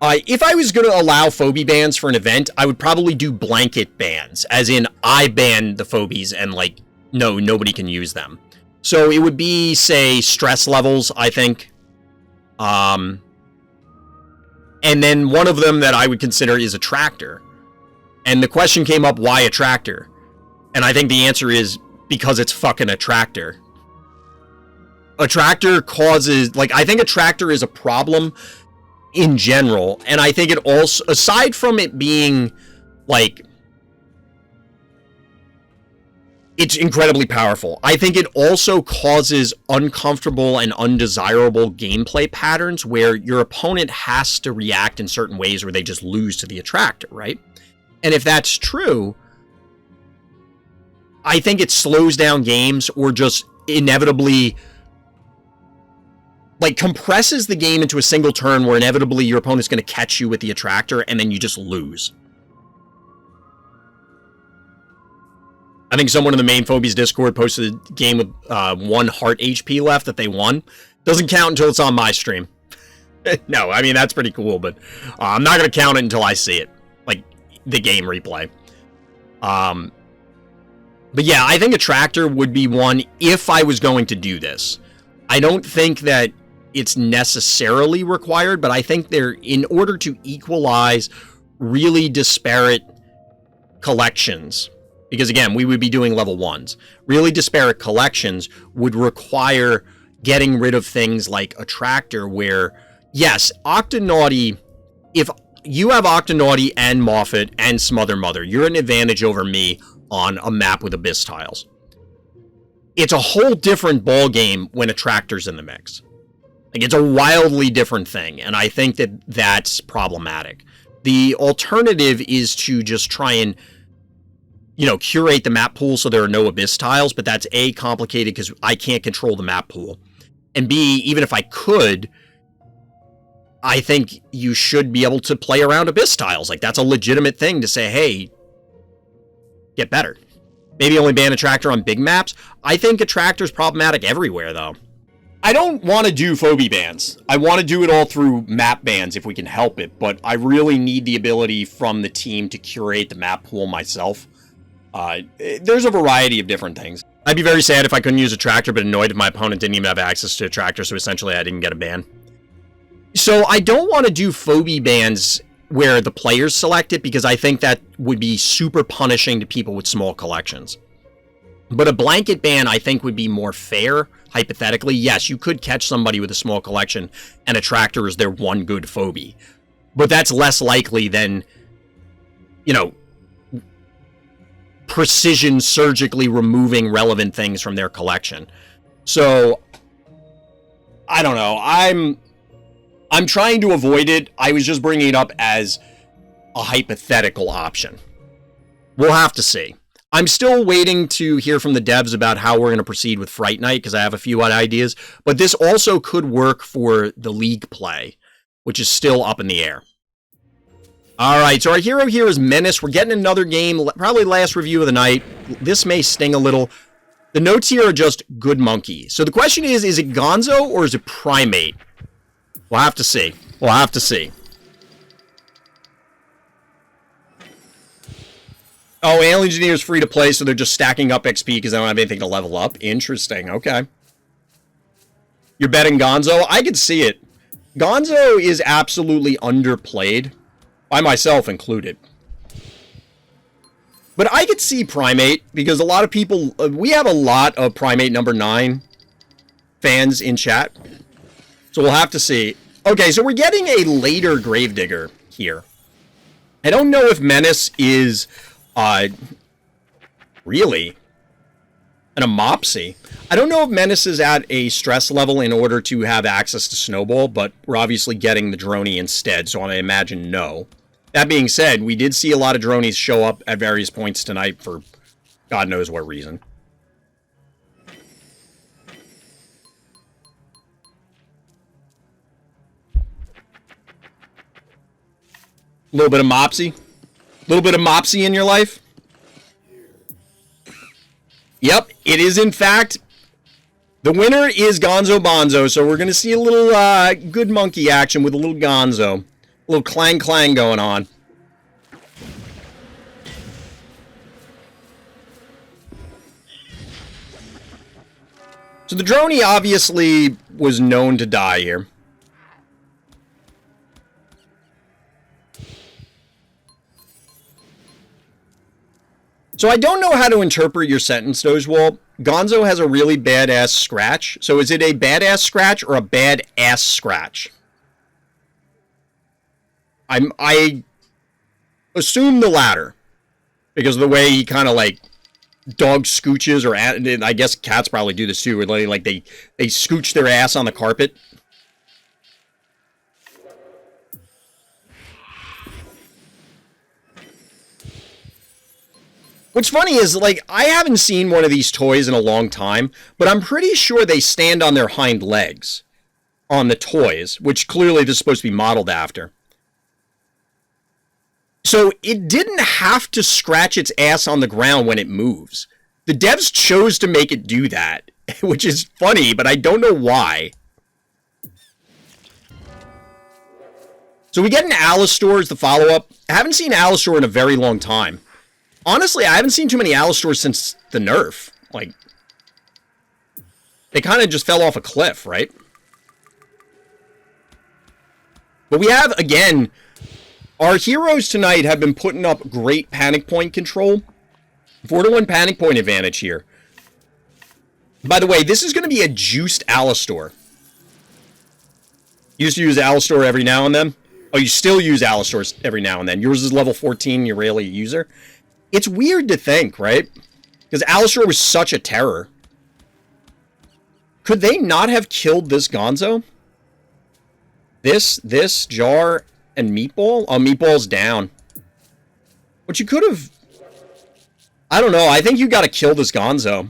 if I was going to allow Phobie bans for an event, I would probably do blanket bans. As in, I ban the Phobies and, like, no, nobody can use them. So it would be, say, stress levels, I think. And then one of them that I would consider is a tractor. And the question came up, why a tractor? And I think the answer is because it's fucking a tractor. A tractor causes... Like, I think a tractor is a problem... in general, and I think it also, aside from it being, like, It's incredibly powerful. I think it also causes uncomfortable and undesirable gameplay patterns where your opponent has to react in certain ways where they just lose to the attractor, right? And if that's true, I think it slows down games or just inevitably like compresses the game into a single turn where inevitably your opponent's going to catch you with the attractor and then you just lose. I think someone in the main Phobies Discord posted a game with 1 heart HP left that they won. Doesn't count until it's on my stream. No, I mean, that's pretty cool, but I'm not going to count it until I see it. Like, the game replay. But yeah, I think attractor would be one if I was going to do this. I don't think that it's necessarily required, but I think in order to equalize really disparate collections, because again, we would be doing level 1s. Really disparate collections would require getting rid of things like attractor where, yes, Octonaughty, if you have Octonaughty and Moffat and Smother Mother, you're an advantage over me on a map with Abyss tiles. It's a whole different ball game when attractor's in the mix. Like, it's a wildly different thing, and I think that that's problematic. The alternative is to just try and, you know, curate the map pool so there are no Abyss tiles, but that's A, complicated because I can't control the map pool. And B, even if I could, I think you should be able to play around Abyss tiles. Like, that's a legitimate thing to say, hey, get better. Maybe only ban attractor on big maps. I think attractor's problematic everywhere, though. I don't want to do Phobie bans. I want to do it all through map bans if we can help it, but I really need the ability from the team to curate the map pool myself. There's a variety of different things. I'd be very sad if I couldn't use attractor, but annoyed if my opponent didn't even have access to attractor, so essentially I didn't get a ban. So I don't want to do Phobie bans where the players select it, because I think that would be super punishing to people with small collections. But a blanket ban, I think, would be more fair, hypothetically. Yes, you could catch somebody with a small collection, and attractor is their one good Phobie. But that's less likely than, you know, precision surgically removing relevant things from their collection. So, I don't know. I'm trying to avoid it. I was just bringing it up as a hypothetical option. We'll have to see. I'm still waiting to hear from the devs about how we're going to proceed with Fright Night, because I have a few odd ideas. But this also could work for the League play, which is still up in the air. Alright, so our hero here is Menace. We're getting another game, probably last review of the night. This may sting a little. The notes here are just good monkey. So the question is it Gonzo or is it Primate? We'll have to see. We'll have to see. Oh, Alien Engineer is free to play, so they're just stacking up XP because they don't have anything to level up. Interesting, okay. You're betting Gonzo? I could see it. Gonzo is absolutely underplayed, by myself included. But I could see Primate, because a lot of people... we have a lot of Primate number 9 fans in chat. So we'll have to see. Okay, so we're getting a later Gravedigger here. I don't know if Menace is... really? And a Mopsy. I don't know if Menace is at a stress level in order to have access to Snowball, but we're obviously getting the Droney instead, so I imagine no. That being said, we did see a lot of Dronies show up at various points tonight for God knows what reason. A little bit of Mopsy? A little bit of Mopsy in your life? Yep, it is in fact, the winner is Gonzo Bonzo, so we're going to see a little good monkey action with a little Gonzo. A little clang clang going on. So the Droney obviously was known to die here. So I don't know how to interpret your sentence, Dogewhal. Gonzo has a really badass scratch. So is it a badass scratch or a badass scratch? I assume the latter, because of the way he kind of like dog scooches, or I guess cats probably do this too, where like they scooch their ass on the carpet. What's funny is, like, I haven't seen one of these toys in a long time, but I'm pretty sure they stand on their hind legs on the toys, which clearly this is supposed to be modeled after. So it didn't have to scratch its ass on the ground when it moves. The devs chose to make it do that, which is funny, but I don't know why. So we get an Alistor as the follow-up. I haven't seen Alistor in a very long time. Honestly, I haven't seen too many Alistors since the nerf. Like, they kind of just fell off a cliff, right? But we have, again, our heroes tonight have been putting up great panic point control. 4-1 panic point advantage here. By the way, this is going to be a juiced Alistor. You used to use Alistor every now and then? Oh, you still use Alistors every now and then. Yours is level 14, you're rarely a user. It's weird to think, right? Because Alistor was such a terror. Could they not have killed this Gonzo? This, Jar, and Meatball? Oh, Meatball's down. But you could have... I don't know. I think you got to kill this Gonzo.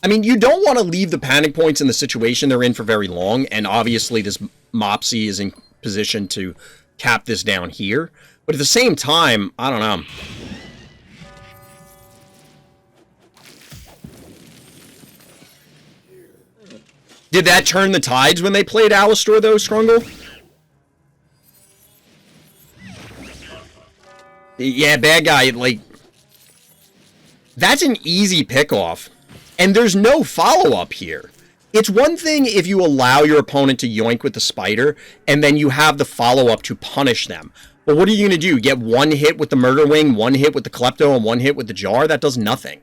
I mean, you don't want to leave the panic points in the situation they're in for very long. And obviously, this Mopsy is in position to cap this down here. But at the same time, I don't know. Did that turn the tides when they played Alistor, though, Strungle? Yeah, bad guy, like... That's an easy pick-off. And there's no follow-up here. It's one thing if you allow your opponent to yoink with the spider, and then you have the follow-up to punish them. But what are you going to do? Get one hit with the Murder Wing, one hit with the Klepto, and one hit with the Jar? That does nothing.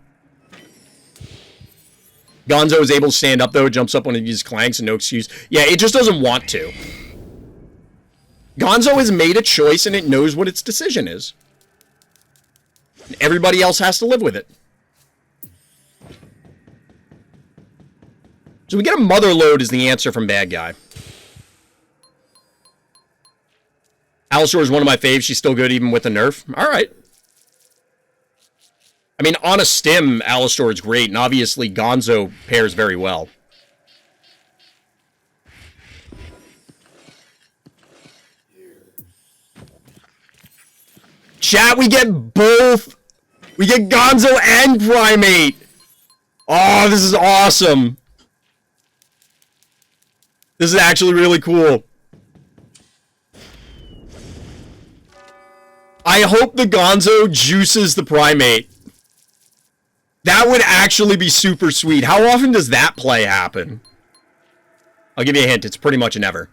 Gonzo is able to stand up, though. Jumps up when he uses clanks and no excuse. Yeah, it just doesn't want to. Gonzo has made a choice, and it knows what its decision is. Everybody else has to live with it. So we get a Mother Load as the answer from Bad Guy. Alistor is one of my faves. She's still good even with the nerf. All right. I mean, on a stim, Alistor is great, and obviously Gonzo pairs very well. Chat, we get both. We get Gonzo and Primate. Oh, this is awesome. This is actually really cool. I hope the Gonzo juices the Primate. That would actually be super sweet. How often does that play happen? I'll give you a hint. It's pretty much never.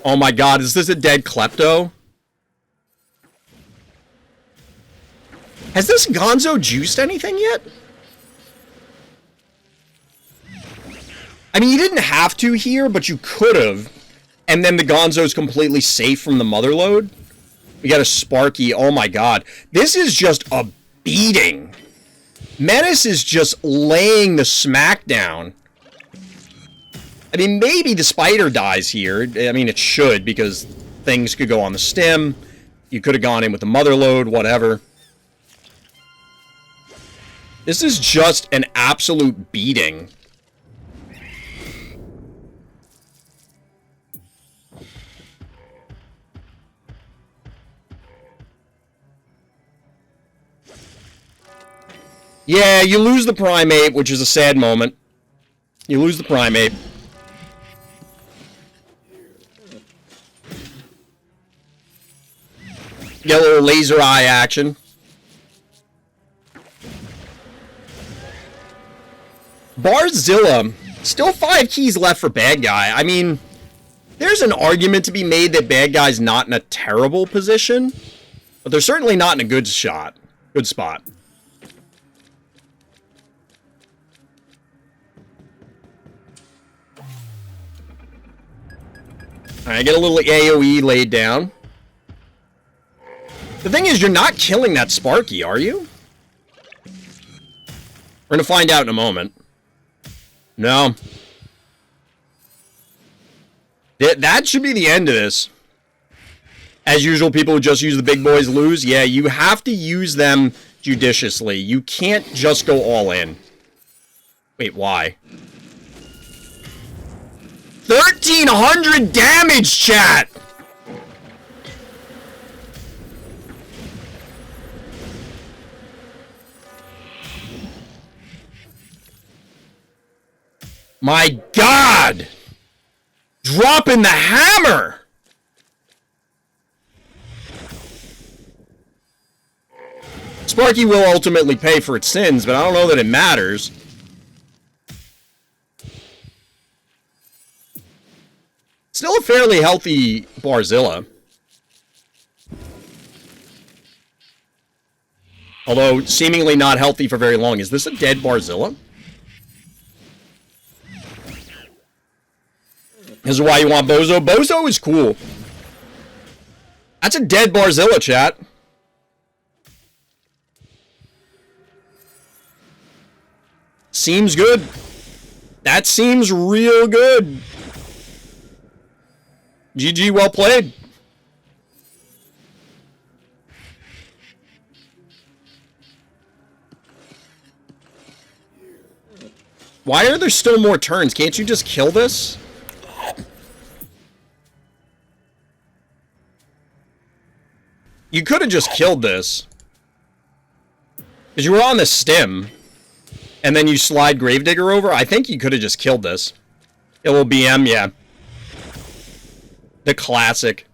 Oh my god, is this a dead Klepto? Has this Gonzo juiced anything yet? I mean, you didn't have to here, but you could have. And then the Gonzo's completely safe from the Mother Load. We got a Sparky. Oh my god. This is just a beating. Menace is just laying the smackdown. I mean, maybe the spider dies here. I mean, it should, because things could go on the stem. You could have gone in with the Mother Load, whatever. This is just an absolute beating. Yeah, you lose the Primate, which is a sad moment. You lose the Primate. Get a little laser eye action. Barzilla. Still 5 keys left for Bad Guy. I mean, there's an argument to be made that Bad Guy's not in a terrible position, but they're certainly not in a good shot. Good spot. I get a little AoE laid down. The thing is, you're not killing that Sparky, are you? We're gonna find out in a moment. No. That should be the end of this. As usual, people who just use the big boys lose. Yeah, you have to use them judiciously. You can't just go all in. Wait, why? 1,300 damage, chat! My God! Dropping the hammer! Sparky will ultimately pay for its sins, but I don't know that it matters. Still a fairly healthy Barzilla. Although, seemingly not healthy for very long. Is this a dead Barzilla? This is why you want Bozo. Bozo is cool. That's a dead Barzilla, chat. Seems good. That seems real good. GG, well played. Why are there still more turns? Can't you just kill this? You could have just killed this. Because you were on the stem. And then you slide Gravedigger over. I think you could have just killed this. It will BM, yeah. The classic.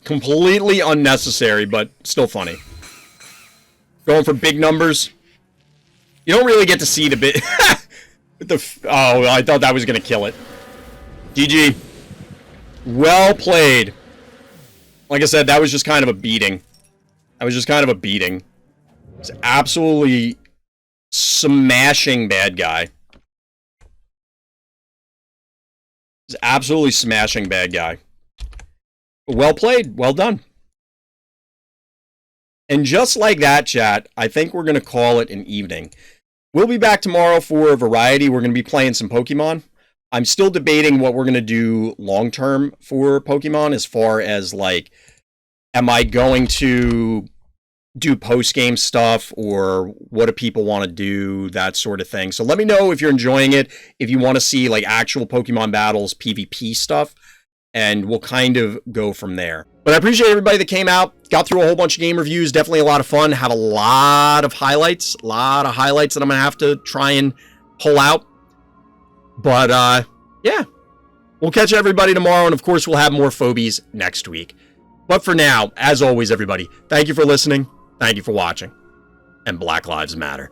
Completely unnecessary, but still funny. Going for big numbers. You don't really get to see the bit. Oh, I thought that was going to kill it. GG. Well played. Like I said, that was just kind of a beating. That was just kind of a beating. It's absolutely smashing bad guy. It's absolutely smashing bad guy. Well played. Well done. And just like that, chat, I think we're going to call it an evening. We'll be back tomorrow for a variety. We're going to be playing some Pokemon. I'm still debating what we're going to do long-term for Pokemon as far as, like, am I going to do post-game stuff or what do people want to do, that sort of thing. So let me know if you're enjoying it, if you want to see, like, actual Pokemon battles, PvP stuff, and we'll kind of go from there. But I appreciate everybody that came out, got through a whole bunch of game reviews, definitely a lot of fun, have a lot of highlights that I'm going to have to try and pull out. But, yeah, we'll catch everybody tomorrow, and of course, we'll have more Phobies next week. But for now, as always, everybody, thank you for listening, thank you for watching, and Black Lives Matter.